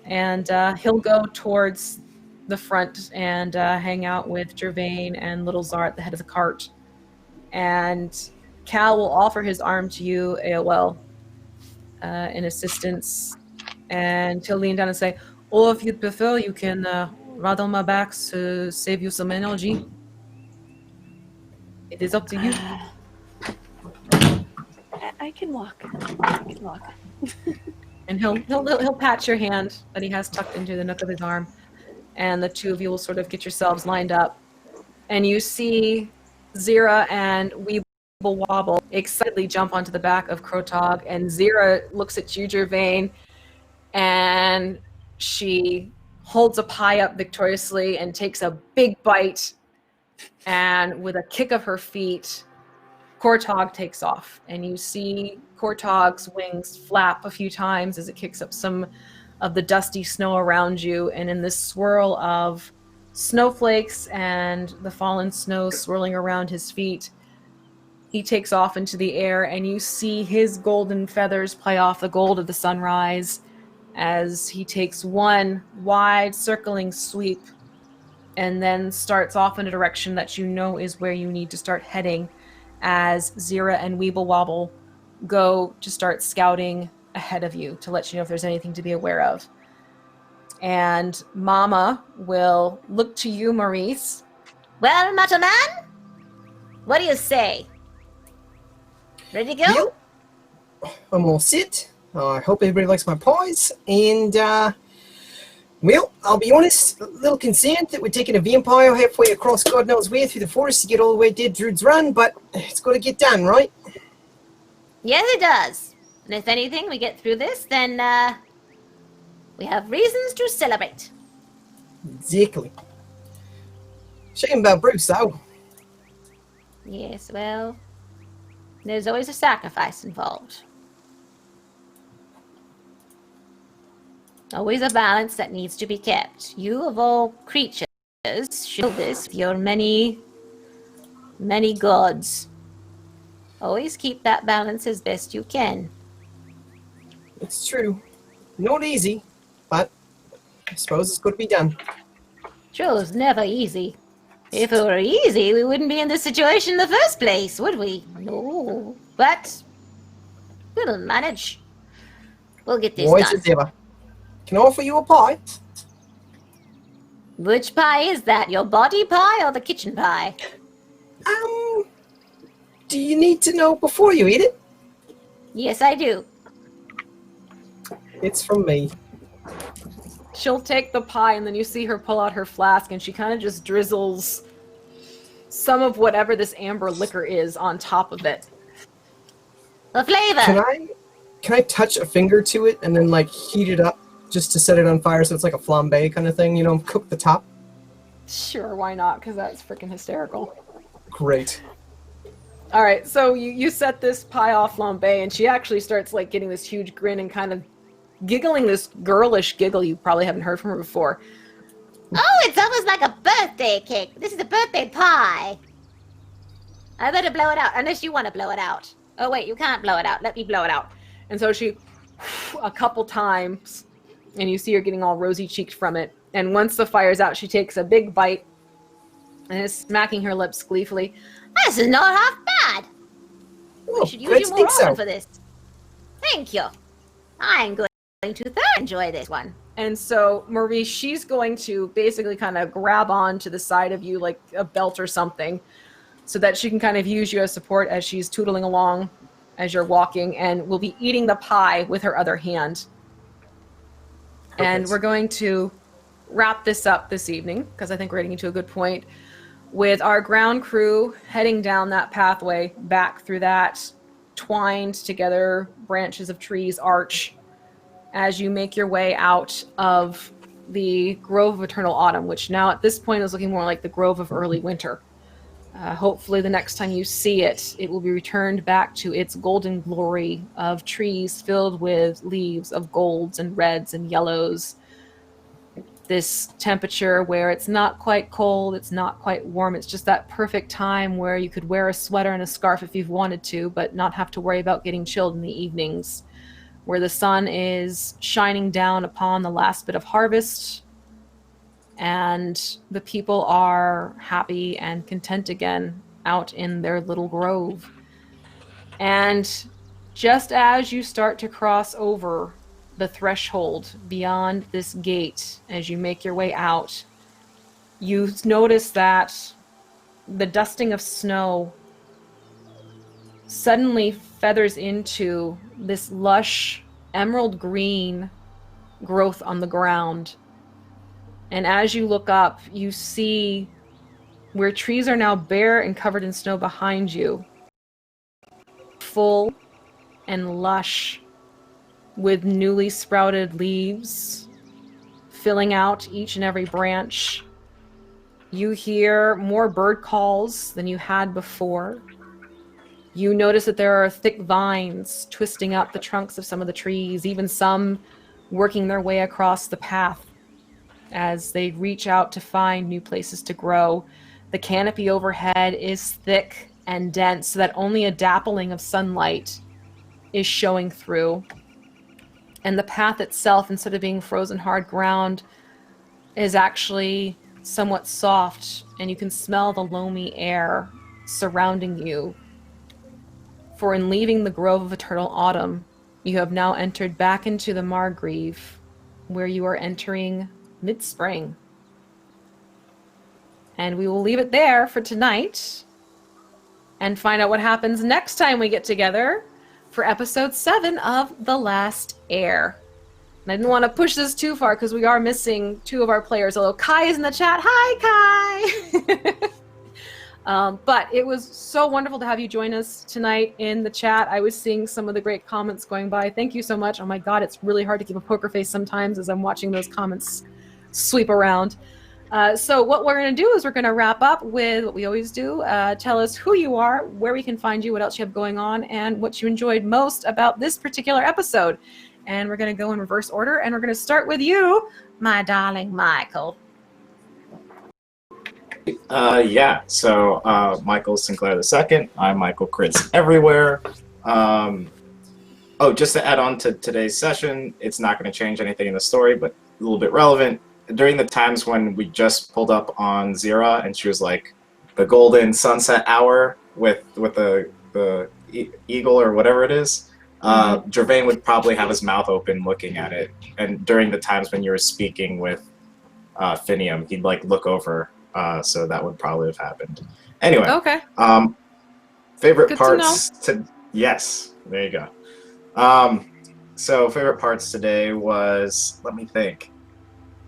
And he'll go towards the front and hang out with Gervain and Little Czar at the head of the cart. And Cal will offer his arm to you, AOL, in assistance. And he'll lean down and say, or if you'd prefer, you can ride on my back to save you some energy. It is up to you. I can walk. And he'll pat your hand that he has tucked into the nook of his arm. And the two of you will sort of get yourselves lined up. And you see Zira and Weeble Wobble excitedly jump onto the back of Krotog. And Zira looks at you, Gervain, and she holds a pie up victoriously and takes a big bite. And with a kick of her feet, Kortog takes off. And you see Kortog's wings flap a few times as it kicks up some of the dusty snow around you, and in this swirl of snowflakes and the fallen snow swirling around his feet, he takes off into the air, and you see his golden feathers play off the gold of the sunrise as he takes one wide circling sweep and then starts off in a direction that you know is where you need to start heading as Zira and Weeble Wobble go to start scouting ahead of you to let you know if there's anything to be aware of. And Mama will look to you, Maurice. Well, Macho Man, what do you say? Ready to go? Well, I'm all set. I hope everybody likes my pies. And, well, I'll be honest, a little concerned that we're taking a vampire halfway across God knows where through the forest to get all the way Dead Druid's Run, but it's got to get done, right? Yes, it does. And if anything, we get through this, then we have reasons to celebrate. Exactly. Shame about Bruce, though. Yes, well, there's always a sacrifice involved. Always a balance that needs to be kept. You, of all creatures, Show this with your many, many gods. Always keep that balance as best you can. It's true. Not easy, but I suppose it's got to be done. True, never easy. If it were easy, we wouldn't be in this situation in the first place, would we? No. But we'll manage. We'll get this Why done. is it ever? Can I offer you a pie? Which pie is that? Your body pie or the kitchen pie? Do you need to know before you eat it? Yes, I do. It's from me. She'll take the pie, and then you see her pull out her flask, and she kind of just drizzles some of whatever this amber liquor is on top of it. The flavor. Can I touch a finger to it and then like heat it up just to set it on fire so it's like a flambe kind of thing? You know, cook the top. Sure, why not? Because that's freaking hysterical. Great. All right, so you set this pie off flambe, and she actually starts like getting this huge grin and kind of giggling this girlish giggle you probably haven't heard from her before. Oh, it's almost like a birthday cake. This is a birthday pie. I better blow it out, unless you want to blow it out. Oh, wait, you can't blow it out. Let me blow it out. And so she, a couple times, and you see her getting all rosy-cheeked from it. And once the fire's out, she takes a big bite and is smacking her lips gleefully. This is not half bad. Oh, We should use you more think often so. for this. Thank you. I'm going to thoroughly enjoy this one. And so Marie, she's going to basically kind of grab on to the side of you like a belt or something so that she can kind of use you as support as she's tootling along as you're walking, and will be eating the pie with her other hand. And Perfect. we're going to wrap this up this evening, because I think we're getting to a good point, with our ground crew heading down that pathway back through that twined together branches of trees arch as you make your way out of the Grove of Eternal Autumn, which now at this point is looking more like the Grove of Early Winter. Hopefully the next time you see it, it will be returned back to its golden glory of trees filled with leaves of golds and reds and yellows. This temperature where it's not quite cold, it's not quite warm, it's just that perfect time where you could wear a sweater and a scarf if you've wanted to, but not have to worry about getting chilled in the evenings, where the sun is shining down upon the last bit of harvest, and the people are happy and content again out in their little grove. And just as you start to cross over the threshold beyond this gate, as you make your way out, you notice that the dusting of snow suddenly feathers into this lush emerald green growth on the ground. And as you look up, you see where trees are now bare and covered in snow behind you, full and lush with newly sprouted leaves filling out each and every branch. You hear more bird calls than you had before. You notice that there are thick vines twisting up the trunks of some of the trees, even some working their way across the path as they reach out to find new places to grow. The canopy overhead is thick and dense so that only a dappling of sunlight is showing through. And the path itself, instead of being frozen hard ground, is actually somewhat soft, and you can smell the Lomi air surrounding you. For in leaving the Grove of Eternal Autumn, you have now entered back into the Margreave, where you are entering mid-spring. And we will leave it there for tonight and find out what happens next time we get together for episode 7 of The Last Heir. And I didn't want to push this too far because we are missing 2 of our players, although Kai is in the chat. Hi, Kai! But it was so wonderful to have you join us tonight in the chat. I was seeing some of the great comments going by. Thank you so much. Oh my god, it's really hard to keep a poker face sometimes as I'm watching those comments sweep around. So what we're going to do is we're going to wrap up with what we always do. Tell us who you are, where we can find you, what else you have going on, and what you enjoyed most about this particular episode. And we're going to go in reverse order, and we're going to start with you, my darling Michael. Yeah. So Michael Sinclair II. I'm Michael Crits everywhere. Just to add on to today's session, it's not going to change anything in the story, but a little bit relevant. During the times when we just pulled up on Zira, and she was like the golden sunset hour with the eagle or whatever it is, Gervain would probably have his mouth open looking at it. And during the times when you were speaking with Finium, he'd like look over. So that would probably have happened. Anyway. Okay. Favorite Good parts yes, there you go. So favorite parts today was, let me think.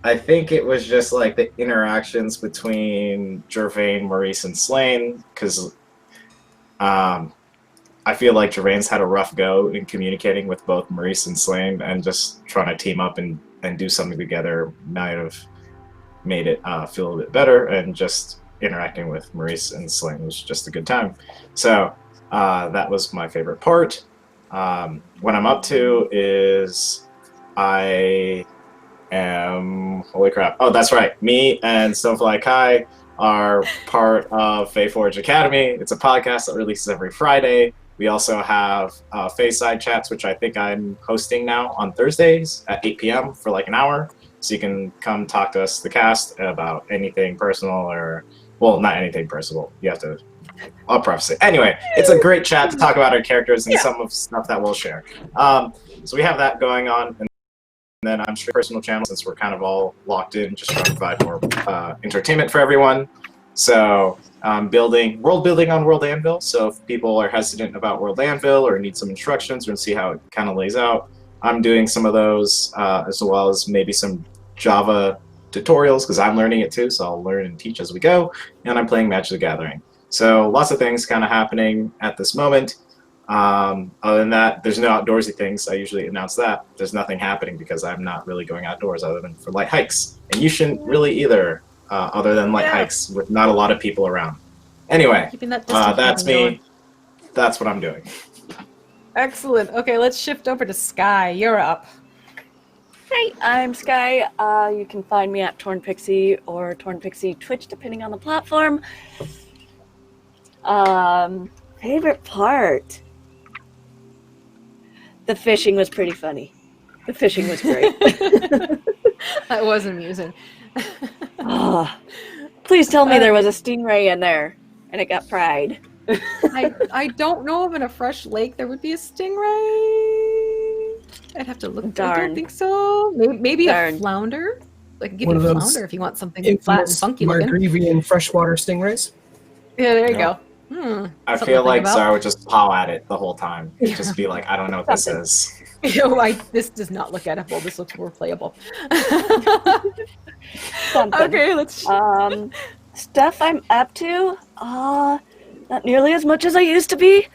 I think it was just like the interactions between Gervain, Maurice, and Slain, because I feel like Gervain's had a rough go in communicating with both Maurice and Slain, and just trying to team up and do something together might have made it feel a bit better, and just interacting with Maurice and Slain was just a good time. So that was my favorite part. What I'm up to is I am, holy crap, oh that's right, me and Stonefly Kai are part of Feyforge Academy. It's a podcast that releases every Friday. We also have Fayside chats, which I think I'm hosting now on Thursdays at 8 p.m. for like an hour. So you can come talk to us, the cast, about anything personal, or, well, not anything personal. You have to, I'll preface it. Anyway, it's a great chat to talk about our characters and some of stuff that we'll share. So we have that going on. And then I'm sure personal channel, since we're kind of all locked in, just trying to provide more entertainment for everyone. So world building on World Anvil. So if people are hesitant about World Anvil or need some instructions or see how it kind of lays out, I'm doing some of those, as well as maybe some Java tutorials, because I'm learning it too, so I'll learn and teach as we go. And I'm playing Magic the Gathering. So lots of things kind of happening at this moment. Other than that, there's no outdoorsy things. I usually announce that. There's nothing happening because I'm not really going outdoors other than for light hikes. And you shouldn't really either, other than light hikes with not a lot of people around. Anyway, that's me. That's what I'm doing. Excellent. Okay, let's shift over to Sky. You're up. Hey, I'm Sky. You can find me at Torn Pixie or Torn Pixie Twitch, depending on the platform. Favorite part? The fishing was pretty funny. The fishing was great. That was amusing. Please tell me there was a stingray in there and it got fried. I don't know if in a fresh lake there would be a stingray. I'd have to look. Darn. I don't think so. Maybe Darn. a flounder. I can give One you a of those flounder if you want something flat and funky looking. Margreavian freshwater stingrays. Yeah, there you Yeah. go. I Something feel to like think about. Zara would just paw at it the whole time. Just be like, I don't know what this is. This does not look edible. This looks more playable. Something. Okay, let's. Stuff I'm up to? Not nearly as much as I used to be.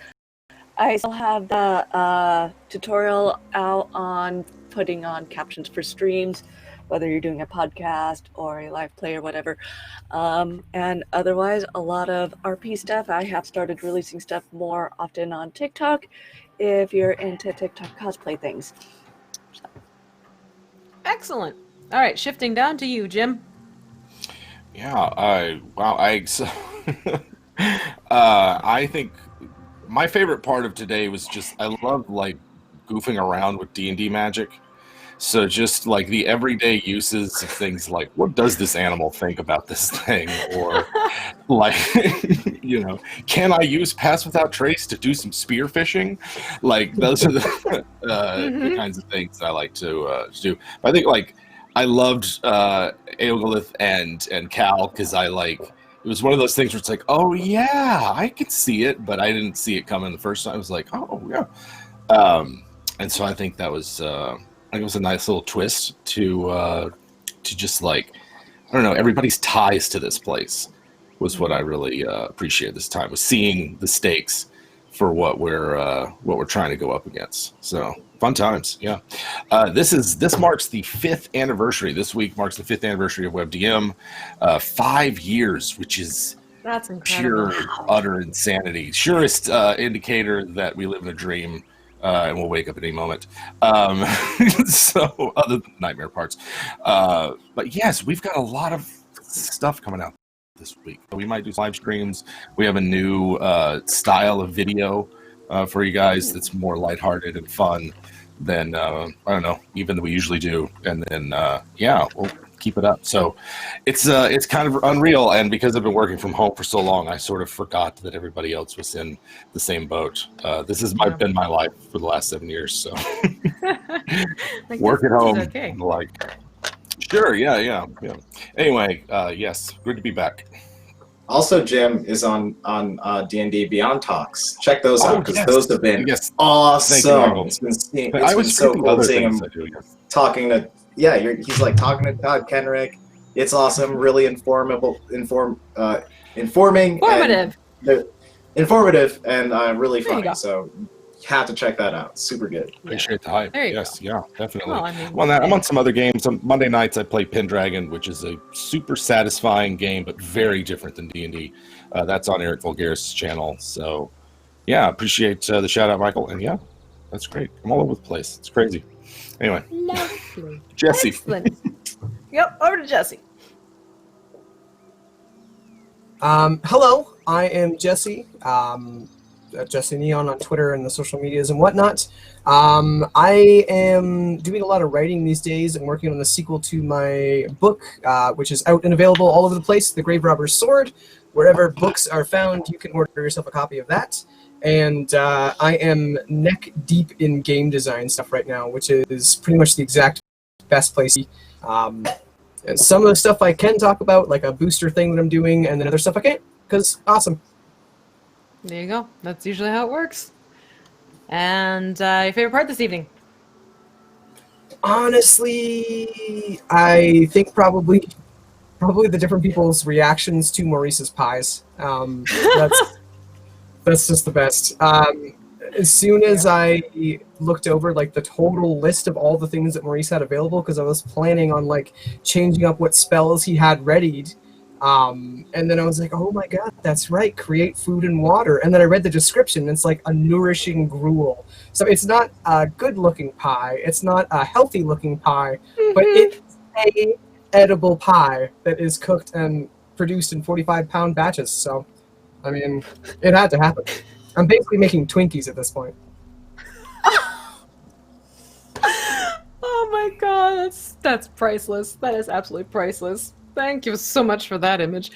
I still have the tutorial out on putting on captions for streams, whether you're doing a podcast or a live play or whatever. And otherwise, a lot of RP stuff. I have started releasing stuff more often on TikTok if you're into TikTok cosplay things. So. Excellent. All right, shifting down to you, Jim. Yeah, I think my favorite part of today was just, I love like goofing around with D&D magic. So just like the everyday uses of things like, what does this animal think about this thing? Or like, can I use Pass Without Trace to do some spear fishing? Like those are the kinds of things I like to do. But I think like I loved Aeogolith and Cal, because it was one of those things where it's like, oh yeah, I could see it, but I didn't see it coming the first time. I was like, oh yeah. And so I think that was it was a nice little twist to just like, I don't know, everybody's ties to this place was what I really appreciated this time, was seeing the stakes for what we're trying to go up against. So fun times, yeah. This marks the 5th anniversary. This week marks the 5th anniversary of WebDM. 5 years, which is That's incredible. pure, utter insanity. Surest indicator that we live in a dream. And we'll wake up at any moment. So, other than nightmare parts. But yes, we've got a lot of stuff coming out. this week. We might do live streams. We have a new style of video for you guys that's more lighthearted and fun than I don't know, even than we usually do. And then we'll keep it up. So it's kind of unreal. And because I've been working from home for so long, I sort of forgot that everybody else was in the same boat. This has been my life for the last 7 years. So work at home. Okay. Like, sure. Yeah. Anyway, yes, good to be back. Also, Jim is on D&D Beyond Talks. Check those out because those have been awesome. It's been so cool seeing him talking to. Yeah, he's like talking to Todd Kenrick. It's awesome, really informative, and really funny. So you have to check that out. Super good. Appreciate the hype. Yes, yeah, definitely. Well, I'm on some other games. On Monday nights, I play Pendragon, which is a super satisfying game, but very different than D&D. That's on Eric Vulgaris' channel. So, yeah, appreciate the shout out, Michael. And yeah, that's great. I'm all over the place. It's crazy. Anyway, Jesse. Excellent. Yep, over to Jesse. Hello, I am Jesse. Jesse Neon on Twitter and the social medias and whatnot. I am doing a lot of writing these days and working on the sequel to my book, which is out and available all over the place, The Grave Robber's Sword. Wherever books are found, you can order yourself a copy of that. And I am neck deep in game design stuff right now, which is pretty much the exact best place. And some of the stuff I can talk about, like a booster thing that I'm doing, and then other stuff I can't, because awesome. There you go. That's usually how it works. And your favorite part this evening? Honestly, I think probably the different people's reactions to Maurice's pies. That's just the best. As soon as I looked over like the total list of all the things that Maurice had available, because I was planning on like changing up what spells he had readied, and then I was like, oh my god, that's right, create food and water. And then I read the description, and it's like a nourishing gruel. So it's not a good-looking pie, it's not a healthy-looking pie, but it's a edible pie that is cooked and produced in 45-pound batches. So, I mean, it had to happen. I'm basically making Twinkies at this point. Oh my god, that's priceless. That is absolutely priceless. Thank you so much for that image.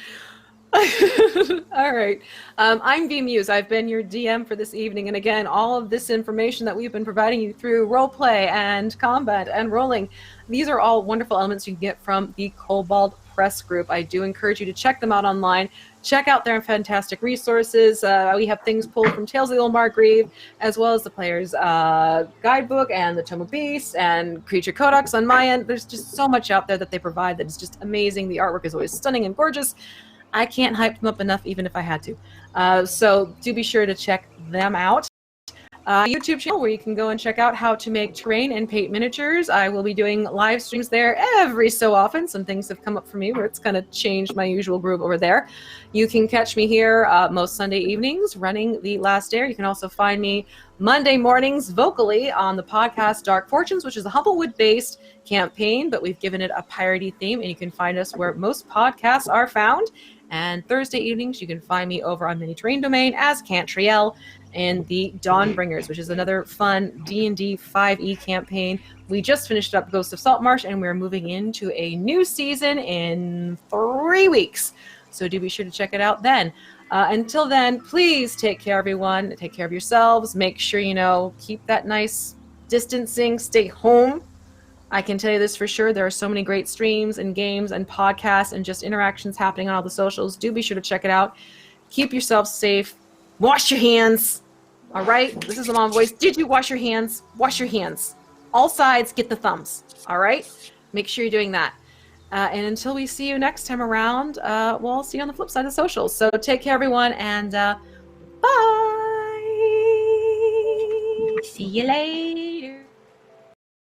All right. I'm V Muse. I've been your DM for this evening. And again, all of this information that we've been providing you through roleplay and combat and rolling, these are all wonderful elements you can get from the Kobold Press group. I do encourage you to check them out online. Check out their fantastic resources. We have things pulled from Tales of the Old Margreave, as well as the player's guidebook and the Tome of Beasts and Creature Codex on my end. There's just so much out there that they provide that is just amazing. The artwork is always stunning and gorgeous. I can't hype them up enough, even if I had to. So do be sure to check them out. YouTube channel where you can go and check out how to make terrain and paint miniatures. I will be doing live streams there every so often. Some things have come up for me where it's kind of changed my usual groove over there. You can catch me here most Sunday evenings running The Last Dare. You can also find me Monday mornings vocally on the podcast Dark Fortunes, which is a Humblewood-based campaign, but we've given it a piratey theme, and you can find us where most podcasts are found. And Thursday evenings, you can find me over on Mini Terrain Domain as Cantriel in the Dawnbringers, which is another fun D&D5E campaign. We just finished up Ghost of Saltmarsh, and we're moving into a new season in 3 weeks. So do be sure to check it out then. Until then, please take care, everyone. Take care of yourselves. Make sure, keep that nice distancing. Stay home. I can tell you this for sure. There are so many great streams and games and podcasts and just interactions happening on all the socials. Do be sure to check it out. Keep yourself safe. Wash your hands. All right? This is the mom voice. Did you wash your hands? Wash your hands. All sides, get the thumbs. All right? Make sure you're doing that. And until we see you next time around, we'll see you on the flip side of the socials. So take care, everyone, and bye. See you later.